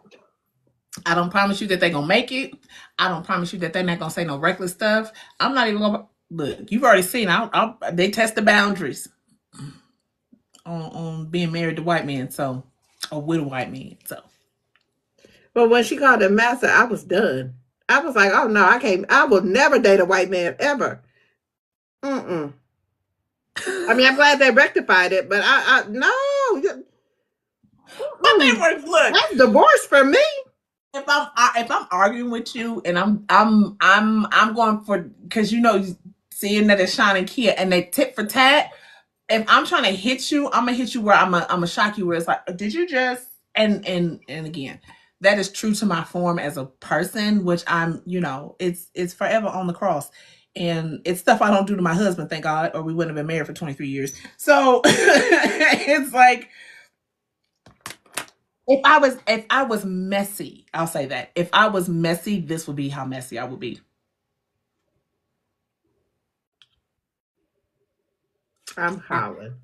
I don't promise you that they're gonna make it. I don't promise you that they're not gonna say no reckless stuff. I'm not even gonna look. You've already seen. They test the boundaries on being married to white men, so or with a white man. So, But when she called him master, I was done. I was like, oh no, I can't. I will never date a white man ever. Mm-mm. I mean, I'm glad they rectified it, but I no. but they were look. That's divorce for me. If I'm arguing with you and I'm going for because seeing that it's Sean and Kia and they tit for tat. If I'm trying to hit you, I'm gonna hit you where I'm gonna shock you where it's like, did you just and again, that is true to my form as a person, which I'm, it's forever on the cross. And it's stuff I don't do to my husband, thank God, or we wouldn't have been married for 23 years. So it's like if I was messy, I'll say that. If I was messy, this would be how messy I would be. I'm hollering.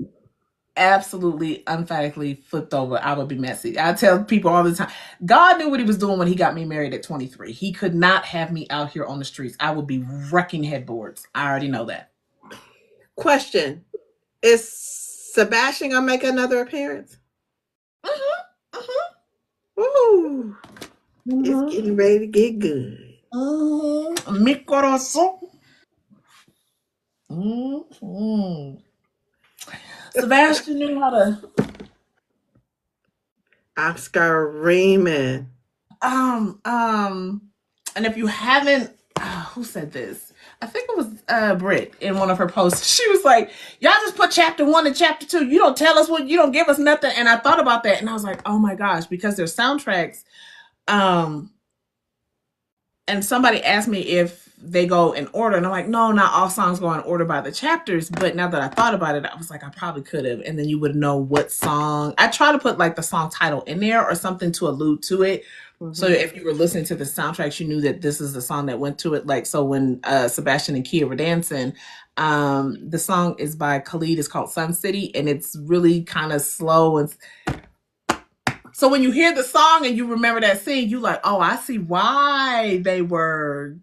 Absolutely emphatically flipped over, I would be messy. I tell people all the time, God knew what he was doing when he got me married at 23. He could not have me out here on the streets. I would be wrecking headboards. I already know that. Question: is Sebastian gonna make another appearance? Ooh, it's getting ready to get good. Mi corazón. Sebastian knew how to. I'm screaming. And if you haven't, who said this? I think it was Britt in one of her posts. She was like, y'all just put chapter 1 and chapter 2. You don't tell us what, you don't give us nothing. And I thought about that and I was like, oh my gosh, because their soundtracks, and somebody asked me if they go in order, and I'm like, no, not all songs go in order by the chapters. But now that I thought about it, I was like, I probably could have, and then you would know what song. I try to put like the song title in there or something to allude to it. Mm-hmm. So if you were listening to the soundtracks, you knew that this is the song that went to it. Like, so when Sebastian and Kia were dancing, the song is by Khalid. It's called Sun City, and it's really kind of slow. And so when you hear the song and you remember that scene, you like, oh, I see why they were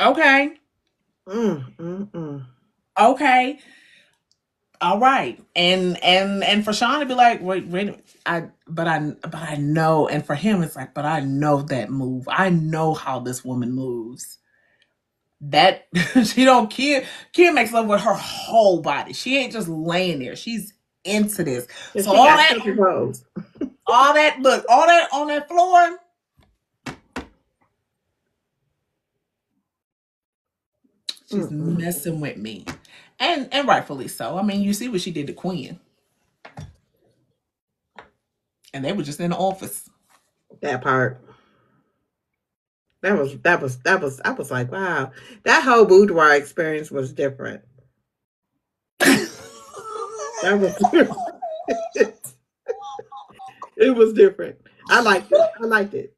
okay. Okay. All right. And for Sean to be like, wait, but I know, and for him it's like, but I know that move. I know how this woman moves. That she don't Kia makes love with her whole body. She ain't just laying there. She's into this. So all that all that on that floor. She's messing with me. And rightfully so. I mean, you see what she did to Queen. And they were just in the office. That part. That was I was like, wow. That whole boudoir experience was different. That was different. It was different. I liked it.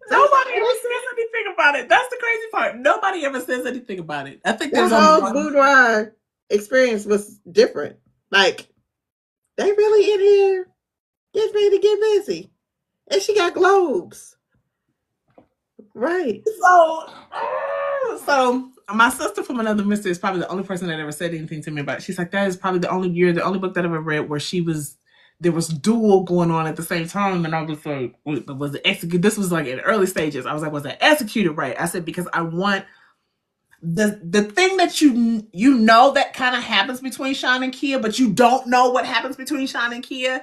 Nobody ever says anything about it. That's the crazy part. Nobody ever says anything about it. I think there's the whole boudoir experience was different. Like, they really in here getting ready to get busy. And she got globes. Right. So my sister from another mister is probably the only person that ever said anything to me about it. She's like, that is probably the only book that I've ever read where there was duel going on at the same time. And I was like, was it executed? This was like in early stages. I was like, was it executed right? I said, because I want the thing that you know that kind of happens between Sean and Kia, but you don't know what happens between Sean and Kia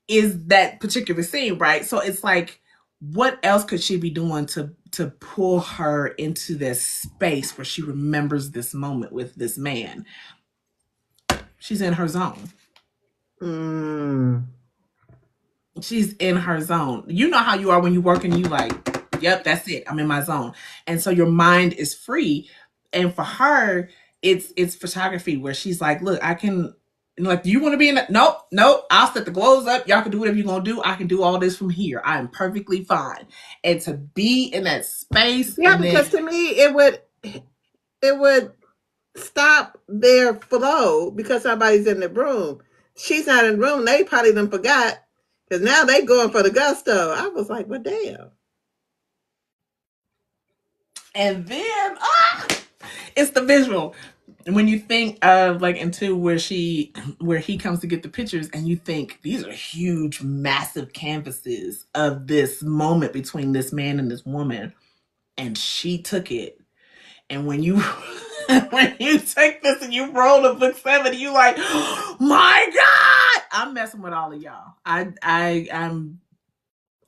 is that particular scene, right? So it's like, what else could she be doing to pull her into this space where she remembers this moment with this man? She's in her zone. She's in her zone. You know how you are when you work and you like, yep, that's it. I'm in my zone. And so your mind is free. And for her, it's photography where she's like, look, I can And like, do you want to be in that? Nope, nope. I'll set the glows up. Y'all can do whatever you're gonna do. I can do all this from here. I am perfectly fine. And to be in that space, Yeah, and then because to me it would stop their flow because somebody's in the room. She's not in the room. They probably done forgot because now they going for the gusto. I was like, well, damn. and then it's the visual. When you think of like into where he comes to get the pictures, and you think these are huge, massive canvases of this moment between this man and this woman, and she took it. And when you when you take this and you roll to book 7, you like, oh my God, I'm messing with all of y'all. I'm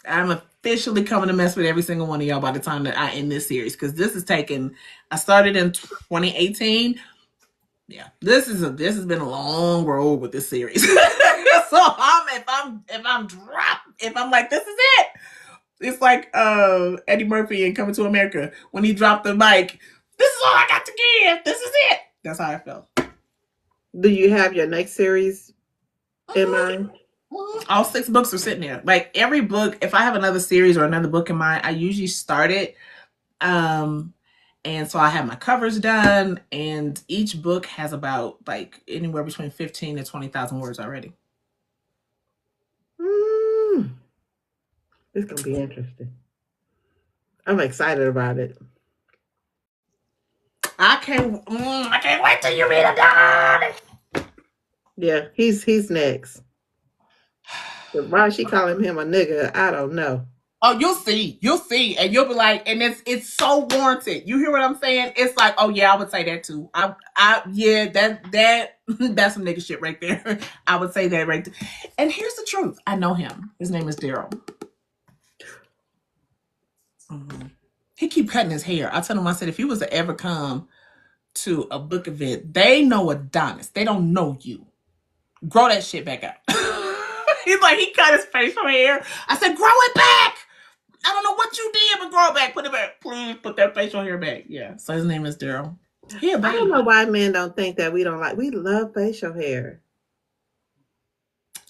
officially coming to mess with every single one of y'all by the time that I end this series, because this is taking. I started in 2018. Yeah, this has been a long road with this series. So if I'm like, this is it. It's like Eddie Murphy in Coming to America when he dropped the mic. This is all I got to give. This is it. That's how I felt. Do you have your next series in mind? All 6 books are sitting there. Like every book, if I have another series or another book in mind, I usually start it. And so I have my covers done, and each book has about like anywhere between 15 to 20,000 words already. It's gonna be interesting. I'm excited about it. I can't wait till you read it down. Yeah, he's next. Why is she calling him a nigga? I don't know. Oh, you'll see, and you'll be like, and it's so warranted. You hear what I'm saying? It's like, oh yeah, I would say that too. Yeah, that that's some nigga shit right there. I would say that right there. And here's the truth: I know him. His name is Daryl. Mm-hmm. He keep cutting his hair. I tell him, I said, if he was to ever come to a book event, they know Adonis. They don't know you. Grow that shit back up. He's like, he cut his facial hair. I said, grow it back. I don't know what you did, but grow it back. Put it back. Please put that facial hair back. Yeah. So his name is Daryl. I don't know why men don't think that we don't like. We love facial hair.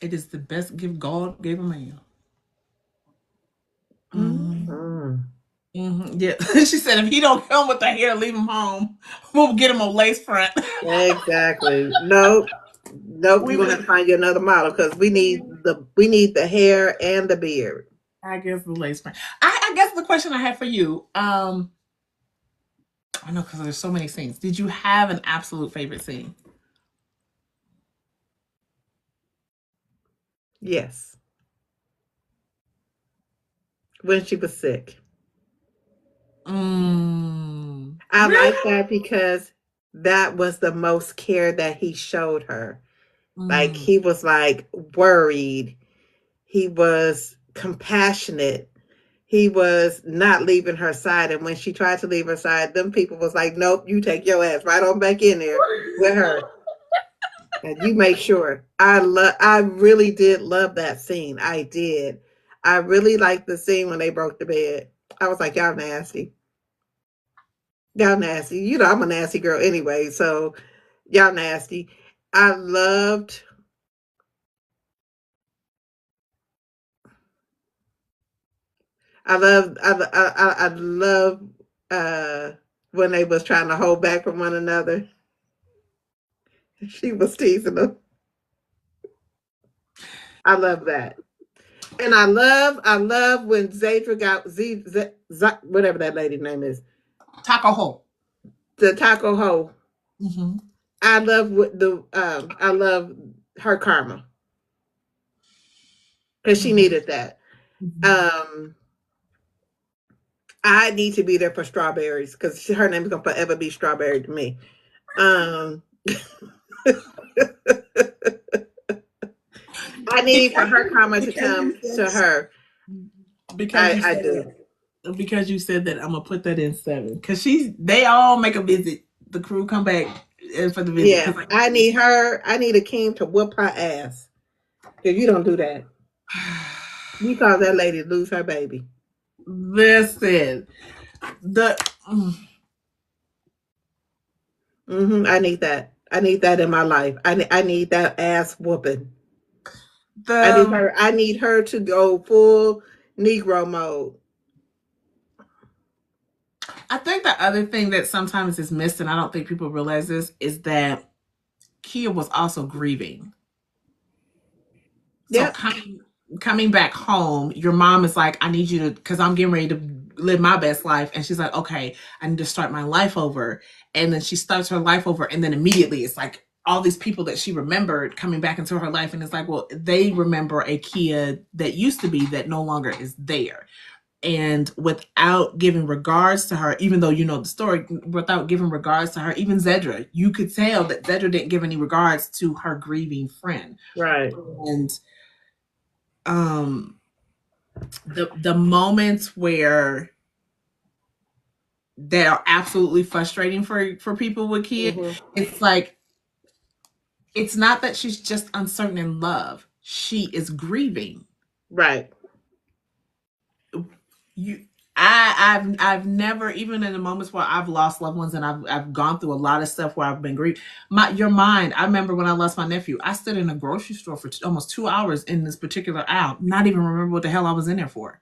It is the best gift God gave a man. Mm-hmm. Mm-hmm. Yeah. She said, if he don't come with the hair, leave him home. We'll get him a lace front. Exactly. Nope. You're gonna have to find you another model because we need the hair and the beard. I guess the lace front. I guess the question I have for you, I know because there's so many scenes. Did you have an absolute favorite scene? Yes. When she was sick. I Really? like that because that was the most care that he showed her. Like he was like worried. He was compassionate. He was not leaving her side. And when she tried to leave her side, them people was like, nope, you take your ass right on back in there with her. And you make sure. I really did love that scene. I did. I really liked the scene when they broke the bed. I was like, y'all nasty. Y'all nasty. You know, I'm a nasty girl anyway, so y'all nasty. I loved I love when they was trying to hold back from one another. She was teasing them. I love that. And I love when Zadra got whatever that lady's name is. Taco hole. The taco hole. Mm-hmm. I love her karma. Because she needed that. I need to be there for strawberries because her name is gonna forever be Strawberry to me. I need for her karma to come to her. Because I do. Because you said that, I'm gonna put that in 7. Because they all make a visit. The crew come back for the visit. Yeah, I need her. I need Akeem to whoop her ass. If you don't do that, you cause that lady lose her baby. Listen, I I need that. I need that in my life. I need that ass whooping. The I need her to go full Negro mode. I think the other thing that sometimes is missed, and I don't think people realize this, is that Kia was also grieving. So Yep. coming back home, your mom is like, I need you to, because I'm getting ready to live my best life. And she's like, okay, I need to start my life over. And then she starts her life over. And then immediately it's like all these people that she remembered coming back into her life. And it's like, well, they remember a Kia that used to be that no longer is there. And without giving regards to her, even though you know the story, without giving regards to her, even Zedra, you could tell that Zedra didn't give any regards to her grieving friend. Right. And um the moments where that are absolutely frustrating for people with kids, it's like it's not that she's just uncertain in love, she is grieving. Right. you I've never, even in the moments where I've lost loved ones and I've gone through a lot of stuff where I've been grieved. Your mind. I remember when I lost my nephew, I stood in a grocery store for almost 2 hours in this particular aisle, not even remember what the hell I was in there for.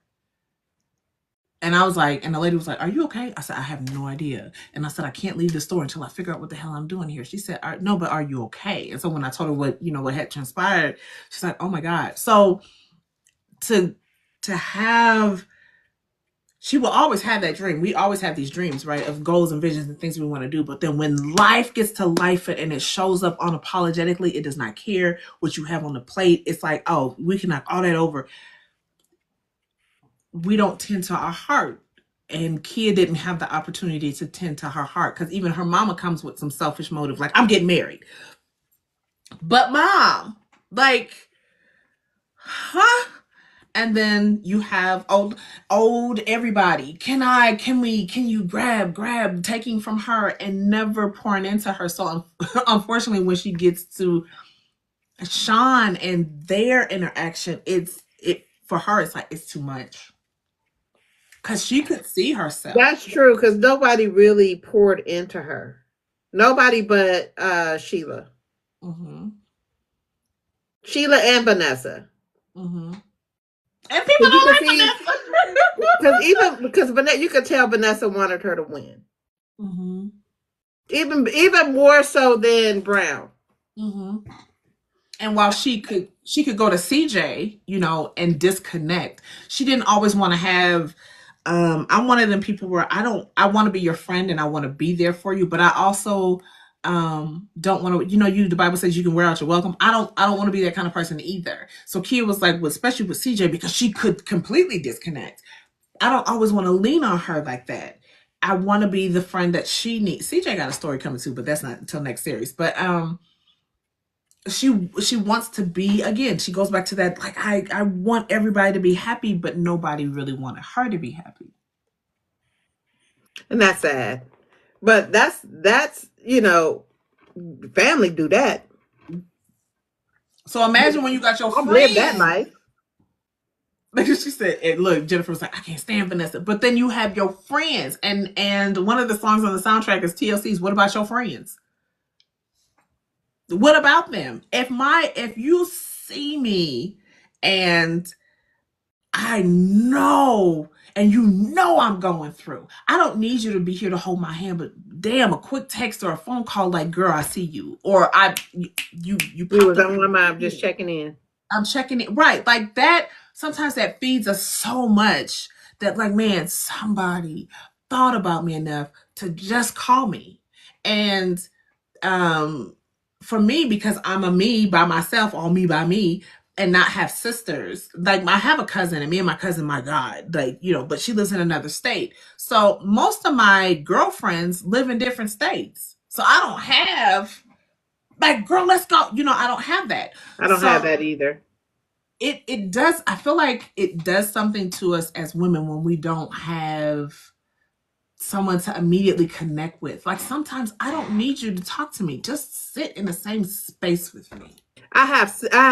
And I was like, and the lady was like, "Are you okay?" I said, "I have no idea." And I said, "I can't leave the store until I figure out what the hell I'm doing here." She said, "No, but are you okay?" And so when I told her what had transpired, she's like, "Oh my God." So to have, she will always have that dream. We always have these dreams, right, of goals and visions and things we want to do. But then when life gets to life and it shows up unapologetically, it does not care what you have on the plate. It's like, oh, we can knock all that over. We don't tend to our heart. And Kia didn't have the opportunity to tend to her heart because even her mama comes with some selfish motive, like, I'm getting married. But mom, like, huh? And then you have old everybody. Can you grab, taking from her and never pouring into her. So unfortunately, when she gets to Sean and their interaction, it for her, it's like, it's too much. Because she could see herself. That's true because nobody really poured into her. Nobody but Sheila. Mm-hmm. Sheila and Vanessa. Mm-hmm. And people You don't can like see because Vanessa, you could tell Vanessa wanted her to win. Mm-hmm. Even more so than Brown. Mm-hmm. And while she could go to CJ, and disconnect, she didn't always want to have. I'm one of them people where I want to be your friend and I want to be there for you, but I also don't want to, the Bible says you can wear out your welcome. I don't want to be that kind of person either. So Kia was like, well, especially with CJ, because she could completely disconnect. I don't always want to lean on her like that. I want to be the friend that she needs. CJ got a story coming too, but that's not until next series. But she wants to be, again, she goes back to that, like, I want everybody to be happy, but nobody really wanted her to be happy. And that's sad. But that's family do that. So imagine when you got your I've lived that friends. life. Like she said, and look, Jennifer was like, I can't stand Vanessa. But then you have your friends, and one of the songs on the soundtrack is TLC's "What About Your Friends?" What about them? If you see me and I know, and I'm going through, I don't need you to be here to hold my hand, but damn, a quick text or a phone call, like, girl, I see you, or you We popped was up. on my mind just checking in. I'm checking it, right, like that. Sometimes that feeds us so much that, like, man, somebody thought about me enough to just call me. And for me, because I'm a me by myself, all me by me, and not have sisters. Like, I have a cousin, and me and my cousin, my God, like, but she lives in another state. So most of my girlfriends live in different states. So I don't have, like, girl, let's go. I don't have that. I don't have So that either. it does, I feel like it does something to us as women when we don't have someone to immediately connect with. Like, sometimes I don't need you to talk to me. Just sit in the same space with me. I have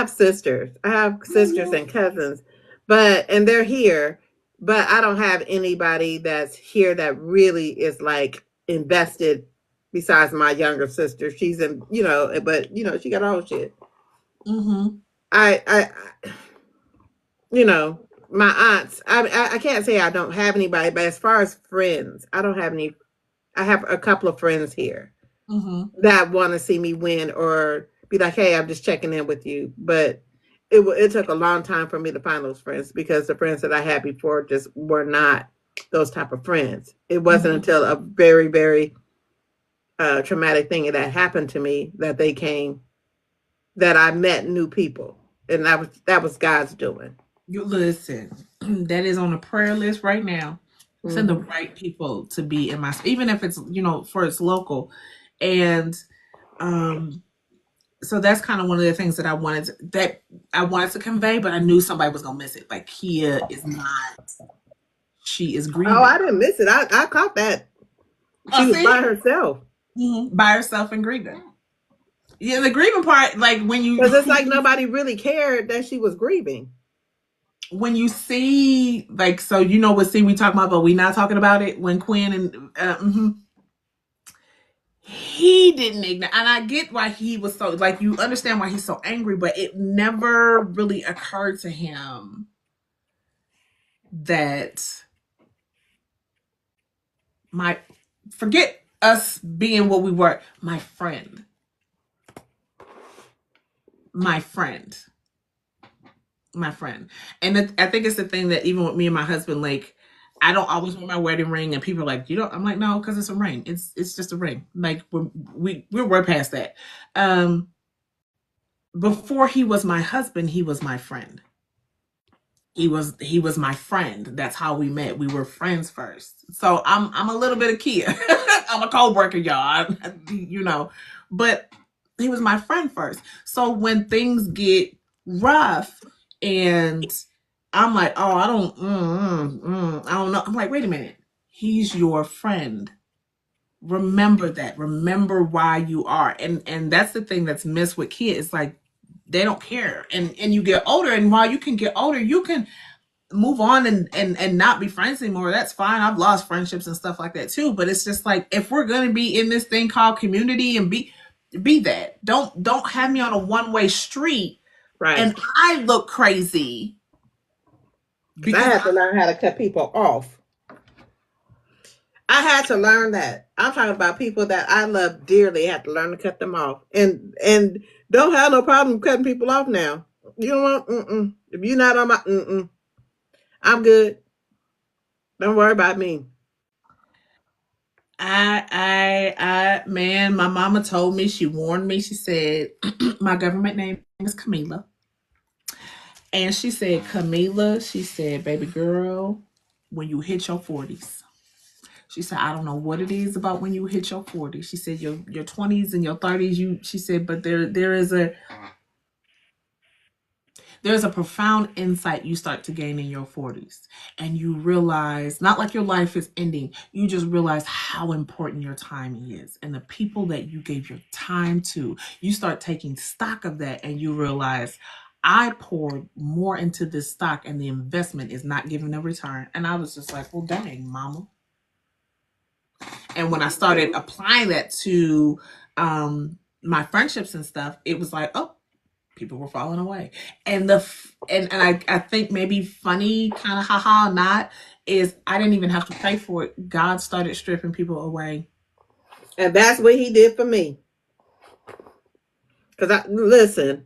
sisters. I have sisters and cousins, and they're here, but I don't have anybody that's here that really is like invested besides my younger sister. She's in, but she got all shit. Mm-hmm. I you know, my aunts. I can't say I don't have anybody, but as far as friends, I don't have any. I have a couple of friends here that want to see me win or be like, "Hey, I'm just checking in with you." But it took a long time for me to find those friends because the friends that I had before just were not those type of friends. It wasn't until a very, very traumatic thing that happened to me that they came, that I met new people, and that was God's doing. You listen, that is on the prayer list right now. Send the right people to be in my, even if it's, for it's local. And so that's kind of one of the things that I wanted to convey, but I knew somebody was gonna miss it. Like, Kia is not, she is Oh, grieving. I didn't miss it. I caught that. She Oh, was see? by herself. By herself and grieving. Yeah, the grieving part, like when you Because it's like nobody really cared that she was grieving. when you see, like, so what scene we talking about, but we not talking about it, when Quinn and he didn't ignore, and I get why he was so, like, you understand why he's so angry, but it never really occurred to him that forget us being what we were, my friend, my friend, my friend. And I think it's the thing that even with me and my husband, like, I don't always wear my wedding ring, and people are like, I'm like, no, because it's a ring. It's just a ring. Like, we're past that. Before he was my husband, he was my friend. He was my friend. That's how we met. We were friends first. So I'm a little bit of Kia. I'm a co-worker, y'all. But he was my friend first. So when things get rough and I'm like, oh, I don't know. I'm like, wait a minute. He's your friend. Remember that. Remember why you are. And that's the thing that's missed with kids. It's like, they don't care. And you get older, and while you can get older, you can move on and not be friends anymore. That's fine. I've lost friendships and stuff like that too. But it's just like, if we're gonna be in this thing called community and be that. Don't have me on a one-way street, Right. and I look crazy I because had to learn how to cut people off. I had to learn that. I'm talking about people that I love dearly. I had to learn to cut them off, and don't have no problem cutting people off now. You know what? If you're not on my, I'm good. Don't worry about me. man, my mama told me, she warned me, she said, my government name is Camila. And she said, Camila, she said, baby girl, when you hit your 40s, she said, I don't know what it is about when you hit your 40s. She said, your 20s and your 30s, she said, but there's a profound insight you start to gain in your 40s. And you realize, not like your life is ending, you just realize how important your time is. And the people that you gave your time to, you start taking stock of that, and you realize, I poured more into this stock and the investment is not giving a return. And I was just like, well, dang, mama. And when I started applying that to my friendships and stuff, it was like, oh, people were falling away. And I think maybe funny, kind of haha, not, is I didn't even have to pay for it. God started stripping people away. And that's what he did for me. Because listen,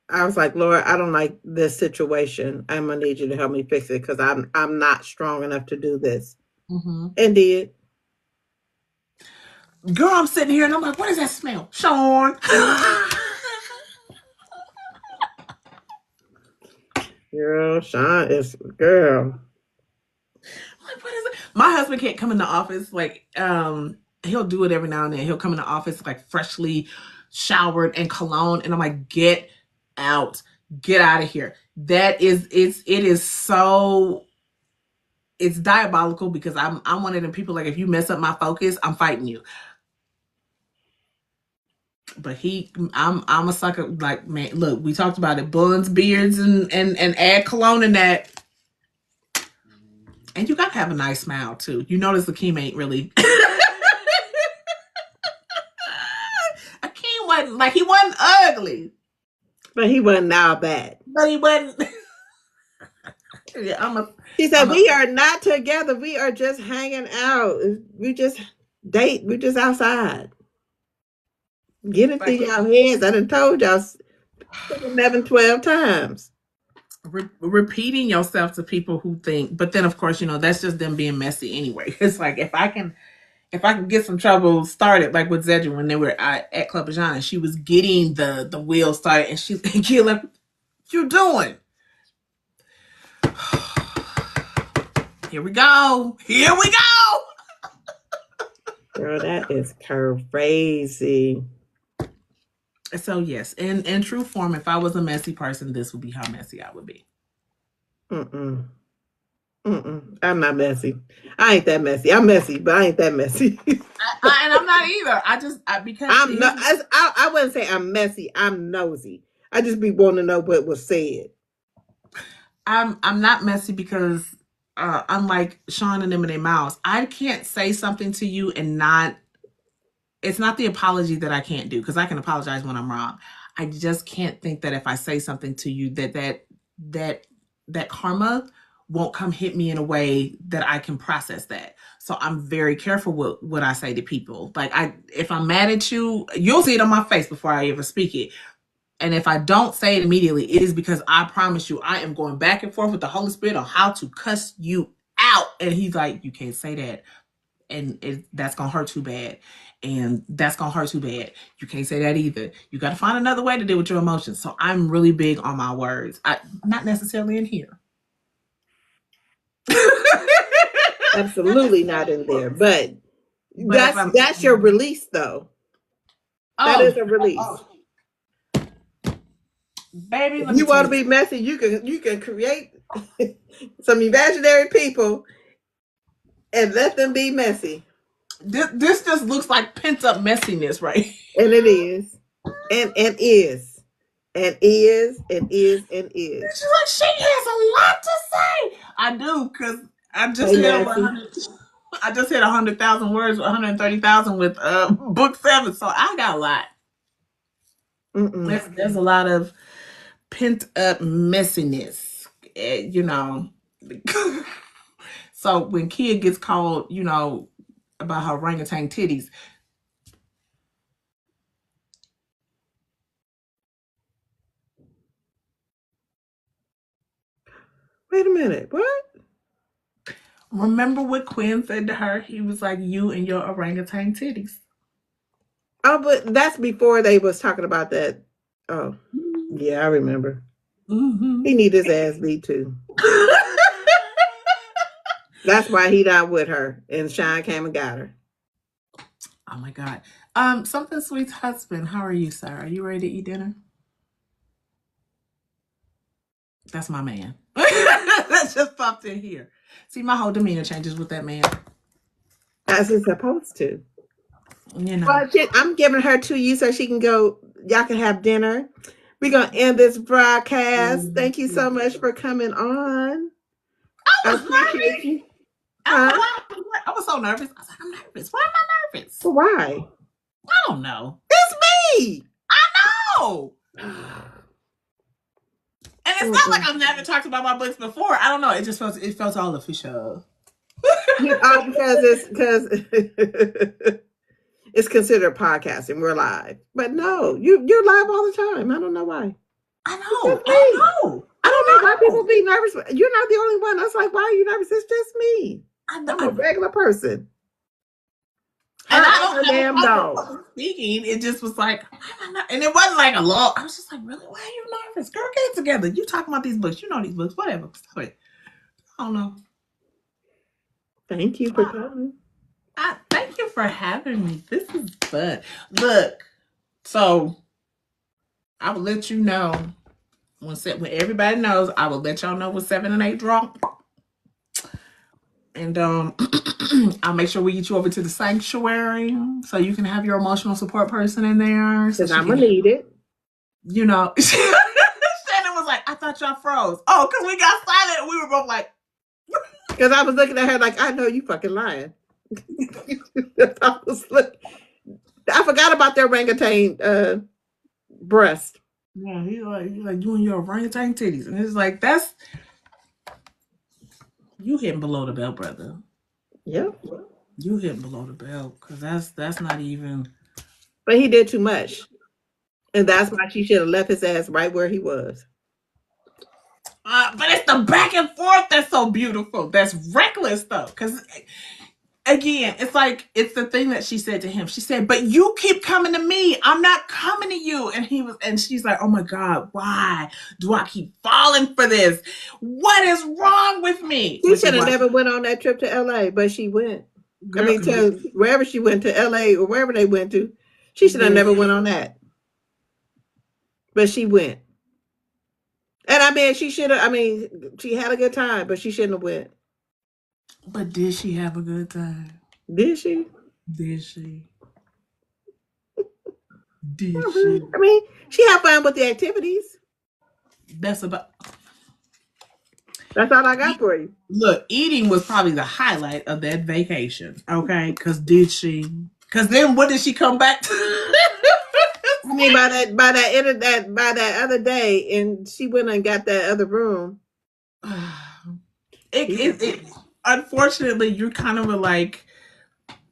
I was like, Lord, I don't like this situation. I'm gonna need you to help me fix it because I'm not strong enough to do this. And did. Girl, I'm sitting here and I'm like, what is that smell? Sean. Girl, Sean is girl. Like, what is it? My husband can't come in the office. Like, he'll do it every now and then. He'll come in the office like freshly showered and cologne, and I'm like, get out of here. It is so, it's diabolical, because I'm one of them people, like, if you mess up my focus, I'm fighting you. But I'm a sucker. Like, man, look, we talked about it, buns, beards, and add cologne in that. And you gotta have a nice smile too. You notice the Kim ain't really wasn't ugly, but he wasn't now bad. but he wasn't. Yeah, He said, "We are not together. We are just hanging out. We just date. We're just outside. Get it through y'all heads. I done told y'all 11, 12 times." Repeating yourself to people who think, but then of course, that's just them being messy anyway. It's like if I can get some trouble started, like with Zedra when they were at Club Bajana, she was getting the wheel started, and she's like, "What you doing?" Here we go. Girl, that is crazy. So yes, in true form, if I was a messy person, this would be how messy I would be. I'm not messy. I ain't that messy. I'm messy, but I ain't that messy. And I'm not either. I wouldn't say I'm messy. I'm nosy. I just be wanting to know what was said. I'm not messy because unlike Sean and them and their mouths, I can't say something to you and not. It's not the apology that I can't do, because I can apologize when I'm wrong. I just can't think that if I say something to you that karma won't come hit me in a way that I can process that. So I'm very careful with what I say to people. Like if I'm mad at you, you'll see it on my face before I ever speak it. And if I don't say it immediately, it is because I promise you I am going back and forth with the Holy Spirit on how to cuss you out. And he's like, you can't say that. And that's going to hurt too bad. And that's going to hurt too bad. You can't say that either. You got to find another way to deal with your emotions. So I'm really big on my words. Not necessarily in here. Absolutely not in there. But that's your release, though. That is a release. Baby, if you want to be messy, you can create some imaginary people and let them be messy. This just looks like pent up messiness, right? And it is. And is. And is. And is. And is. She's like, she has a lot to say. I do, because I just hit 100,000 words, 130,000 with book 7, so I got a lot. There's a lot of pent up messiness, So when Kia gets called, about her orangutan titties, wait a minute, what? Remember what Quinn said to her? He was like, you and your orangutan titties. Oh, but that's before they was talking about that. Oh, yeah, I remember. He need his ass beat too. That's why he not with her, and Sean came and got her. Oh my God. Something Sweet's husband. How are you, sir? Are you ready to eat dinner? That's my man. That just popped in here. See, my whole demeanor changes with that man. As it's supposed to. Well, I'm giving her to you so she can go. Y'all can have dinner. We're going to end this broadcast. Thank you so much for coming on. I appreciate you. I was so nervous. I was like, I'm nervous. Why am I nervous? Why? I don't know. It's me. I know. And it's not like I've never talked about my books before. I don't know. It just felt all official. Because it's considered podcasting. We're live. But no, you're live all the time. I don't know why. I know. I don't know why people be nervous. You're not the only one. I was like, why are you nervous? It's just me. I'm a regular person. And I don't know. Speaking, it just was like, and it wasn't like a long. I was just like, really? Why are you nervous? Girl, get it together. You talking about these books. You know these books. Whatever. Stop it. I don't know. Thank you for coming. Thank you for having me. This is fun. Look, so I will let you know when everybody knows. I will let y'all know when 7 and 8 drop. And I'll make sure we get you over to the sanctuary so you can have your emotional support person in there. Because I'm going to need it. Shannon was like, I thought y'all froze. Oh, because we got silent and we were both like. Because I was looking at her like, I know you fucking lying. I forgot about their orangutan breast. Yeah, he's like doing your orangutan titties, and it's like that's you hitting below the belt, brother. Yep. You hitting below the belt because that's not even. But he did too much. And that's why she should have left his ass right where he was. But it's the back and forth that's so beautiful. That's reckless though, because again, it's like it's the thing that she said to him. She said, "But you keep coming to me. I'm not coming to you." And she's like, "Oh my God, why do I keep falling for this? What is wrong with me?" She Which is should have why, never went on that trip to LA, but she went. I girl, mean, to wherever she went, to LA or wherever they went to. She should have never went on that. But she went. And I mean, she should have, I mean, she had a good time, but she shouldn't have went. but did she have a good time? Did she? Did she? Did she? I mean, she had fun with the activities. That's about. That's all I got for you. Look, eating was probably the highlight of that vacation. Okay, because did she? Because then what did she come back to? I mean, by that other day, and she went and got that other room. Unfortunately, you're kind of like,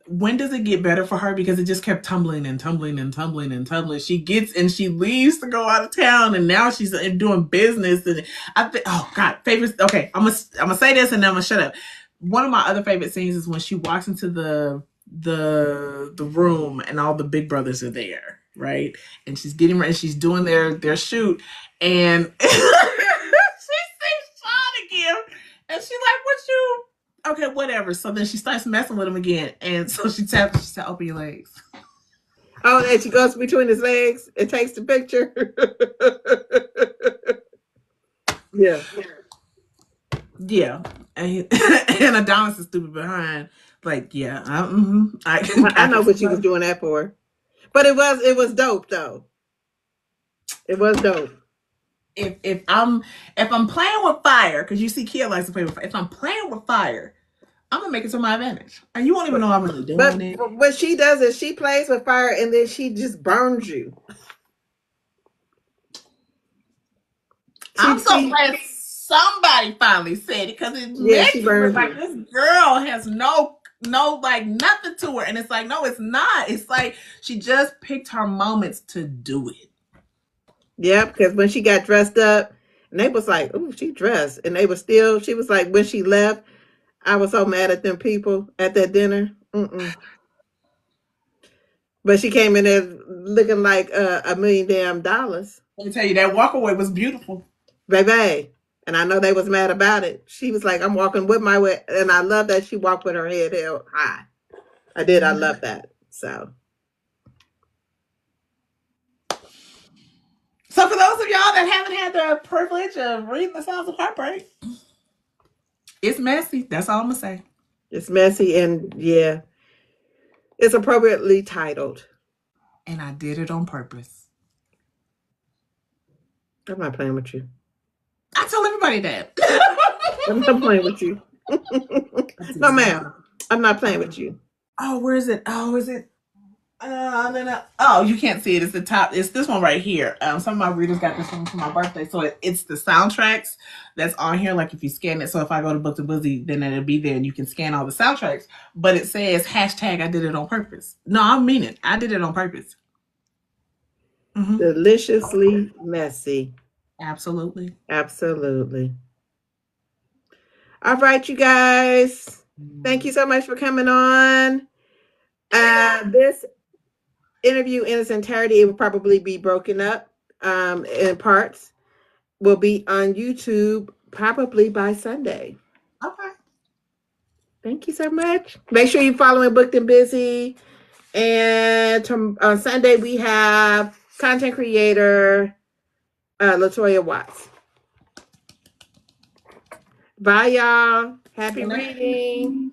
when does it get better for her? Because it just kept tumbling and tumbling and tumbling and tumbling. She gets and she leaves to go out of town, and now she's doing business. And I think, oh God, favorites. Okay, I'm gonna say this and then I'm gonna shut up. One of my other favorite scenes is when she walks into the room and all the big brothers are there, right? And she's getting ready. She's doing their shoot, and she sees Sean again, and she's like, "What you?" Okay, whatever. So then she starts messing with him again, and so she said, "Open your legs." Oh, and she goes between his legs and takes the picture. Yeah. Yeah, and, and Adonis is stupid behind. Like, yeah, I know what she was doing that for, but it was dope though. It was dope. If I'm playing with fire, because you see Kia likes to play with fire. If I'm playing with fire, I'm gonna make it to my advantage, and you won't even know I'm really doing But it. what she does is she plays with fire and then she just burns you. I'm so glad somebody finally said it, because it Yeah, she makes me look burns like you. this girl has no like nothing to her, and it's like, no, it's not. It's like she just picked her moments to do it. Yeah, because when she got dressed up, and they was like, "Oh, she dressed," and they were still. She was like, when she left, I was so mad at them people at that dinner. Mm-mm. But she came in there looking like $1 million damn dollars, Let me tell you, that walkaway was beautiful. baby. And I know they was mad about it. She was like, "I'm walking with my way," and I love that she walked with her head held high. I did. I love that. So So for those of y'all that haven't had the privilege of reading The Sounds of Heartbreak, it's messy. That's all I'm gonna say. it's messy, and yeah, it's appropriately titled. And I did it on purpose. I'm not playing with you. I tell everybody that. I'm not playing with you. No, ma'am. I'm not playing with you. Oh, where is it? Oh, is it? No. Oh, you can't see it. It's the top. It's this one right here. Some of my readers got this one for my birthday, so it's the soundtracks that's on here. Like if you scan it, so if I go to BookedandBizzie, then it'll be there, and you can scan all the soundtracks. But it says hashtag I did it on purpose. No, I mean it. I did it on purpose. Mm-hmm. Deliciously messy. Absolutely. Absolutely. All right, you guys. Thank you so much for coming on. This interview in its entirety, it will probably be broken up in parts. Will be on YouTube probably by Sunday. Okay. Thank you so much. Make sure you follow me, Booked and Busy. And on Sunday, we have content creator Latoya Watts. Bye, y'all. Happy reading.